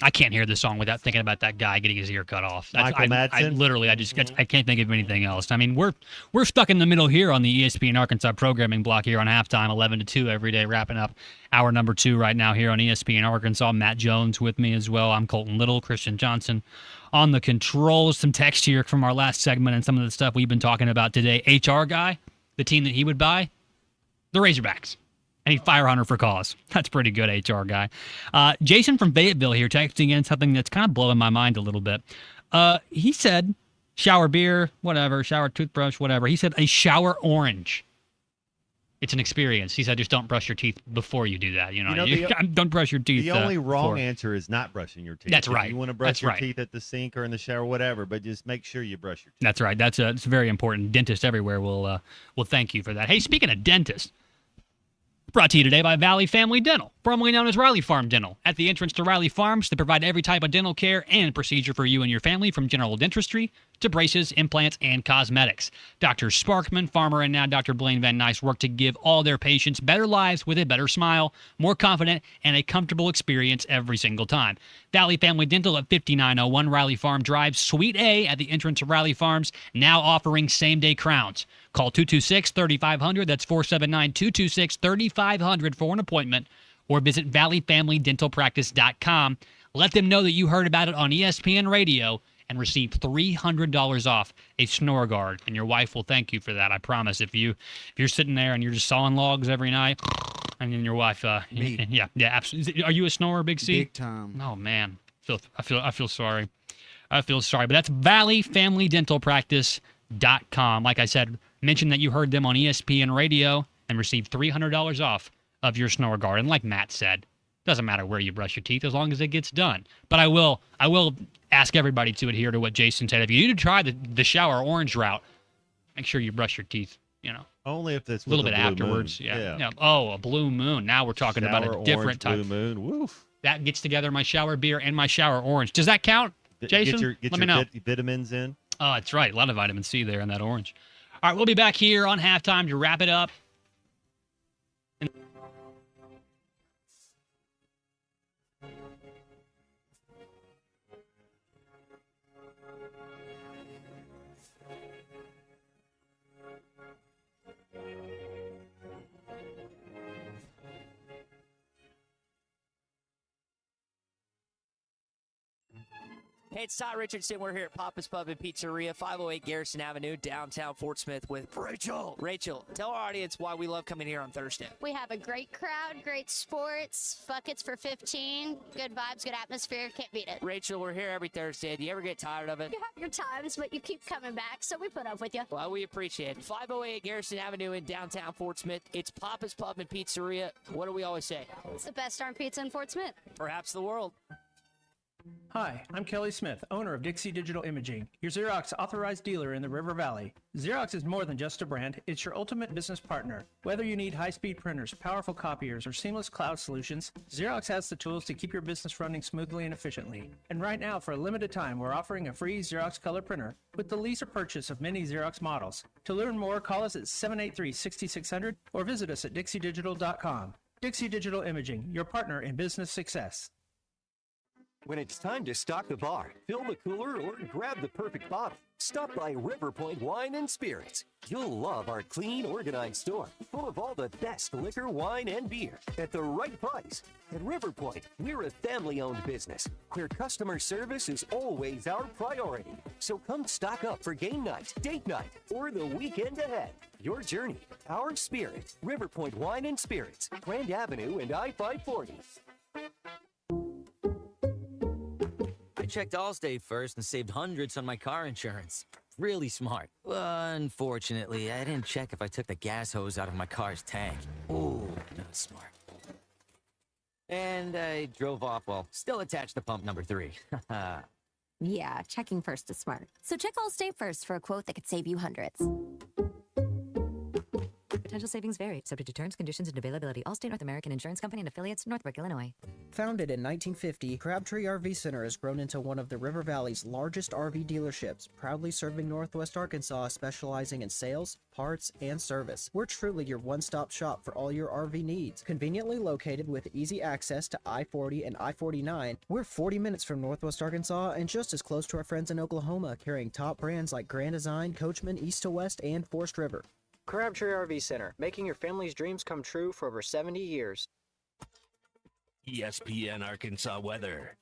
I can't hear this song without thinking about that guy getting his ear cut off. Michael Madsen? I can't think of anything else. I mean, we're stuck in the middle here on the ESPN Arkansas programming block here on halftime, 11 to 2 every day, wrapping up hour number 2 right now here on ESPN Arkansas. Matt Jones with me as well. I'm Colton Little, Christian Johnson on the controls. Some text here from our last segment and some of the stuff we've been talking about today. HR guy, the team that he would buy, the Razorbacks. And he'd fire Hunter for cause. That's pretty good, HR guy. Jason from Fayetteville here texting in something that's kind of blowing my mind a little bit. He said, shower beer, whatever, shower toothbrush, whatever. He said a shower orange. It's an experience. He said, just don't brush your teeth before you do that. Don't brush your teeth. The only wrong answer is not brushing your teeth. That's right. You want to brush your teeth at the sink or in the shower, whatever, but just make sure you brush your teeth. That's right. It's very important. Dentists everywhere will thank you for that. Hey, speaking of dentists, brought to you today by Valley Family Dental, formerly known as Riley Farm Dental. At the entrance to Riley Farms, they provide every type of dental care and procedure for you and your family, from general dentistry to braces, implants, and cosmetics. Dr. Sparkman, Farmer, and now Dr. Blaine Van Nice work to give all their patients better lives with a better smile, more confident, and a comfortable experience every single time. Valley Family Dental at 5901 Riley Farm Drive, Suite A at the entrance of Riley Farms, now offering same-day crowns. Call 226-3500, that's 479-226-3500 for an appointment, or visit valleyfamilydentalpractice.com. Let them know that you heard about it on ESPN Radio and receive $300 off a snore guard, and your wife will thank you for that. I promise. If you're sitting there and you're just sawing logs every night, and then your wife, yeah, absolutely. Are you a snorer, Big C? Big time. Oh man, I feel sorry. I feel sorry, but that's valleyfamilydentalpractice.com. Like I said, mention that you heard them on ESPN Radio and receive $300 off of your snore guard. And like Matt said, doesn't matter where you brush your teeth as long as it gets done. But I will ask everybody to adhere to what Jason said. If you need to try the shower orange route, make sure you brush your teeth, Only if it's a little bit blue afterwards. moon. Yeah. Oh, a blue moon. Now we're talking about a different type. Blue moon. Woof. That gets together my shower beer and my shower orange. Does that count, Jason? Get Let me know. Vitamins in. Oh, that's right. A lot of vitamin C there in that orange. All right, we'll be back here on halftime to wrap it up. Hey, it's Todd Richardson. We're here at Papa's Pub and Pizzeria, 508 Garrison Avenue, downtown Fort Smith with Rachel. Rachel, tell our audience why we love coming here on Thursday. We have a great crowd, great sports, buckets for 15, good vibes, good atmosphere. Can't beat it. Rachel, we're here every Thursday. Do you ever get tired of it? You have your times, but you keep coming back, so we put up with you. Well, we appreciate it. 508 Garrison Avenue in downtown Fort Smith. It's Papa's Pub and Pizzeria. What do we always say? It's the best darn pizza in Fort Smith. Perhaps the world. Hi, I'm Kelly Smith, owner of Dixie Digital Imaging, your Xerox authorized dealer in the River Valley. Xerox is more than just a brand, it's your ultimate business partner. Whether you need high-speed printers, powerful copiers, or seamless cloud solutions, Xerox has the tools to keep your business running smoothly and efficiently. And right now, for a limited time, we're offering a free Xerox color printer with the lease or purchase of many Xerox models. To learn more, call us at 783-6600 or visit us at dixiedigital.com. Dixie Digital Imaging, your partner in business success. When it's time to stock the bar, fill the cooler, or grab the perfect bottle, stop by River Point Wine and Spirits. You'll love our clean, organized store, full of all the best liquor, wine, and beer at the right price. At River Point, we're a family-owned business where customer service is always our priority. So come stock up for game night, date night, or the weekend ahead. Your journey, our spirit. River Point Wine and Spirits, Grand Avenue and I-540. I checked Allstate first and saved hundreds on my car insurance. Really smart. Unfortunately, I didn't check if I took the gas hose out of my car's tank. Ooh, not smart. And I drove off while still attached to pump number 3. Yeah, checking first is smart. So check Allstate first for a quote that could save you hundreds. Potential savings vary, subject to terms, conditions, and availability. Allstate North American Insurance Company and affiliates, Northbrook, Illinois. Founded in 1950, Crabtree RV Center has grown into one of the River Valley's largest RV dealerships, proudly serving Northwest Arkansas, specializing in sales, parts, and service. We're truly your one-stop shop for all your RV needs. Conveniently located with easy access to I-40 and I-49, we're 40 minutes from Northwest Arkansas and just as close to our friends in Oklahoma, carrying top brands like Grand Design, Coachman, East to West, and Forest River. Crabtree RV Center, making your family's dreams come true for over 70 years. ESPN Arkansas weather.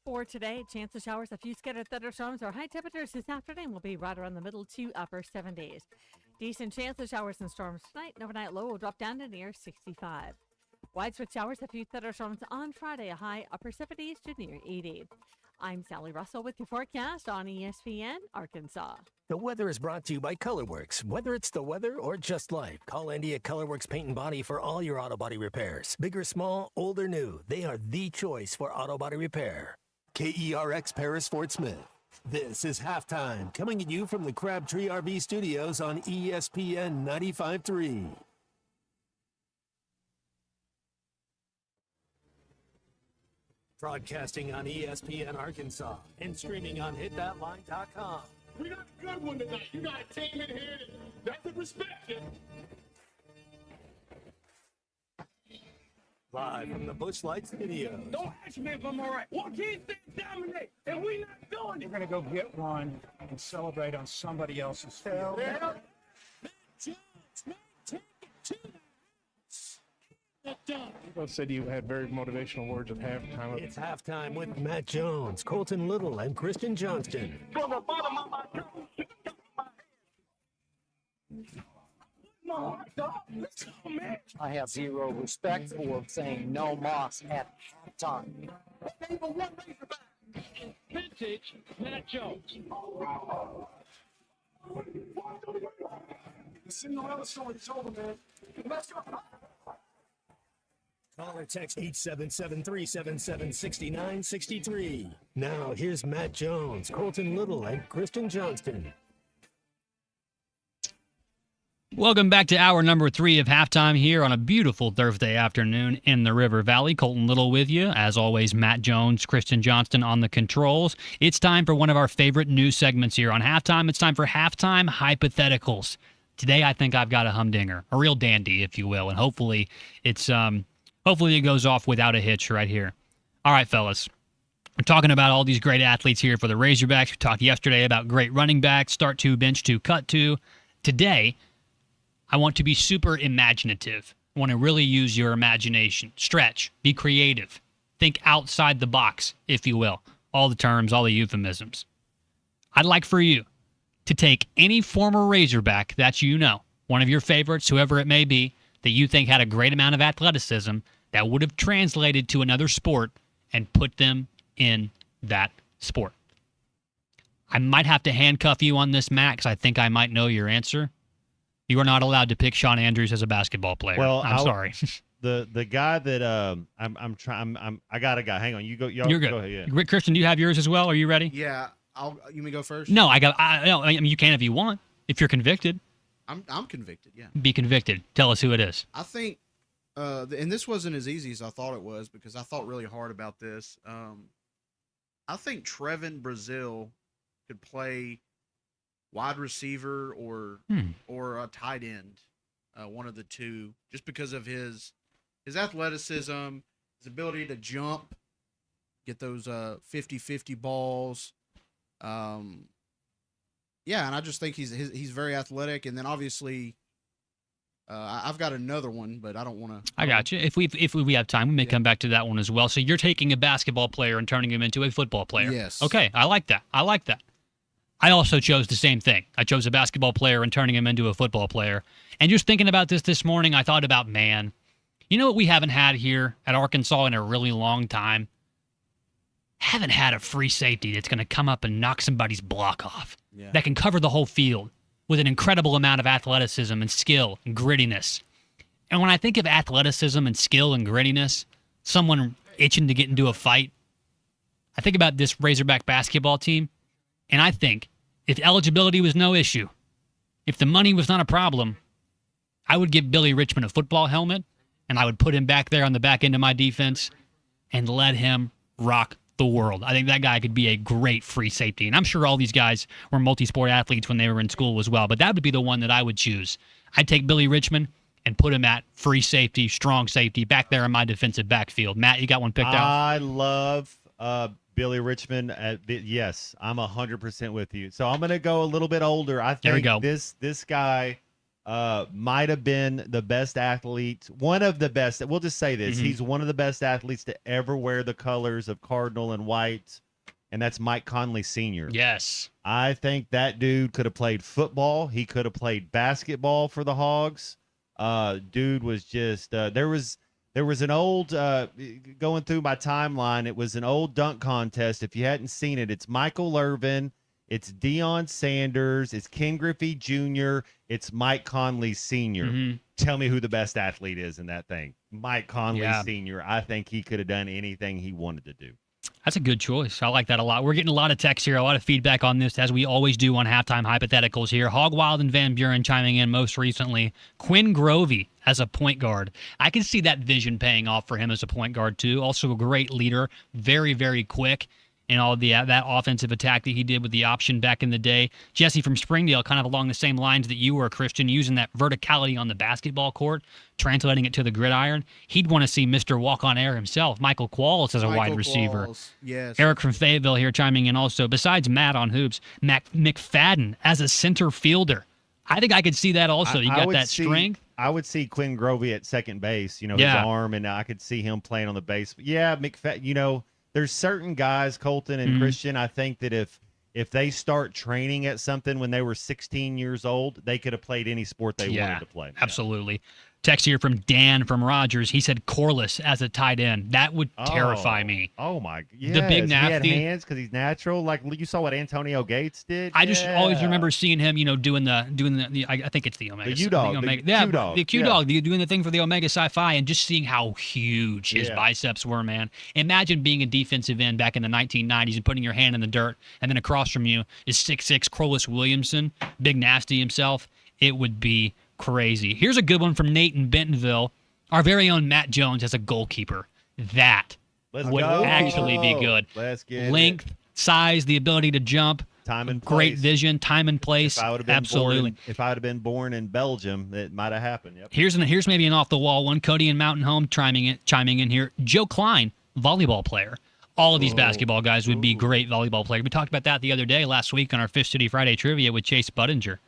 For today, chance of showers, a few scattered thunderstorms. Our high temperatures this afternoon will be right around the middle to upper 70s. Decent chance of showers and storms tonight. An overnight low will drop down to near 65. Widespread showers, a few thunderstorms on Friday, a high upper 70s to near 80. I'm Sally Russell with your forecast on ESPN Arkansas. The weather is brought to you by Colorworks. Whether it's the weather or just life, call Andy at Colorworks Paint and Body for all your auto body repairs. Big or small, old or new, they are the choice for auto body repair. KERX Paris Fort Smith. This is Halftime, coming at you from the Crabtree RV Studios on ESPN 95.3. Broadcasting on ESPN Arkansas and streaming on hitthatline.com. We got a good one tonight. You got a team in here that could respect you. Live from the Busch Light Studios. Don't ask me if I'm all right. Joaquin said dominate, and we not doing it. We're going to go get one and celebrate on somebody else's field. Yeah. Both said you had very motivational words at halftime. It's halftime with Matt Jones, Colton Little, and Christian Johnston. From the bottom of my let's go, man. I have zero respect for saying no moss at halftime. Vintage Matt Jones. The Cinderella story's over, man. Let's go. Call or text 877-377-6963. Now, here's Matt Jones, Colton Little, and Kristen Johnston. Welcome back to hour number 3 of Halftime here on a beautiful Thursday afternoon in the River Valley. Colton Little with you. As always, Matt Jones, Kristen Johnston on the controls. It's time for one of our favorite news segments here on Halftime. It's time for Halftime Hypotheticals. Today, I think I've got a humdinger, a real dandy, if you will, and hopefully it goes off without a hitch right here. All right, fellas. We're talking about all these great athletes here for the Razorbacks. We talked yesterday about great running backs, start to, bench to, cut to. Today, I want to be super imaginative. I want to really use your imagination. Stretch. Be creative. Think outside the box, if you will. All the terms, all the euphemisms. I'd like for you to take any former Razorback that you know, one of your favorites, whoever it may be, that you think had a great amount of athleticism that would have translated to another sport, and put them in that sport. I might have to handcuff you on this, Max. I think I might know your answer. You are not allowed to pick Sean Andrews as a basketball player. Well, I'm sorry. The guy that I got a guy. Hang on, you go. You're good. Go ahead, yeah. Christian, do you have yours as well? Are you ready? Yeah, you may go first. No, I mean, you can if you want. If you're convicted. I'm convicted. Yeah. Be convicted. Tell us who it is. I think, and this wasn't as easy as I thought it was because I thought really hard about this. I think Trevin Brazile could play wide receiver or a tight end, one of the two, just because of his athleticism, his ability to jump, get those 50-50 balls. Yeah, and I just think he's very athletic. And then obviously, I've got another one, but I don't want to. I got you. If we have time, we may come back to that one as well. So you're taking a basketball player and turning him into a football player. Yes. Okay, I like that. I also chose the same thing. I chose a basketball player and turning him into a football player. And just thinking about this morning, I thought about, man, you know what we haven't had here at Arkansas in a really long time? Haven't had a free safety that's going to come up and knock somebody's block off. Yeah. That can cover the whole field with an incredible amount of athleticism and skill and grittiness. And when I think of athleticism and skill and grittiness, someone itching to get into a fight, I think about this Razorback basketball team, and I think if eligibility was no issue, if the money was not a problem, I would give Billy Richmond a football helmet, and I would put him back there on the back end of my defense and let him rock the world. I think that guy could be a great free safety, and I'm sure all these guys were multi-sport athletes when they were in school as well, but that would be the one that I would choose. I'd take Billy Richmond and put him at free safety, strong safety, back there in my defensive backfield. Matt, you got one picked out? I love Billy Richmond. Yes, I'm 100% with you. So I'm going to go a little bit older. I There we think go. this guy might have been the best athlete, one of the best. We'll just say this. Mhm. He's one of the best athletes to ever wear the colors of Cardinal and white, and that's Mike Conley Sr. Yes. I think that dude could have played football. He could have played basketball for the Hogs. Dude was just there was an old going through my timeline. It was an old dunk contest. If you hadn't seen it, it's Michael Irvin, it's Deion Sanders, it's Ken Griffey Jr., it's Mike Conley Sr. Mhm. Tell me who the best athlete is in that thing. Mike Conley Yeah. Sr. I think he could have done anything he wanted to do. That's a good choice. I like that a lot. We're getting a lot of text here, a lot of feedback on this, as we always do on Halftime Hypotheticals here. Hog Wild and Van Buren chiming in most recently. Quinn Grovey as a point guard. I can see that vision paying off for him as a point guard, too. Also a great leader, very, very quick in all that offensive attack that he did with the option back in the day. Jesse from Springdale, kind of along the same lines that you were, Christian, using that verticality on the basketball court, translating it to the gridiron. He'd want to see Mr. Walk-on-Air himself, Michael Qualls, as a wide receiver. Qualls, yes. Eric from Fayetteville here chiming in also. Besides Matt on hoops, McFadden as a center fielder. I think I could see that also. You I got would that strength. I would see Quinn Grovey at second base, his Yeah. arm, and I could see him playing on the base. Yeah, McFadden, there's certain guys, Colton and Mhm. Christian, I think that if they start training at something when they were 16 years old, they could have played any sport they wanted to play. Absolutely. Text here from Dan from Rogers. He said Corliss as a tight end. That would terrify me. Oh my! Yes. The big He had nasty. hands because he's natural. Like you saw what Antonio Gates did. I just always Yeah. remember seeing him, doing the I think it's the Omega. The U-Dog, the the Omega, yeah, Q-Dog, the Q yeah. Dog, doing the thing for the Omega Sci-Fi, and just seeing how huge his Yeah. biceps were, man. Imagine being a defensive end back in the 1990s and putting your hand in the dirt, and then across from you is 6'6" Corliss Williamson, big nasty himself. It would be crazy. Here's a good one from Nate in Bentonville. Our very own Matt Jones as a goalkeeper. That Let's would go. actually be good. Let's get Length, size, the ability to jump, time and great place. vision, time and place. If I would have been Absolutely. if I would have been born in Belgium, it might have happened. Yep. Here's maybe an off the wall one. Cody and Mountain Home chiming in here. Joe Klein, volleyball player. All of these basketball guys would be great volleyball players. We talked about that the other day last week on our Fish City Friday trivia with Chase Budinger.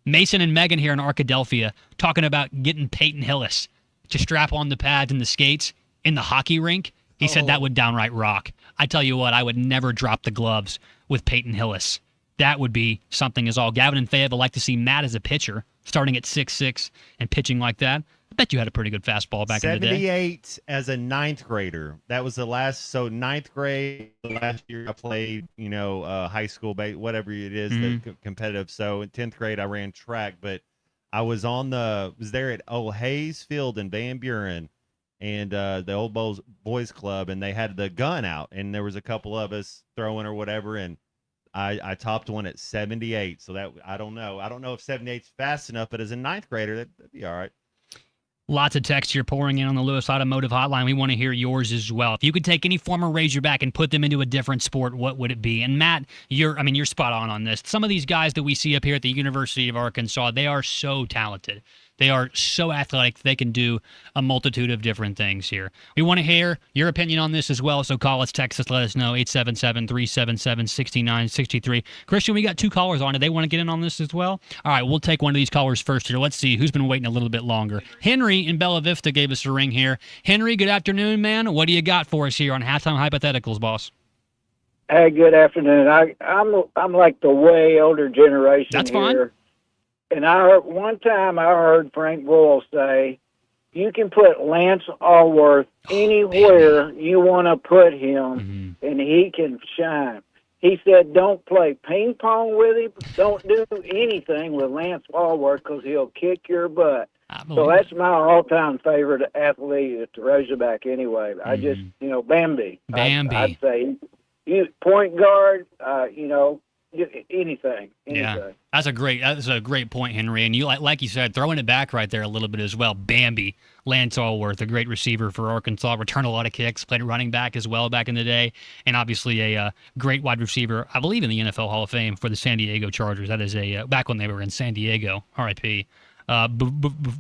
Mason and Megan here in Arkadelphia talking about getting Peyton Hillis to strap on the pads and the skates in the hockey rink. He said that would downright rock. I tell you what, I would never drop the gloves with Peyton Hillis. That would be something as all. Gavin and Fayetteville like to see Matt as a pitcher, starting at 6'6" and pitching like that. I bet you had a pretty good fastball back in the day. 78 as a ninth grader. That was the last. So ninth grade, the last year I played, high school, whatever it is, Mhm. the competitive. So in 10th grade, I ran track, but I was was there at Old Hayes Field in Van Buren, and the Old Boys Club, and they had the gun out, and there was a couple of us throwing or whatever, and I topped one at 78. So that I don't know if 78's fast enough, but as a ninth grader, that'd be all right. Lots of text here pouring in on the Lewis Automotive Hotline. We want to hear yours as well. If you could take any former Razorback and put them into a different sport, what would it be? And Matt, you're spot on this. Some of these guys that we see up here at the University of Arkansas, they are so talented. They are so athletic. They can do a multitude of different things here. We want to hear your opinion on this as well, so call us, text us, let us know, 877-377-6963. Christian, we got two callers on. Do they want to get in on this as well? All right, we'll take one of these callers first here. Let's see who's been waiting a little bit longer. Henry in Bella Vista gave us a ring here. Henry, good afternoon, man. What do you got for us here on Halftime Hypotheticals, boss? Hey, good afternoon. I'm like the way older generation. That's here. fine. And one time I heard Frank Boyle say, you can put Lance Allworth anywhere you want to put him, and he can shine. He said, don't play ping pong with him. Don't do anything with Lance Allworth because he'll kick your butt. So that's my all-time favorite athlete at the Razorback anyway. I just, Bambi. Bambi. I'd say point guard, anything. Yeah, that's a great point, Henry. And you like you said, throwing it back right there a little bit as well. Bambi, Lance Allworth, a great receiver for Arkansas, returned a lot of kicks, played running back as well back in the day, and obviously a great wide receiver, I believe, in the NFL Hall of Fame for the San Diego Chargers. That is back when they were in San Diego. R.I.P.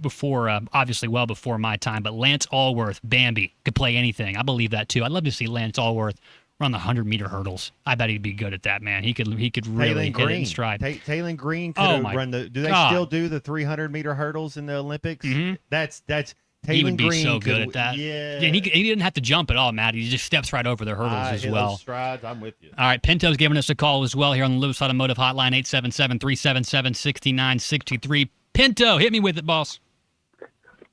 Before, obviously, well before my time. But Lance Allworth, Bambi, could play anything. I believe that too. I'd love to see Lance Allworth run the 100-meter hurdles. I bet he'd be good at that, man. He could really hit it in stride. Taylon Green could run the. Do they still do the 300-meter hurdles in the Olympics? Mm-hmm. That's. Taylon He would be Green so good at that. Yeah. And he didn't have to jump at all, Matt. He just steps right over the hurdles as hit well. Those strides. I'm with you. All right, Pinto's giving us a call as well here on the Lewis Automotive Hotline, 877-377-6963. Pinto, hit me with it, boss.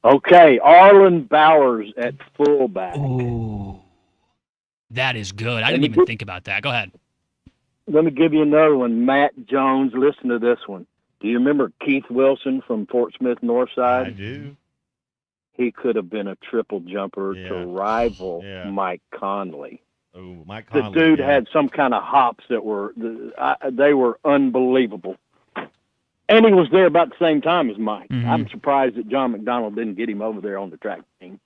Okay, Arlen Bowers at fullback. Ooh, that is good. I didn't even think about that. Go ahead. Let me give you another one. Matt Jones, listen to this one. Do you remember Keith Wilson from Fort Smith Northside? I do. He could have been a triple jumper to rival Mike Conley. Oh, Mike Conley. The dude had some kind of hops that were they were unbelievable. And he was there about the same time as Mike. Mm-hmm. I'm surprised that John McDonald didn't get him over there on the track team.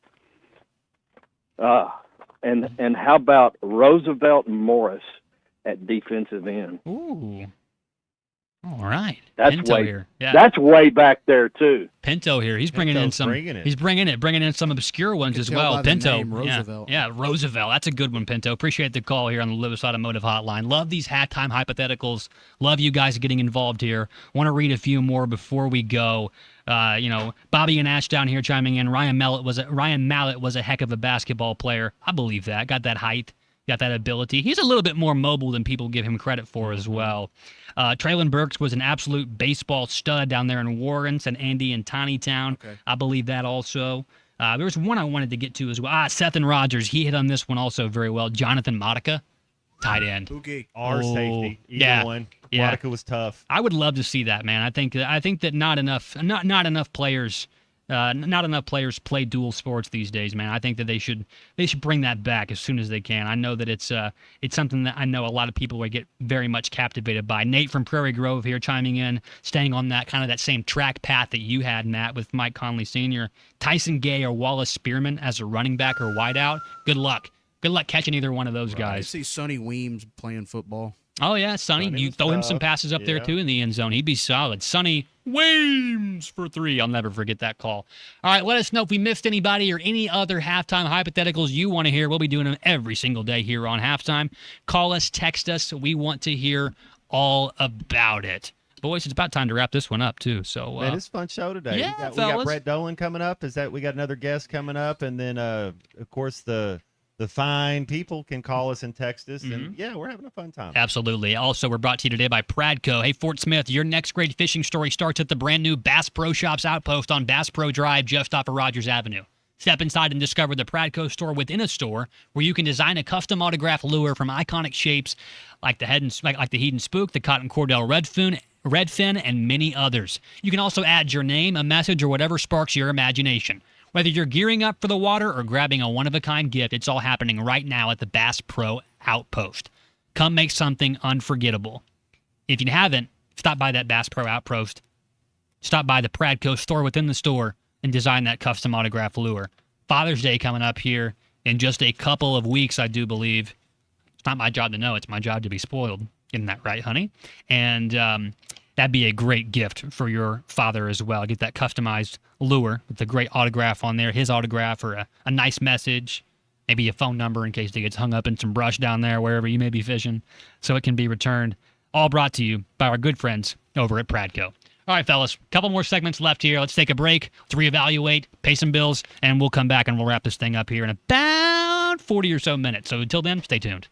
And how about Roosevelt Morris at defensive end? Ooh. All right. That's Pinto way here. Yeah. That's way back there too. Pinto here. He's bringing in some. He's bringing in some obscure ones as tell well. by the Pinto. name, Roosevelt. Yeah, Roosevelt. That's a good one, Pinto. Appreciate the call here on the Lewis Automotive Hotline. Love these halftime hypotheticals. Love you guys getting involved here. Want to read a few more before we go. Bobby and Ash down here chiming in. Ryan Mallett was a heck of a basketball player. I believe that. Got that height. Got that ability. He's a little bit more mobile than people give him credit for as well. Traylon Burks was an absolute baseball stud down there in Warren, St. Andy, and Tiny Town. Okay. I believe that also. There was one I wanted to get to as well. Seth and Rogers. He hit on this one also very well. Jonathan Modica, tight end. Pookie. Safety. Either one. Yeah. Modica was tough. I would love to see that, man. I think that not enough players play dual sports these days, man. I think that they should bring that back as soon as they can. I know that it's something that I know a lot of people would get very much captivated by. Nate from Prairie Grove here chiming in, staying on that kind of that same track path that you had, Matt, with Mike Conley Sr. Tyson Gay or Wallace Spearman as a running back or wideout. Good luck. Good luck catching either one of those guys. I see Sonny Weems playing football. Oh, yeah, Sonny. You throw him some passes up there, too, in the end zone. He'd be solid. Sonny Weems for 3. I'll never forget that call. All right, let us know if we missed anybody or any other halftime hypotheticals you want to hear. We'll be doing them every single day here on Halftime. Call us, text us. We want to hear all about it. Boys, it's about time to wrap this one up, too. So, man, it's a fun show today. Yeah, we got Brett Dolan coming up. We got another guest coming up. And then, of course, the fine people can call us and text us. And, yeah, we're having a fun time. Absolutely. Also, we're brought to you today by Pradco. Hey, Fort Smith, your next great fishing story starts at the brand-new Bass Pro Shops Outpost on Bass Pro Drive just off of Rogers Avenue. Step inside and discover the Pradco store within a store where you can design a custom autograph lure from iconic shapes like the Hedon Spook, the Cotton Cordell Redfin, and many others. You can also add your name, a message, or whatever sparks your imagination. Whether you're gearing up for the water or grabbing a one-of-a-kind gift, it's all happening right now at the Bass Pro Outpost. Come make something unforgettable. If you haven't, stop by that Bass Pro Outpost. Stop by the Pradco store within the store and design that custom autograph lure. Father's Day coming up here in just a couple of weeks, I do believe. It's not my job to know. It's my job to be spoiled. Isn't that right, honey? And that'd be a great gift for your father as well. Get that customized lure with a great autograph on there, his autograph, or a nice message, maybe a phone number in case he gets hung up in some brush down there, wherever you may be fishing, so it can be returned. All brought to you by our good friends over at Pradco. All right, fellas, a couple more segments left here. Let's take a break, let's reevaluate, pay some bills, and we'll come back and we'll wrap this thing up here in about 40 or so minutes. So until then, stay tuned.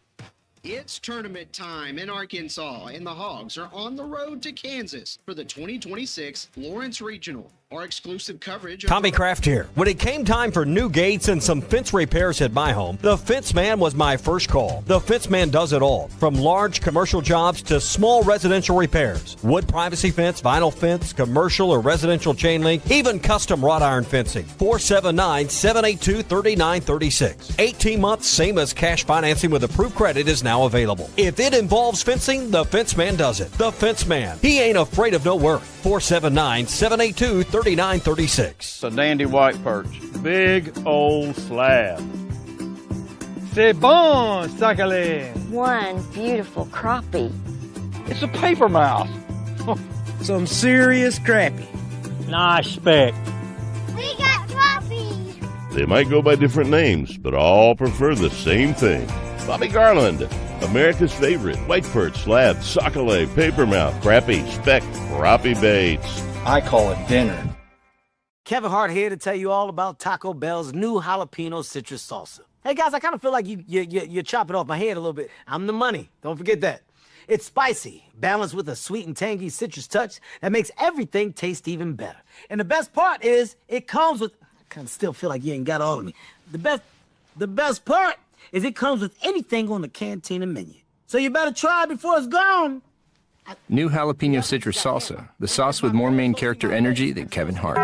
It's tournament time in Arkansas, and the Hogs are on the road to Kansas for the 2026 Florence Regional. or exclusive coverage. Tommy Kraft here. When it came time for new gates and some fence repairs at my home, the Fence Man was my first call. The Fence Man does it all, from large commercial jobs to small residential repairs. Wood privacy fence, vinyl fence, commercial or residential chain link, even custom wrought iron fencing. 479-782-3936. 18 months, same as cash financing with approved credit is now available. If it involves fencing, the Fence Man does it. The Fence Man. He ain't afraid of no work. 479-782-3936. It's a dandy white perch. Big old slab. C'est bon, sacalé. One beautiful crappie. It's a paper mouse. Some serious crappie. Nice speck. We got crappies. They might go by different names, but all prefer the same thing. Bobby Garland, America's favorite white perch, slab, sockeye, papermouth, crappie, speck, crappie baits. I call it dinner. Kevin Hart here to tell you all about Taco Bell's new jalapeno citrus salsa. Hey guys, I kind of feel like you're chopping off my head a little bit. I'm the money. Don't forget that. It's spicy, balanced with a sweet and tangy citrus touch that makes everything taste even better. And the best part is it comes with, I kind of still feel like you ain't got all of me. The best part is it comes with anything on the Cantina menu. So you better try it before it's gone. New jalapeno citrus salsa, the sauce with more main character energy than Kevin Hart.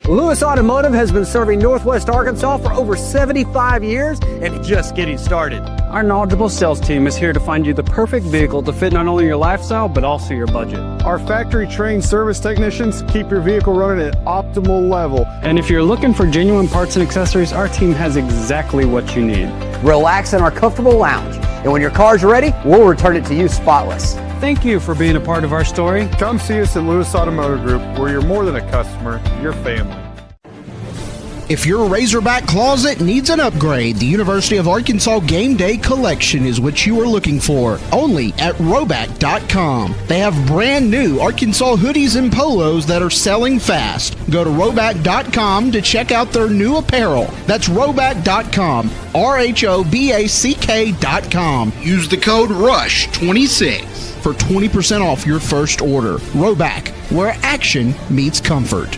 Lewis Automotive has been serving Northwest Arkansas for over 75 years and just getting started. Our knowledgeable sales team is here to find you the perfect vehicle to fit not only your lifestyle, but also your budget. Our factory-trained service technicians keep your vehicle running at optimal level. And if you're looking for genuine parts and accessories, our team has exactly what you need. Relax in our comfortable lounge, and when your car's ready, we'll return it to you spotless. Thank you for being a part of our story. Come see us at Lewis Automotive Group, where you're more than a customer, you're family. If your Razorback closet needs an upgrade, the University of Arkansas Game Day Collection is what you are looking for. Only at Roback.com. They have brand new Arkansas hoodies and polos that are selling fast. Go to Roback.com to check out their new apparel. That's Roback.com. RHOBACK.com. Use the code RUSH26 for 20% off your first order. Roback, where action meets comfort.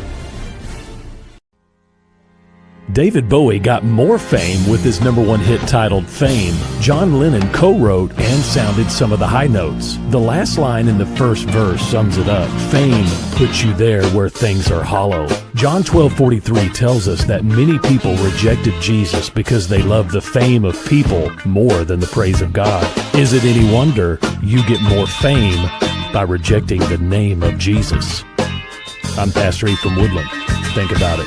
David Bowie got more fame with his #1 hit titled Fame. John Lennon co-wrote and sounded some of the high notes. The last line in the first verse sums it up. Fame puts you there where things are hollow. John 12:43 tells us that many people rejected Jesus because they loved the fame of people more than the praise of God. Is it any wonder you get more fame by rejecting the name of Jesus? I'm Pastor E from Woodland. Think about it.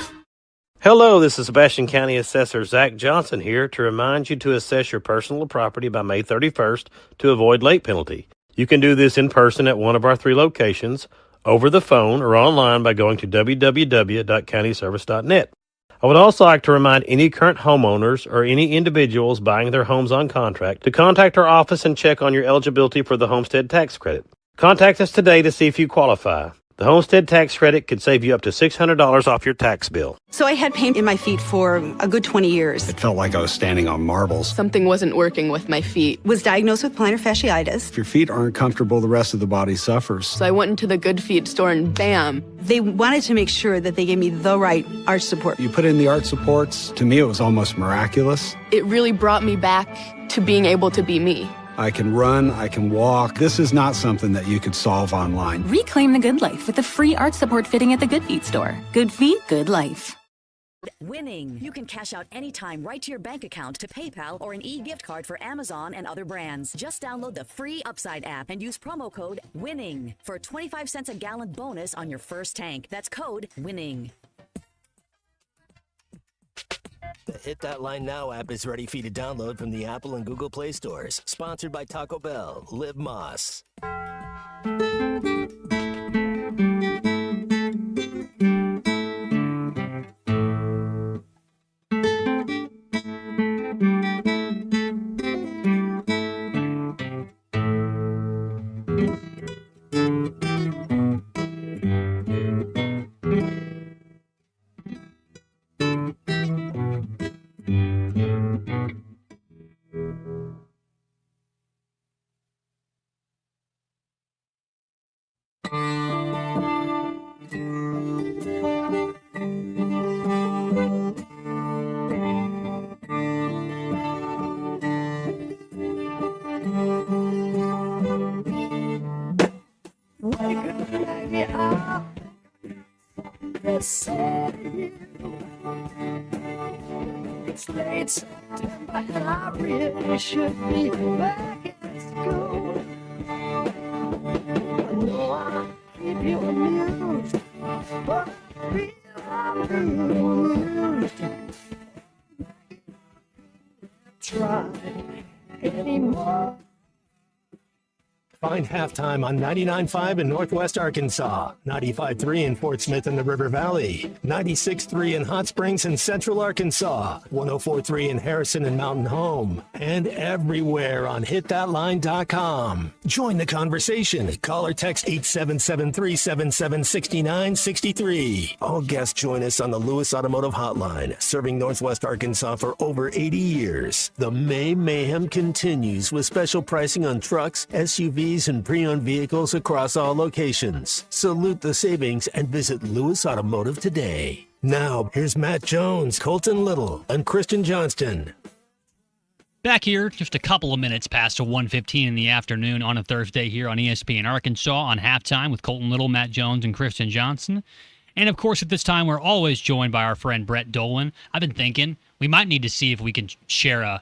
Hello, this is Sebastian County Assessor Zach Johnson here to remind you to assess your personal property by May 31st to avoid late penalty. You can do this in person at one of our 3 locations, over the phone, or online by going to www.countyservice.net. I would also like to remind any current homeowners or any individuals buying their homes on contract to contact our office and check on your eligibility for the homestead tax credit. Contact us today to see if you qualify. The homestead tax credit could save you up to $600 off your tax bill. So I had pain in my feet for a good 20 years. It felt like I was standing on marbles. Something wasn't working with my feet. Was diagnosed with plantar fasciitis. If your feet aren't comfortable, the rest of the body suffers. So I went into the Good Feet store and bam. They wanted to make sure that they gave me the right arch support. You put in the arch supports. To me, it was almost miraculous. It really brought me back to being able to be me. I can run, I can walk. This is not something that you could solve online. Reclaim the good life with a free arch support fitting at the Good Feet store. Good feet, good life. Winning. You can cash out anytime right to your bank account, to PayPal, or an e-gift card for Amazon and other brands. Just download the free Upside app and use promo code WINNING for 25 cents a gallon bonus on your first tank. That's code WINNING. The Hit That Line Now app is ready for you to download from the Apple and Google Play stores. Sponsored by Taco Bell. Live Moss. miss you. It's late September and I really should be back in school. I know I keep you amused, but I feel I'm being used. Try anymore. Find Halftime on 99.5 in Northwest Arkansas, 95.3 in Fort Smith and the River Valley, 96.3 in Hot Springs and Central Arkansas, 104.3 in Harrison and Mountain Home, and everywhere on hitthatline.com. Join the conversation. Call or text 877-377-6963. All guests join us on the Lewis Automotive Hotline, serving Northwest Arkansas for over 80 years. The May Mayhem continues with special pricing on trucks, SUVs, and pre-owned vehicles across all locations. Salute the savings and visit Lewis Automotive today. Now, here's Matt Jones, Colton Little, and Christian Johnston. Back here, just a couple of minutes past 1:15 in the afternoon on a Thursday here on ESPN Arkansas on Halftime with Colton Little, Matt Jones, and Christian Johnson. And, of course, at this time, we're always joined by our friend Brett Dolan. I've been thinking we might need to see if we can share a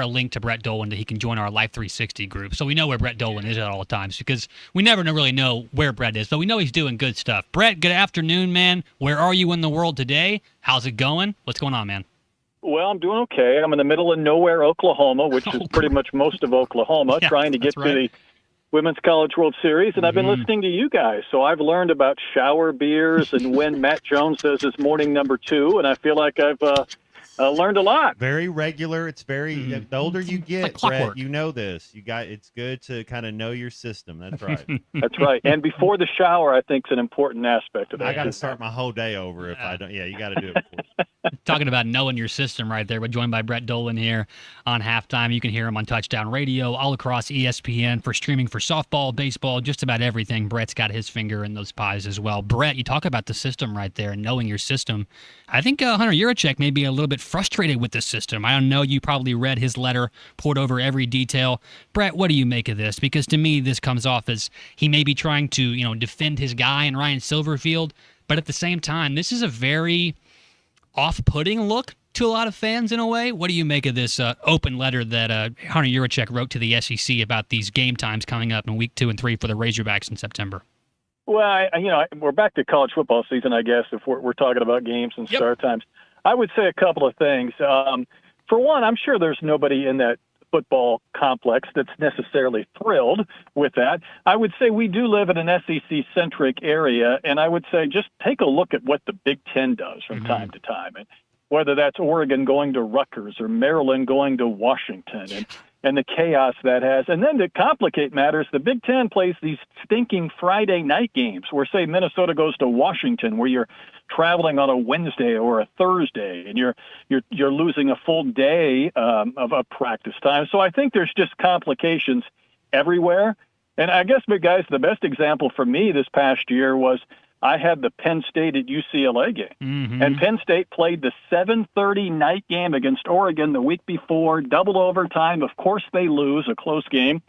link to Brett Dolan that he can join our Life 360 group, so we know where Brett Dolan is at all times, because we never really know where Brett is, but we know he's doing good stuff. Brett, good afternoon, man. Where are you in the world today? How's it going? What's going on, man? Well, I'm doing okay. I'm in the middle of nowhere, Oklahoma, which is pretty much most of Oklahoma, trying to get to the Women's College World Series, and I've been listening to you guys. So I've learned about shower beers and when Matt Jones does his morning number 2, and I feel like I've learned a lot. Very regular. It's very the older you get, Brett, you know this. It's good to kind of know your system. That's right. That's right. And before the shower, I think is an important aspect of that. I got to start my whole day over if I don't. Yeah, you got to do it before. Talking about knowing your system right there. We're joined by Brett Dolan here on Halftime. You can hear him on Touchdown Radio, all across ESPN for streaming for softball, baseball, just about everything. Brett's got his finger in those pies as well. Brett, you talk about the system right there and knowing your system. I think Hunter Yurachek may be a little bit frustrated with the system. I don't know. You probably read his letter, poured over every detail. Brett, what do you make of this? Because to me, this comes off as he may be trying to, defend his guy in Ryan Silverfield, but at the same time, this is a very off-putting look to a lot of fans in a way. What do you make of this open letter that Hunter Yurachek wrote to the SEC about these game times coming up in week 2 and 3 for the Razorbacks in September? Well, we're back to college football season, I guess, if we're talking about games and start times. I would say a couple of things. For one, I'm sure there's nobody in that football complex that's necessarily thrilled with that. I would say we do live in an SEC-centric area, and I would say just take a look at what the Big Ten does from time to time, and whether that's Oregon going to Rutgers or Maryland going to Washington, and the chaos that has. And then to complicate matters, the Big Ten plays these stinking Friday night games where, say, Minnesota goes to Washington, where you're traveling on a Wednesday or a Thursday, and you're losing a full day of practice time. So I think there's just complications everywhere. And I guess, guys, the best example for me this past year was I had the Penn State at UCLA game. And Penn State played the 7:30 night game against Oregon the week before, double overtime. Of course they lose, a close game.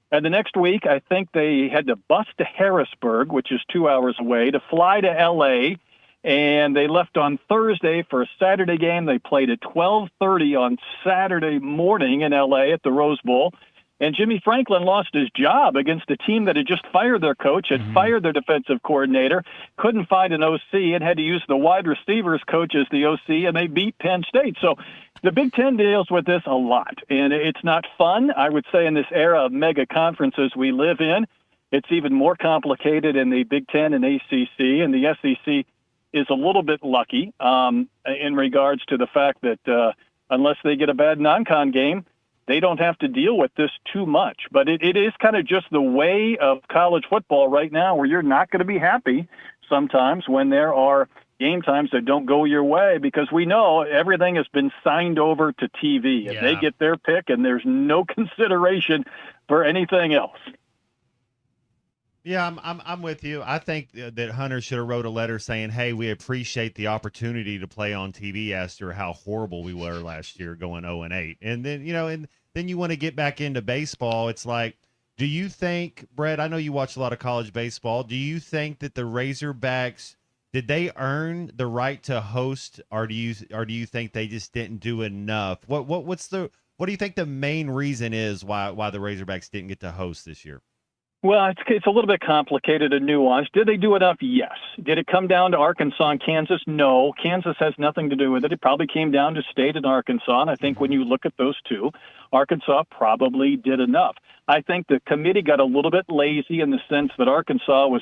And the next week, I think they had to bus to Harrisburg, which is 2 hours away, to fly to L.A., and they left on Thursday for a Saturday game. They played at 12:30 on Saturday morning in L.A. at the Rose Bowl. And Jimmy Franklin lost his job against a team that had just fired their coach, had fired their defensive coordinator, couldn't find an OC, and had to use the wide receivers coach as the OC, and they beat Penn State. So the Big Ten deals with this a lot, and it's not fun. I would say in this era of mega conferences we live in, it's even more complicated in the Big Ten and ACC, and the SEC is a little bit lucky in regards to the fact that unless they get a bad non-con game, they don't have to deal with this too much. But it is kind of just the way of college football right now, where you're not going to be happy sometimes when there are game times that don't go your way, because we know everything has been signed over to TV. And they get their pick, and there's no consideration for anything else. Yeah, I'm with you. I think that Hunter should have wrote a letter saying, hey, we appreciate the opportunity to play on TV after how horrible we were last year going 0-8. And then, and then you want to get back into baseball. It's like, do you think, Brett, I know you watch a lot of college baseball. Do you think that the Razorbacks Did they earn the right to host, or do you think they just didn't do enough? What do you think the main reason is why the Razorbacks didn't get to host this year? Well, it's a little bit complicated and nuanced. Did they do enough? Yes. Did it come down to Arkansas and Kansas? No. Kansas has nothing to do with it. It probably came down to State and Arkansas, and I think when you look at those two, Arkansas probably did enough. I think the committee got a little bit lazy in the sense that Arkansas was,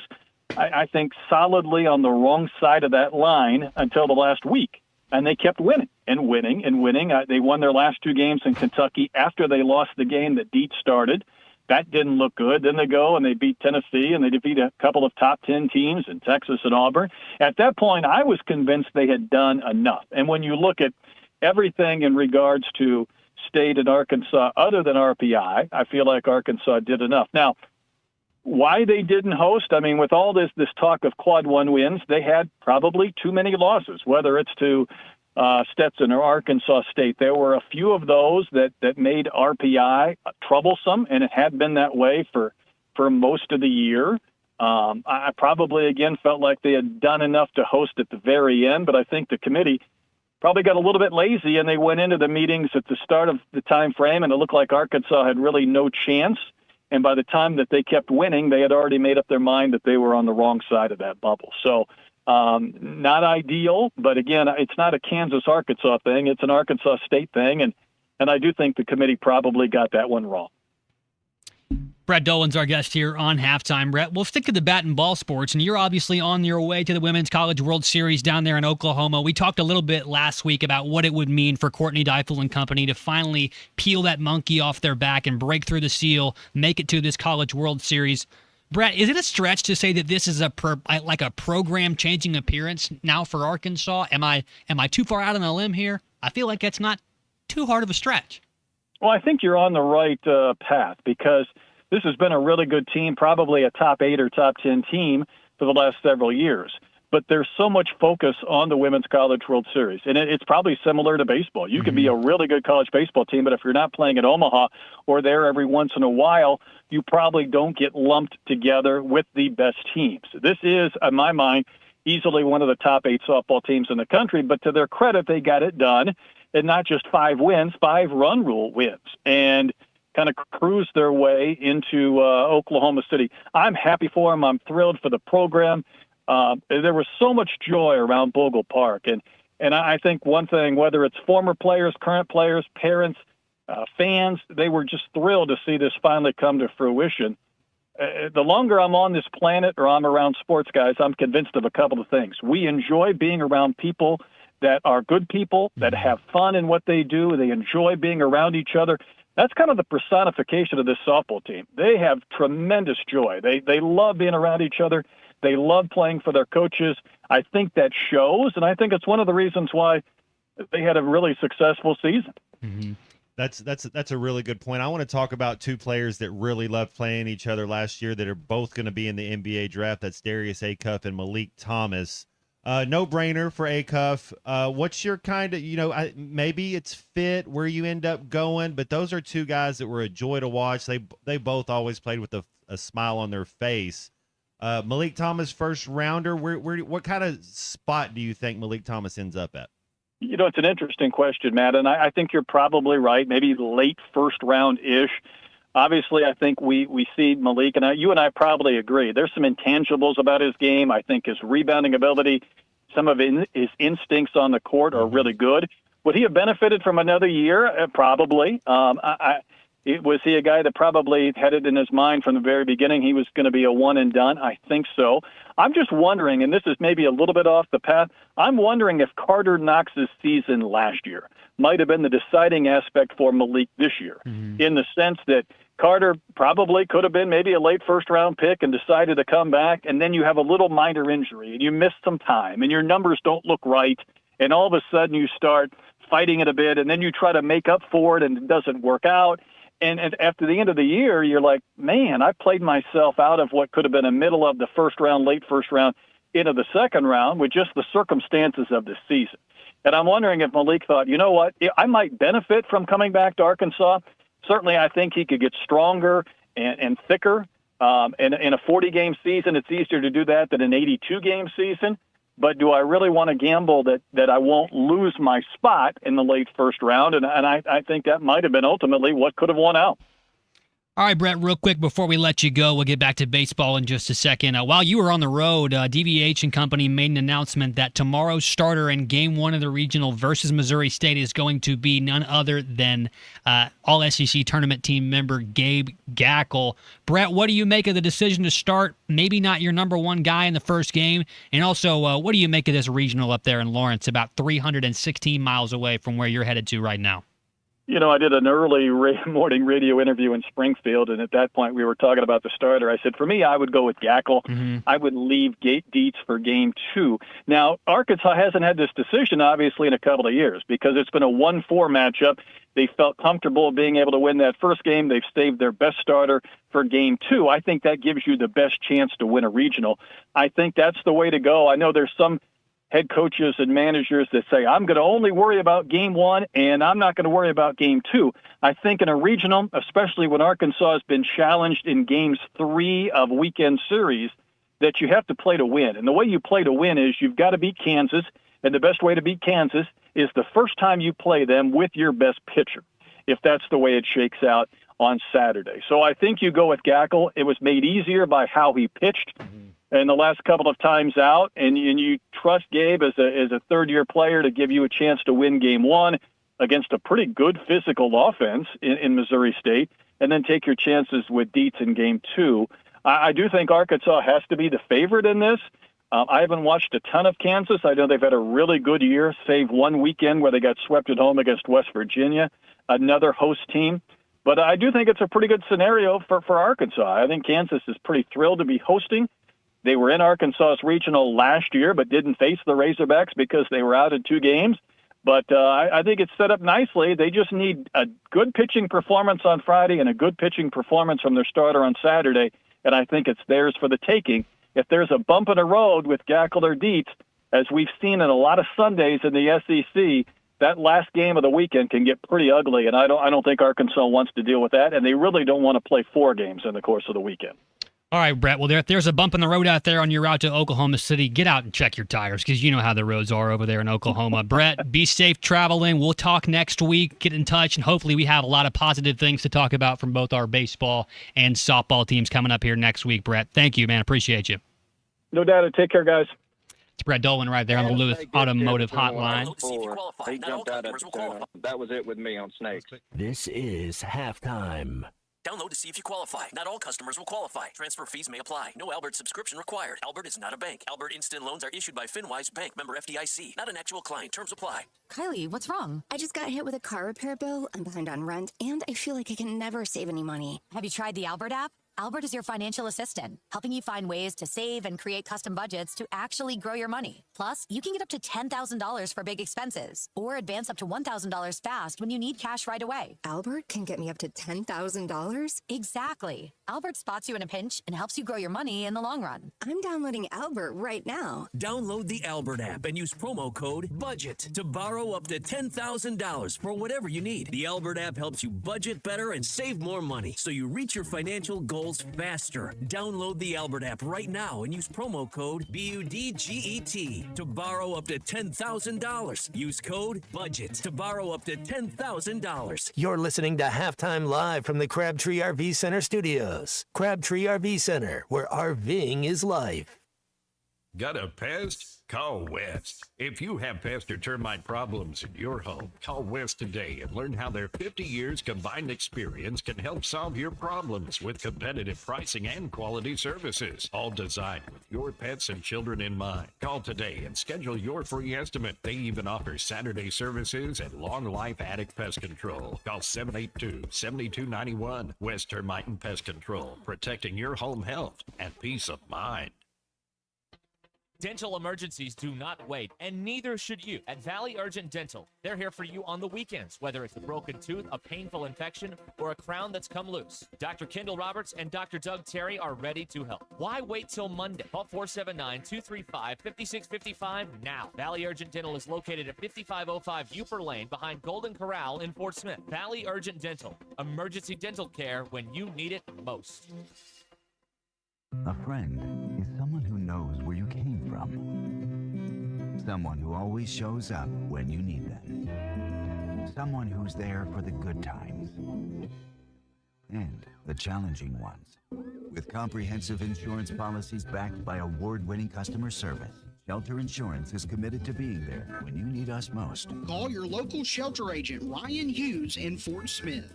I think, solidly on the wrong side of that line until the last week. And they kept winning and winning and winning. They won their last two games in Kentucky after they lost the game that Dietz started. That didn't look good. Then they go and they beat Tennessee, and they defeat a couple of top 10 teams in Texas and Auburn. At that point, I was convinced they had done enough. And when you look at everything in regards to State and Arkansas other than RPI, I feel like Arkansas did enough. Now, why they didn't host, I mean, with all this talk of quad one wins, they had probably too many losses, whether it's to Stetson or Arkansas State. There were a few of those that made RPI troublesome, and it had been that way for most of the year. I probably, again, felt like they had done enough to host at the very end, but I think the committee probably got a little bit lazy, and they went into the meetings at the start of the time frame, and it looked like Arkansas had really no chance. And by the time that they kept winning, they had already made up their mind that they were on the wrong side of that bubble. So not ideal, but again, it's not a Kansas-Arkansas thing. It's an Arkansas State thing, and I do think the committee probably got that one wrong. Brett Dolan's our guest here on Halftime. Brett, we'll stick to the bat and ball sports, and you're obviously on your way to the Women's College World Series down there in Oklahoma. We talked a little bit last week about what it would mean for Courtney Deifel and company to finally peel that monkey off their back and break through the seal, make it to this College World Series. Brett, is it a stretch to say that this is a program-changing appearance now for Arkansas? Am I too far out on a limb here? I feel like that's not too hard of a stretch. Well, I think you're on the right path because this has been a really good team, probably a top 8 or top 10 team for the last several years. But there's so much focus on the Women's College World Series. And it's probably similar to baseball. You can be a really good college baseball team, but if you're not playing at Omaha or there every once in a while, you probably don't get lumped together with the best teams. This is, in my mind, easily one of the top 8 softball teams in the country. But to their credit, they got it done. And not just 5 wins, 5 run rule wins. And kind of cruise their way into Oklahoma City. I'm happy for them. I'm thrilled for the program. There was so much joy around Bogle Park. And I think one thing, whether it's former players, current players, parents, fans, they were just thrilled to see this finally come to fruition. The longer I'm on this planet or I'm around sports guys, I'm convinced of a couple of things. We enjoy being around people that are good people, that have fun in what they do. They enjoy being around each other. That's kind of the personification of this softball team. They have tremendous joy. They love being around each other. They love playing for their coaches. I think that shows, and I think it's one of the reasons why they had a really successful season. Mm-hmm. That's a really good point. I want to talk about 2 players that really loved playing each other last year that are both going to be in the NBA draft. That's Darius Acuff and Malik Thomas. No-brainer for Acuff. What's your kind of, maybe it's fit where you end up going, but those are 2 guys that were a joy to watch. They both always played with a smile on their face. Malik Thomas, first rounder. What kind of spot do you think Malik Thomas ends up at? It's an interesting question, Matt, and I think you're probably right. Maybe late first round-ish. Obviously, I think we see Malik, and you and I probably agree. There's some intangibles about his game. I think his rebounding ability, some of his instincts on the court are really good. Would he have benefited from another year? Probably. Was he a guy that probably had it in his mind from the very beginning he was going to be a one and done? I think so. I'm just wondering, and this is maybe a little bit off the path, I'm wondering if Carter Knox's season last year might have been the deciding aspect for Malik this year, in the sense that Carter probably could have been maybe a late first-round pick and decided to come back, and then you have a little minor injury, and you miss some time, and your numbers don't look right, and all of a sudden you start fighting it a bit, and then you try to make up for it, and it doesn't work out. And after the end of the year, you're like, man, I played myself out of what could have been a middle of the first round, late first round, into the second round with just the circumstances of the season. And I'm wondering if Malik thought, you know what, I might benefit from coming back to Arkansas. Certainly, I think he could get stronger and thicker. In a 40-game season, it's easier to do that than an 82-game season. but do I really want to gamble that I won't lose my spot in the late first round? And I think that might have been ultimately what could have won out. All right, Brett, real quick before we let you go, we'll get back to baseball in just a second. While you were on the road, DVH and company made an announcement that tomorrow's starter in Game 1 of the regional versus Missouri State is going to be none other than All-SEC tournament team member Gabe Gackle. Brett, what do you make of the decision to start maybe not your number one guy in the first game? And also, what do you make of this regional up there in Lawrence, about 316 miles away from where you're headed to right now? You know, I did an early morning radio interview in Springfield, and at that point we were talking about the starter. I said, for me, I would go with Gackle. Mm-hmm. I would leave Dietz for Game 2. Now, Arkansas hasn't had this decision, obviously, in a couple of years because it's been a 1-4 matchup. They felt comfortable being able to win that first game. They've saved their best starter for Game 2. I think that gives you the best chance to win a regional. I think that's the way to go. I know there's some head coaches and managers that say, I'm going to only worry about Game 1 and I'm not going to worry about Game 2. I think in a regional, especially when Arkansas has been challenged in Games 3 of weekend series, that you have to play to win. And the way you play to win is you've got to beat Kansas, and the best way to beat Kansas is the first time you play them with your best pitcher, if that's the way it shakes out on Saturday. So I think you go with Gackle. It was made easier by how he pitched in the last couple of times out, and you trust Gabe as a third-year player to give you a chance to win Game 1 against a pretty good physical offense in Missouri State, and then take your chances with Dietz in Game 2. I do think Arkansas has to be the favorite in this. I haven't watched a ton of Kansas. I know they've had a really good year, save one weekend where they got swept at home against West Virginia, another host team. But I do think it's a pretty good scenario for Arkansas. I think Kansas is pretty thrilled to be hosting. They were in Arkansas's regional last year, but didn't face the Razorbacks because they were out in 2 games. But I think it's set up nicely. They just need a good pitching performance on Friday and a good pitching performance from their starter on Saturday, and I think it's theirs for the taking. If there's a bump in the road with Gackle or Dietz, as we've seen in a lot of Sundays in the SEC, that last game of the weekend can get pretty ugly, and I don't think Arkansas wants to deal with that, and they really don't want to play 4 games in the course of the weekend. All right, Brett. Well, if there's a bump in the road out there on your route to Oklahoma City, get out and check your tires because you know how the roads are over there in Oklahoma. Brett, be safe traveling. We'll talk next week. Get in touch, and hopefully we have a lot of positive things to talk about from both our baseball and softball teams coming up here next week, Brett. Thank you, man. Appreciate you. No doubt. Take care, guys. It's Brett Dolan right there on the Lewis Automotive Hotline. He jumped out that was it with me on Snakes. This is halftime. Download to see if you qualify. Not all customers will qualify. Transfer fees may apply. No Albert subscription required. Albert is not a bank. Albert Instant Loans are issued by FinWise Bank, member FDIC. Not an actual client. Terms apply. Kylie, what's wrong? I just got hit with a car repair bill. I'm behind on rent, and I feel like I can never save any money. Have you tried the Albert app? Albert is your financial assistant, helping you find ways to save and create custom budgets to actually grow your money. Plus, you can get up to $10,000 for big expenses or advance up to $1,000 fast when you need cash right away. Albert can get me up to $10,000? Exactly. Albert spots you in a pinch and helps you grow your money in the long run. I'm downloading Albert right now. Download the Albert app and use promo code BUDGET to borrow up to $10,000 for whatever you need. The Albert app helps you budget better and save more money so you reach your financial goals faster. Download the Albert app right now and use promo code BUDGET to borrow up to $10,000. Use code BUDGET to borrow up to $10,000. You're listening to Halftime Live from the Crabtree RV Center studios. Crabtree RV Center, where RVing is life. Got a pest? Call West. If you have pest or termite problems in your home, call West today and learn how their 50 years combined experience can help solve your problems with competitive pricing and quality services, all designed with your pets and children in mind. Call today and schedule your free estimate. They even offer Saturday services and long life attic pest control. Call 782-7291. West Termite and Pest Control, protecting your home health and peace of mind. Dental emergencies do not wait, and neither should you. At Valley Urgent Dental, they're here for you on the weekends, whether it's a broken tooth, a painful infection, or a crown that's come loose. Dr. Kendall Roberts and Dr. Doug Terry are ready to help. Why wait till Monday? Call 479-235-5655 now. Valley Urgent Dental is located at 5505 Uper Lane behind Golden Corral in Fort Smith. Valley Urgent Dental, emergency dental care when you need it most. A friend is someone who knows where you came from Someone who always shows up when you need them. Someone who's there for the good times and the challenging ones. With comprehensive insurance policies backed by award-winning customer service, Shelter Insurance is committed to being there when you need us most. Call your local shelter agent, Ryan Hughes, in Fort Smith.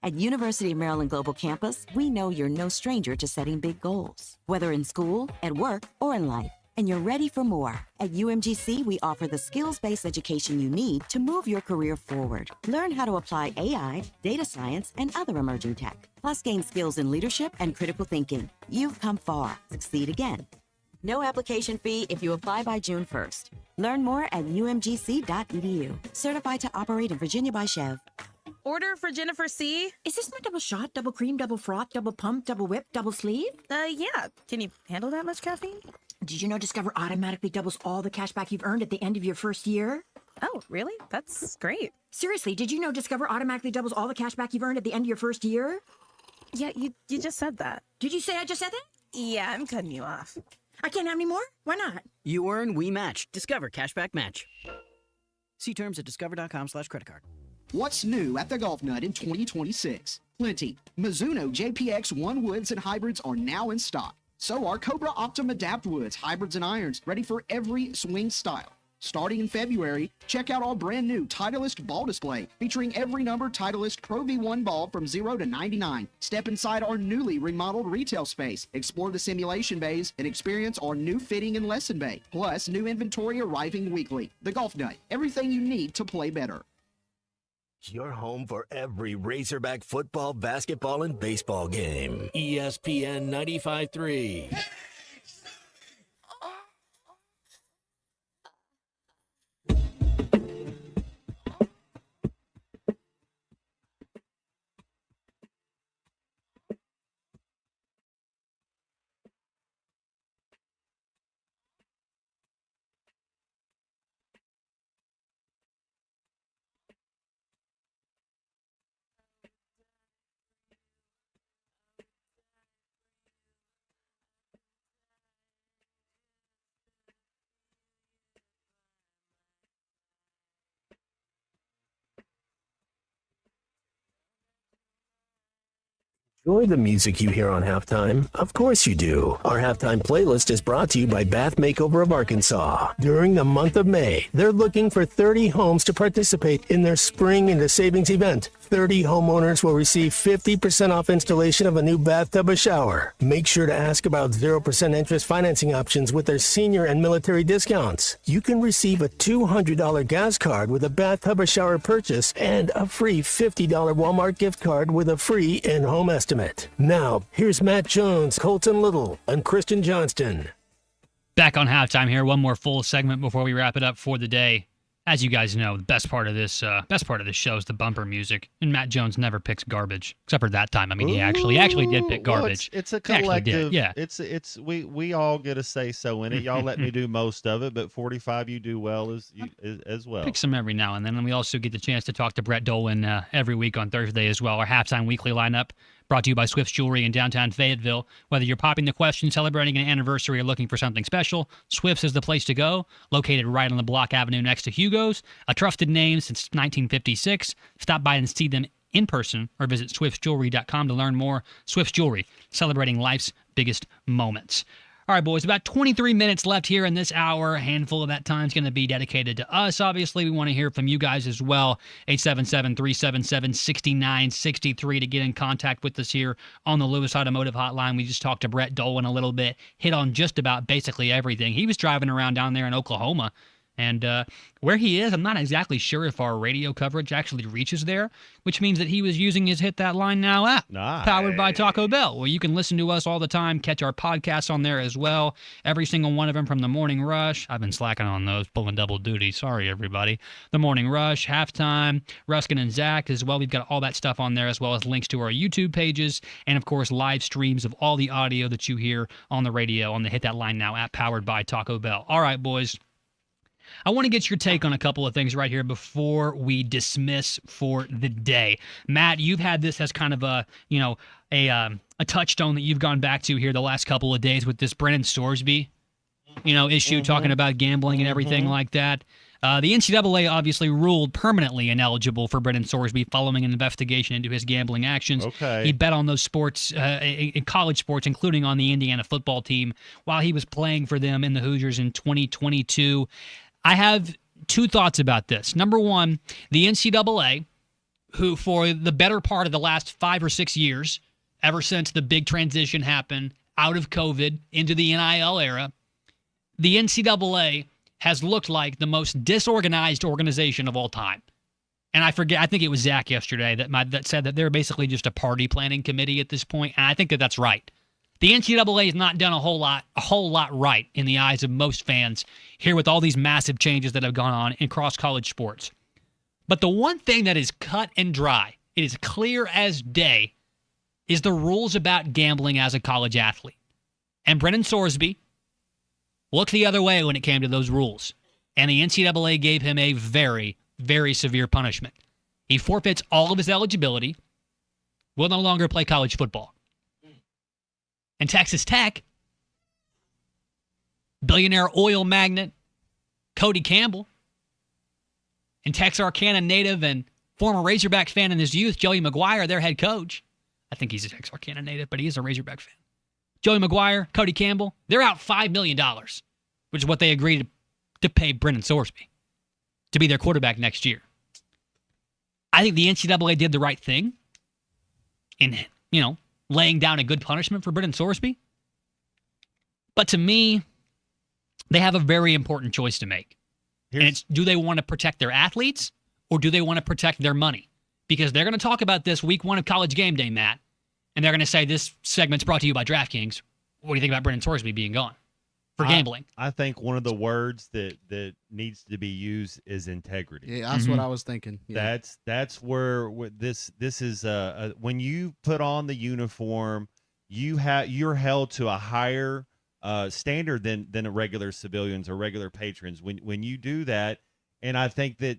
At University of Maryland Global Campus, we know you're no stranger to setting big goals, whether in school, at work, or in life. And you're ready for more. At UMGC, we offer the skills-based education you need to move your career forward. Learn how to apply AI, data science, and other emerging tech. Plus, gain skills in leadership and critical thinking. You've come far. Succeed again. No application fee if you apply by June 1st. Learn more at umgc.edu. Certified to operate in Virginia by Chev. Order for Jennifer C. Is this my double shot, double cream, double froth, double pump, double whip, double sleeve? Yeah. Can you handle that much caffeine? Did you know Discover automatically doubles all the cash back you've earned at the end of your first year? Oh, really? That's great. Seriously, did you know Discover automatically doubles all the cash back you've earned at the end of your first year? Yeah, you just said that. Did you say I just said that? Yeah, I'm cutting you off. I can't have any more? Why not? You earn, we match. Discover Cashback Match. See terms at discover.com/creditcard. What's new at the Golf Nut in 2026? Plenty. Mizuno JPX One Woods and Hybrids are now in stock. So are Cobra Optim Adapt Woods, Hybrids and Irons, ready for every swing style. Starting in February, check out our brand new Titleist ball display, featuring every number Titleist Pro V1 ball from 0 to 99. Step inside our newly remodeled retail space, explore the simulation bays, and experience our new fitting and lesson bay. Plus, new inventory arriving weekly. The Golf Nut, everything you need to play better. Your home for every Razorback football, basketball, and baseball game. ESPN 95.3. Enjoy the music you hear on halftime? Of course you do. Our halftime playlist is brought to you by Bath Makeover of Arkansas. During the month of May, they're looking for 30 homes to participate in their Spring into Savings event. 30 homeowners will receive 50% off installation of a new bathtub or shower. Make sure to ask about 0% interest financing options with their senior and military discounts. You can receive a $200 gas card with a bathtub or shower purchase and a free $50 Walmart gift card with a free in-home estimate. Now, here's Matt Jones, Colton Little, and Christian Johnston. Back on halftime here. One more full segment before we wrap it up for the day. As you guys know, the best part of this show is the bumper music, and Matt Jones never picks garbage, except for that time. I mean, he actually did pick garbage. Well, it's a collective. Yeah, it's we all get a say so in it. Y'all let me do most of it, but 45 you do well as well. Pick some every now and then, and we also get the chance to talk to Brett Dolan every week on Thursday as well. Our halftime weekly lineup. Brought to you by Swift's Jewelry in downtown Fayetteville. Whether you're popping the question, celebrating an anniversary, or looking for something special, Swift's is the place to go. Located right on the Block Avenue next to Hugo's. A trusted name since 1956. Stop by and see them in person or visit swiftsjewelry.com to learn more. Swift's Jewelry, celebrating life's biggest moments. All right, boys, about 23 minutes left here in this hour. A handful of that time is going to be dedicated to us. Obviously, we want to hear from you guys as well. 877-377-6963 to get in contact with us here on the Lewis Automotive Hotline. We just talked to Brett Dolan a little bit, hit on just about basically everything. He was driving around down there in Oklahoma. And where he is, I'm not exactly sure if our radio coverage actually reaches there, which means that he was using his Hit That Line Now app, powered by Taco Bell, where you can listen to us all the time, catch our podcasts on there as well, every single one of them from The Morning Rush. I've been slacking on those, pulling double duty. Sorry, everybody. The Morning Rush, Halftime, Ruskin and Zach as well. We've got all that stuff on there, as well as links to our YouTube pages, and, of course, live streams of all the audio that you hear on the radio on the Hit That Line Now app, powered by Taco Bell. All right, boys. I want to get your take on a couple of things right here before we dismiss for the day. Matt, you've had this as kind of a a touchstone that you've gone back to here the last couple of days with this Brennan Sorsby, issue talking about gambling and everything like that. The NCAA obviously ruled permanently ineligible for Brennan Sorsby following an investigation into his gambling actions. Okay. He bet on those sports, in college sports, including on the Indiana football team, while he was playing for them in the Hoosiers in 2022. I have two thoughts about this. Number one, the NCAA, who for the better part of the last 5 or 6 years, ever since the big transition happened out of COVID into the NIL era, the NCAA has looked like the most disorganized organization of all time. And I think it was Zach yesterday that said that they're basically just a party planning committee at this point, and I think that that's right. The NCAA has not done a whole lot right in the eyes of most fans here with all these massive changes that have gone on across college sports. But the one thing that is cut and dry, it is clear as day, is the rules about gambling as a college athlete. And Brennan Sorsby looked the other way when it came to those rules. And the NCAA gave him a very, very severe punishment. He forfeits all of his eligibility, will no longer play college football. And Texas Tech, billionaire oil magnate Cody Campbell, and Texarkana native and former Razorback fan in his youth, Joey McGuire, their head coach. I think he's a Texarkana native, but he is a Razorback fan. Joey McGuire, Cody Campbell, they're out $5 million, which is what they agreed to pay Brennan Sorsby to be their quarterback next year. I think the NCAA did the right thing in, laying down a good punishment for Brennan Sorsby. But to me, they have a very important choice to make. And it's, do they want to protect their athletes or do they want to protect their money? Because they're going to talk about this week 1 of College Game Day, Matt. And they're going to say this segment's brought to you by DraftKings. What do you think about Brennan Sorsby being gone for gambling? I think one of the words that needs to be used is integrity. Yeah, that's what I was thinking. Yeah. That's where this is when you put on the uniform, you're held to a higher standard than a regular civilians or regular patrons. When you do that, and I think that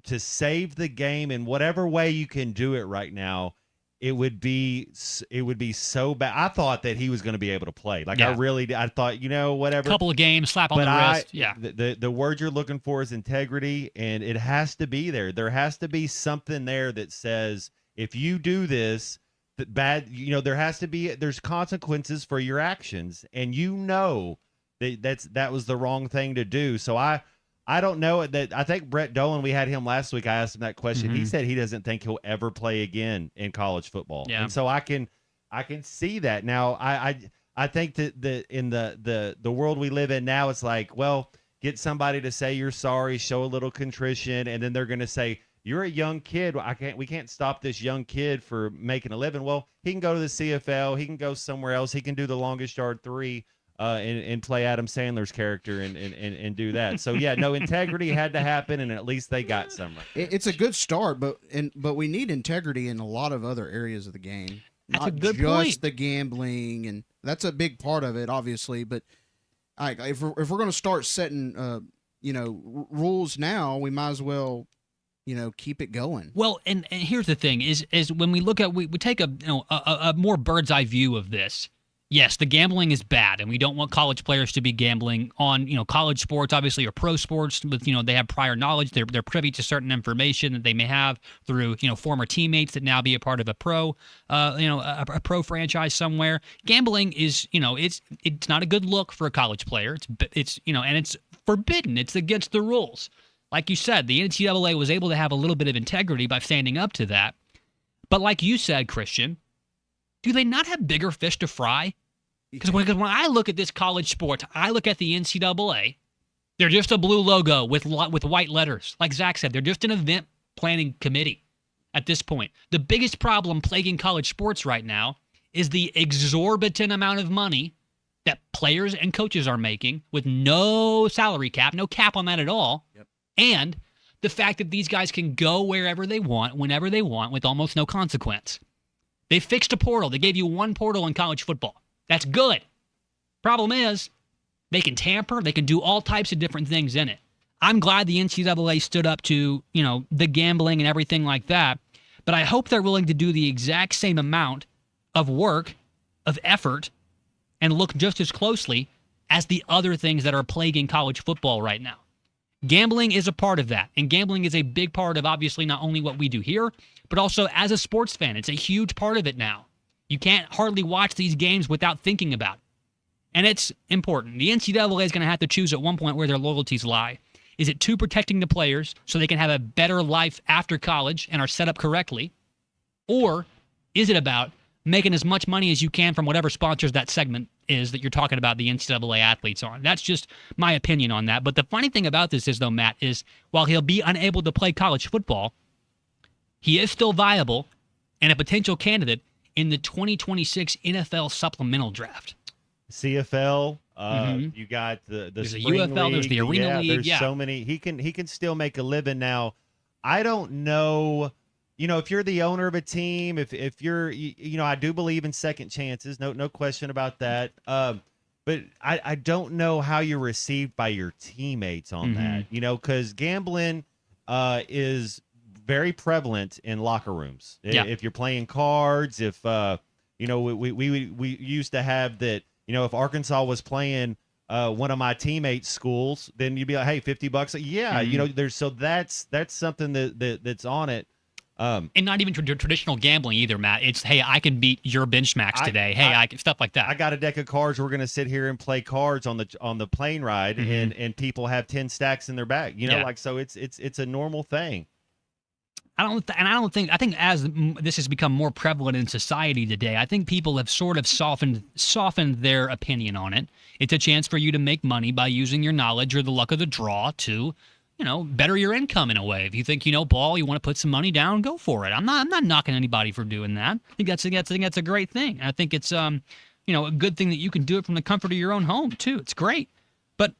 to save the game in whatever way you can do it right now. It would be so bad. I thought that he was going to be able to play. I thought, whatever. Couple of games, slap on the wrist. Yeah. The word you're looking for is integrity, and it has to be there. There has to be something there that says if you do this, there has to be there's consequences for your actions, and that was the wrong thing to do. So I don't know that. I think Brett Dolan, we had him last week. I asked him that question. He said he doesn't think he'll ever play again in college football. Yeah. And so I can see that. Now I think that in the world we live in now, it's like, well, get somebody to say you're sorry, show a little contrition, and then they're going to say, you're a young kid. We can't stop this young kid for making a living. Well, he can go to the CFL, he can go somewhere else, he can do the longest yard 3. And play Adam Sandler's character and do that. So yeah, no, integrity had to happen, and at least they got some. It's a good start, but we need integrity in a lot of other areas of the game. That's Not a good just point. the gambling, and that's a big part of it, obviously. But if we're going to start setting rules now, we might as well keep it going. Well, and here's the thing: is when we look at we take a more bird's eye view of this. Yes, the gambling is bad, and we don't want college players to be gambling on, college sports, obviously, or pro sports. With they have prior knowledge, they're privy to certain information that they may have through former teammates that now be a part of a pro, a pro franchise somewhere. Gambling is, it's not a good look for a college player. It's and it's forbidden. It's against the rules. Like you said, the NCAA was able to have a little bit of integrity by standing up to that. But like you said, Christian. Do they not have bigger fish to fry? Because when I look at this college sport, I look at the NCAA. They're just a blue logo with white letters. Like Zach said, they're just an event planning committee at this point. The biggest problem plaguing college sports right now is the exorbitant amount of money that players and coaches are making with no salary cap, no cap on that at all, and the fact that these guys can go wherever they want, whenever they want, with almost no consequence. They fixed a portal. They gave you one portal in college football. That's good. Problem is, they can tamper. They can do all types of different things in it. I'm glad the NCAA stood up to, the gambling and everything like that. But I hope they're willing to do the exact same amount of work, of effort, and look just as closely as the other things that are plaguing college football right now. Gambling is a part of that, and gambling is a big part of obviously not only what we do here, but also as a sports fan. It's a huge part of it now. You can't hardly watch these games without thinking about it. And it's important. The NCAA is going to have to choose at one point where their loyalties lie. Is it to protecting the players so they can have a better life after college and are set up correctly? Or is it about making as much money as you can from whatever sponsors that segment is that you're talking about the NCAA athletes on? That's just my opinion on that. But the funny thing about this is, though, Matt, is while he'll be unable to play college football, he is still viable and a potential candidate in the 2026 NFL supplemental draft. CFL, you got the There's a spring UFL, league. there's the Arena League, There's so many. He can still make a living now. I don't know. If you're the owner of a team, if you're, I do believe in second chances. No question about that. But I don't know how you're received by your teammates on that. Because gambling is very prevalent in locker rooms. Yeah. If you're playing cards, if we used to have that. If Arkansas was playing one of my teammates' schools, then you'd be like, "Hey, $50." Yeah, that's something that's on it. And not even traditional gambling either, Matt. It's, hey, I can beat your Benchmax today. I can stuff like that. I got a deck of cards. We're going to sit here and play cards on the plane ride, and people have 10 stacks in their bag. So it's a normal thing. I think as this has become more prevalent in society today, I think people have sort of softened their opinion on it. It's a chance for you to make money by using your knowledge or the luck of the draw to, better your income in a way. If you think, ball, you want to put some money down, go for it. I'm not knocking anybody for doing that. I think that's a great thing. I think it's a good thing that you can do it from the comfort of your own home too. It's great. But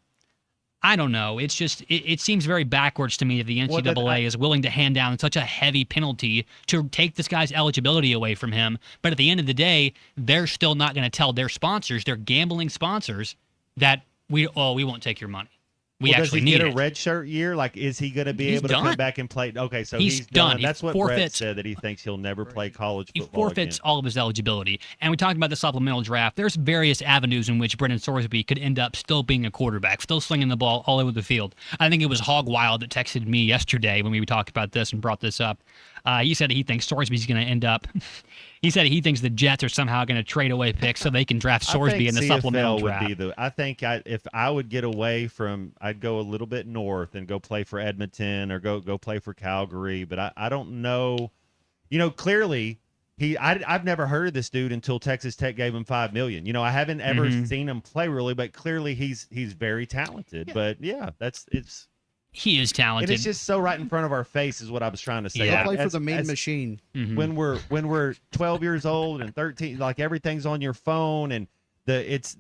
I don't know. It's just it seems very backwards to me that the NCAA is willing to hand down such a heavy penalty to take this guy's eligibility away from him. But at the end of the day, they're still not going to tell their sponsors, their gambling sponsors, that we won't take your money. We actually need does he get it. a red shirt year? Like, is he going to be able to come back and play? Okay, so he's done. That's what forfeits. Brett said, that he thinks he'll never play college He football forfeits again. all of his eligibility. And we talked about the supplemental draft. There's various avenues in which Brennan Sorsby could end up still being a quarterback, still slinging the ball all over the field. I think it was Hog Wild that texted me yesterday when we talked about this and brought this up. He said he thinks Sorsby's going to end up. He said he thinks the Jets are somehow going to trade away picks so they can draft Sorsby in the supplemental draft. If I would get away from, I'd go a little bit north and go play for Edmonton or go play for Calgary. But I don't know. Clearly I've never heard of this dude until Texas Tech gave him $5 million. I haven't ever seen him play really, but clearly he's very talented. Yeah. But he is talented. And it's just so right in front of our face is what I was trying to say. Yeah. Play for the main machine. When we're 12 years old and 13, like everything's on your phone, and it's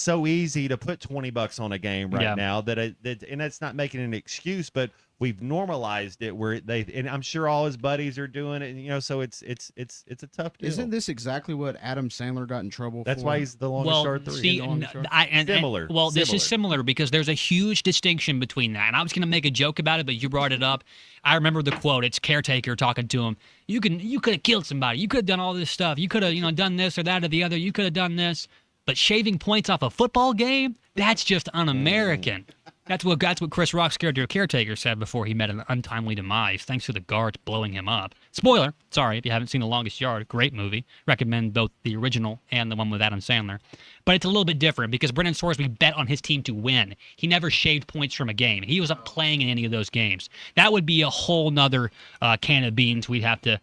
so easy to put $20 on a game right now and that's not making an excuse, but we've normalized it where and I'm sure all his buddies are doing it, so it's a tough deal. Isn't this exactly what Adam Sandler got in trouble for? That's why he's the longest short three. Similar. This is similar because there's a huge distinction between that. And I was going to make a joke about it, but you brought it up. I remember the quote. It's Caretaker talking to him. You could have killed somebody. You could have done all this stuff. You could have done this or that or the other. You could have done this. But shaving points off a football game, that's just un-American. That's what Chris Rock's character Caretaker said before he met an untimely demise, thanks to the guards blowing him up. Spoiler, sorry if you haven't seen The Longest Yard, great movie. Recommend both the original and the one with Adam Sandler. But it's a little bit different because Brennan Sorsby bet on his team to win. He never shaved points from a game. He wasn't playing in any of those games. That would be a whole nother can of beans we'd have to,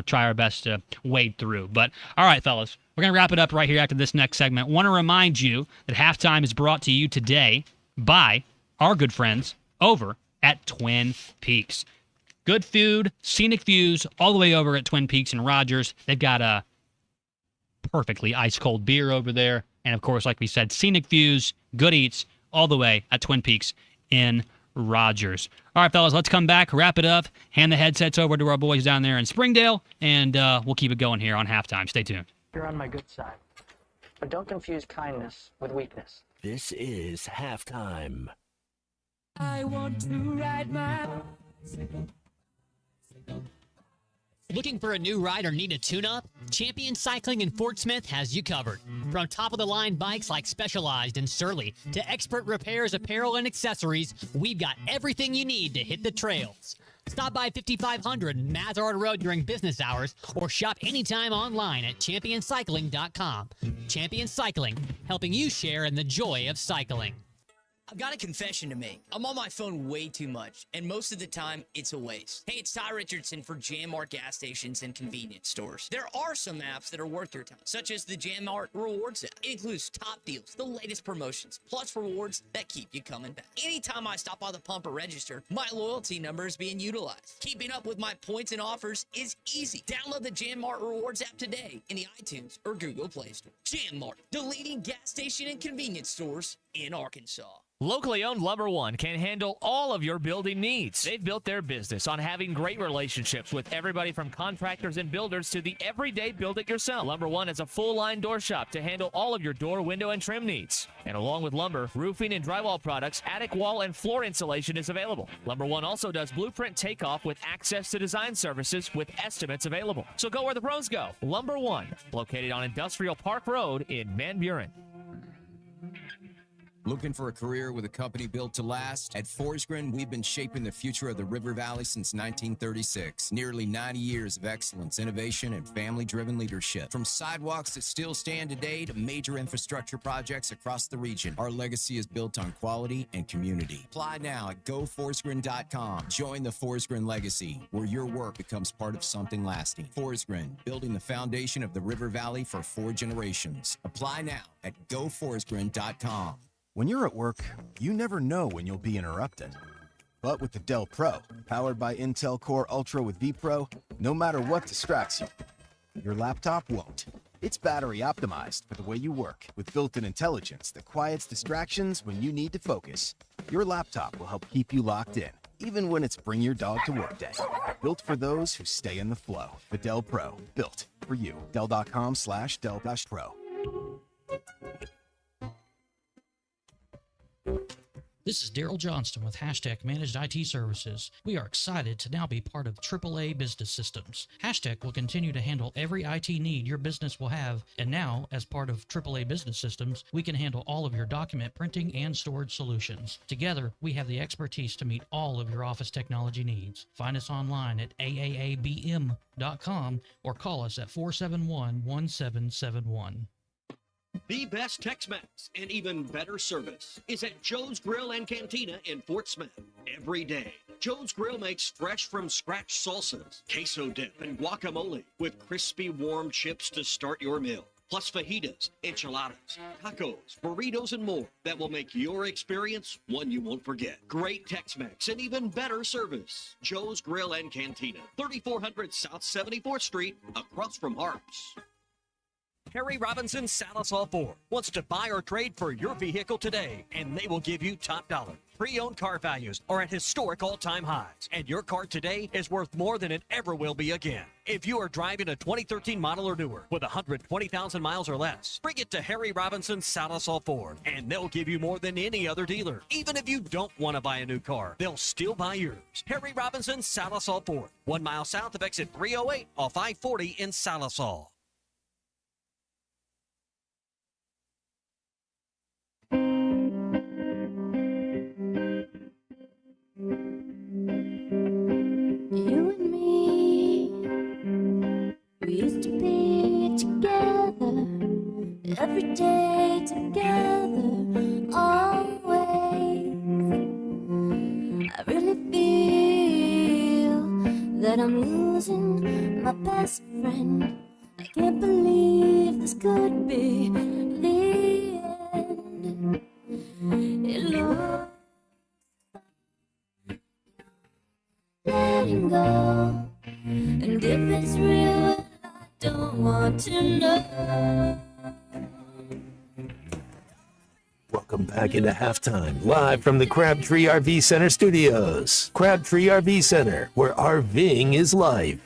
try our best to wade through. But all right, fellas, we're going to wrap it up right here after this next segment. Want to remind you that Halftime is brought to you today by our good friends over at Twin Peaks. Good food, scenic views, all the way over at Twin Peaks in Rogers. They've got a perfectly ice-cold beer over there. And, of course, like we said, scenic views, good eats, all the way at Twin Peaks in Rogers. All right, fellas, let's come back, wrap it up, hand the headsets over to our boys down there in Springdale, and we'll keep it going here on Halftime. Stay tuned. You're on my good side. But don't confuse kindness with weakness. This is Halftime. I want to ride my bicycle. Looking for a new ride or need a tune-up? Champion Cycling in Fort Smith has you covered. From top-of-the-line bikes like Specialized and Surly to expert repairs, apparel, and accessories, we've got everything you need to hit the trails. Stop by 5500 Mazard Road during business hours or shop anytime online at championcycling.com. Champion Cycling, helping you share in the joy of cycling. I've got a confession to make. I'm on my phone way too much, and most of the time, it's a waste. Hey, it's Ty Richardson for Janmark gas stations and convenience stores. There are some apps that are worth your time, such as the Janmark Rewards app. It includes top deals, the latest promotions, plus rewards that keep you coming back. Anytime I stop by the pump or register, my loyalty number is being utilized. Keeping up with my points and offers is easy. Download the Janmark Rewards app today in the iTunes or Google Play Store. Janmark, the leading gas station and convenience stores in Arkansas. Locally owned Lumber One can handle all of your building needs. They've built their business on having great relationships with everybody from contractors and builders to the everyday build-it-yourself. Lumber One is a full-line door shop to handle all of your door, window, and trim needs. And along with lumber, roofing and drywall products, attic wall and floor insulation is available. Lumber One also does blueprint takeoff with access to design services with estimates available. So go where the pros go. Lumber One, located on Industrial Park Road in Van Buren. Looking for a career with a company built to last? At Forsgren, we've been shaping the future of the River Valley since 1936. Nearly 90 years of excellence, innovation, and family-driven leadership. From sidewalks that still stand today to major infrastructure projects across the region, our legacy is built on quality and community. Apply now at GoForsgren.com. Join the Forsgren legacy, where your work becomes part of something lasting. Forsgren, building the foundation of the River Valley for 4 generations. Apply now at GoForsgren.com. When you're at work, you never know when you'll be interrupted. But with the Dell Pro, powered by Intel Core Ultra with vPro, no matter what distracts you, your laptop won't. It's battery optimized for the way you work, with built-in intelligence that quiets distractions when you need to focus. Your laptop will help keep you locked in, even when it's bring your dog to work day. Built for those who stay in the flow. The Dell Pro, built for you. Dell.com/Dell-Pro. This is Daryl Johnston with Hashtag Managed IT Services. We are excited to now be part of AAA Business Systems. Hashtag will continue to handle every IT need your business will have, and now, as part of AAA Business Systems, we can handle all of your document printing and storage solutions. Together, we have the expertise to meet all of your office technology needs. Find us online at aaabm.com or call us at 471-1771. The best Tex-Mex and even better service is at Joe's Grill and Cantina in Fort Smith. Every day, Joe's Grill makes fresh from scratch salsas, queso dip, and guacamole with crispy warm chips to start your meal. Plus fajitas, enchiladas, tacos, burritos, and more that will make your experience one you won't forget. Great Tex-Mex and even better service. Joe's Grill and Cantina, 3400 South 74th Street, across from Harps. Harry Robinson Salisol Ford wants to buy or trade for your vehicle today, and they will give you top dollar. Pre-owned car values are at historic all-time highs, and your car today is worth more than it ever will be again. If you are driving a 2013 model or newer with 120,000 miles or less, bring it to Harry Robinson Salisol Ford, and they'll give you more than any other dealer. Even if you don't want to buy a new car, they'll still buy yours. Harry Robinson Salisol Ford, 1 mile south of exit 308 off I-40 in Salisol. You and me, we used to be together, every day together, always. I really feel that I'm losing my best friend. I can't believe this could be the end. It looks letting go, and if it's real, I don't want to know. Welcome back into halftime, live from the Crabtree RV Center studios. Crabtree RV Center, where RVing is life.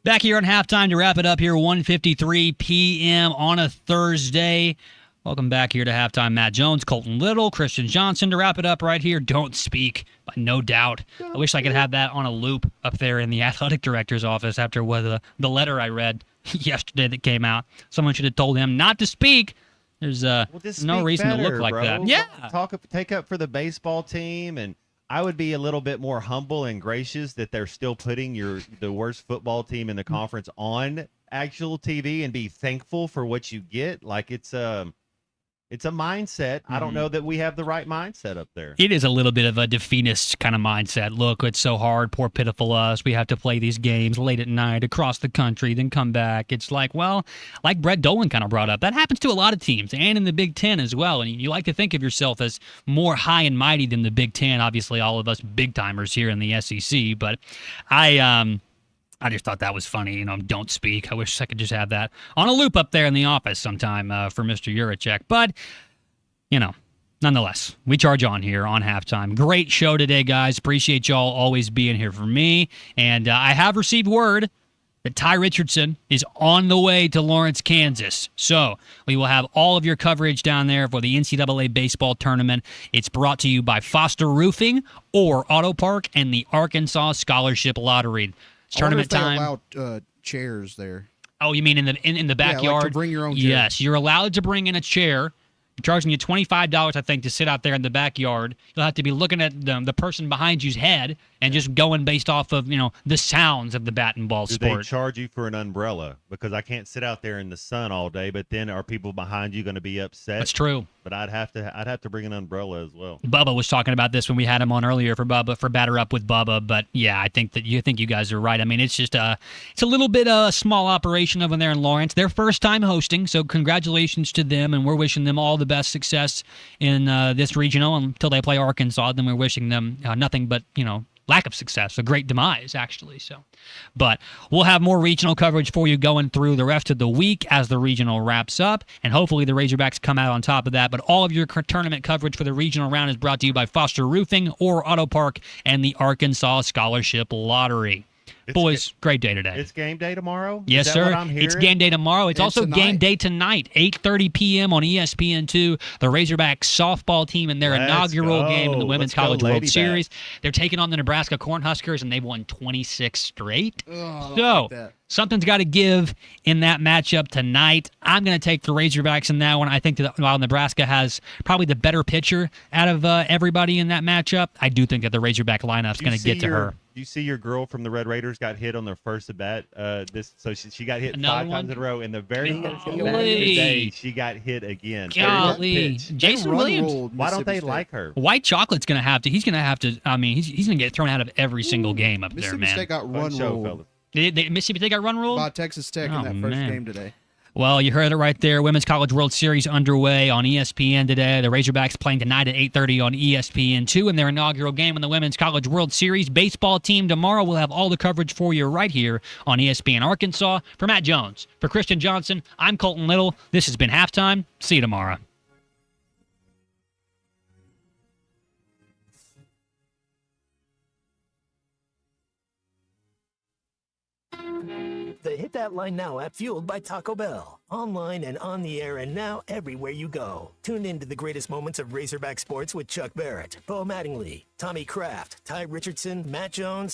Back here on halftime to wrap it up here, 1:53 p.m. on a Thursday. Welcome back here to Halftime. Matt Jones, Colton Little, Christian Johnson to wrap it up right here. Don't speak, but no doubt. I wish I could have that on a loop up there in the athletic director's office after the letter I read yesterday that came out. Someone should have told him not to speak. There's no reason to look like that. Yeah. Take up for the baseball team, and I would be a little bit more humble and gracious that they're still putting the worst football team in the conference on actual TV and be thankful for what you get. Like it's a mindset. I don't know that we have the right mindset up there. It is a little bit of a defeatist kind of mindset. Look, it's so hard. Poor, pitiful us. We have to play these games late at night across the country, then come back. It's like, well, like Brett Dolan kind of brought up, that happens to a lot of teams and in the Big Ten as well. And you like to think of yourself as more high and mighty than the Big Ten. Obviously, all of us big timers here in the SEC. But I just thought that was funny. Don't speak. I wish I could just have that on a loop up there in the office sometime for Mr. Juracek. But, nonetheless, we charge on here on Halftime. Great show today, guys. Appreciate y'all always being here for me. And I have received word that Ty Richardson is on the way to Lawrence, Kansas. So we will have all of your coverage down there for the NCAA baseball tournament. It's brought to you by Foster Roofing or Auto Park and the Arkansas Scholarship Lottery. Tournament time. Allow chairs there. Oh, you mean in the backyard? Yeah, like to bring your own chair. Yes, you're allowed to bring in a chair. I'm charging you $25, I think, to sit out there in the backyard. You'll have to be looking at the person behind you's head and just going based off of the sounds of the bat and ball Do sport. they charge you for an umbrella? Because I can't sit out there in the sun all day. But then are people behind you going to be upset? That's true. But I'd have to bring an umbrella as well. Bubba was talking about this when we had him on earlier for Batter Up with Bubba. But yeah, I think you guys are right. I mean, it's just it's a little bit a small operation over there in Lawrence. Their first time hosting, so congratulations to them, and we're wishing them all the best success in this regional until they play Arkansas. Then we're wishing them nothing but lack of success, a great demise, actually. But we'll have more regional coverage for you going through the rest of the week as the regional wraps up, and hopefully the Razorbacks come out on top of that. But all of your tournament coverage for the regional round is brought to you by Foster Roofing or Auto Park and the Arkansas Scholarship Lottery. Boys, great day today. It's game day tomorrow? Yes, Is that sir. what I'm hearing? It's game day tomorrow. It's also game day tonight, 8:30 p.m. on ESPN2. The Razorbacks softball team in their inaugural game in the Women's College World Series. They're taking on the Nebraska Cornhuskers, and they've won 26 straight. Something's got to give in that matchup tonight. I'm going to take the Razorbacks in that one. I think that while Nebraska has probably the better pitcher out of everybody in that matchup, I do think that the Razorback lineup's going to get to her. You see your girl from the Red Raiders got hit on their first at bat. So she got hit Another 5 times in a row. In the very next Golly. day, she got hit again. Golly. Jason Williams. Why don't they like her? White Chocolate's going to have to. He's going to have to. I mean, he's going to get thrown out of every single game up there, man. Mississippi State got run ruled. Mississippi State got run ruled by Texas Tech in that first game today. Well, you heard it right there. Women's College World Series underway on ESPN today. The Razorbacks playing tonight at 8:30 on ESPN2 in their inaugural game in the Women's College World Series. Baseball team tomorrow. We'll have all the coverage for you right here on ESPN Arkansas. For Matt Jones, for Christian Johnson, I'm Colton Little. This has been Halftime. See you tomorrow. The Hit That Line Now app, fueled by Taco Bell. Online and on the air and now everywhere you go. Tune in to the greatest moments of Razorback sports with Chuck Barrett, Bo Mattingly, Tommy Kraft, Ty Richardson, Matt Jones,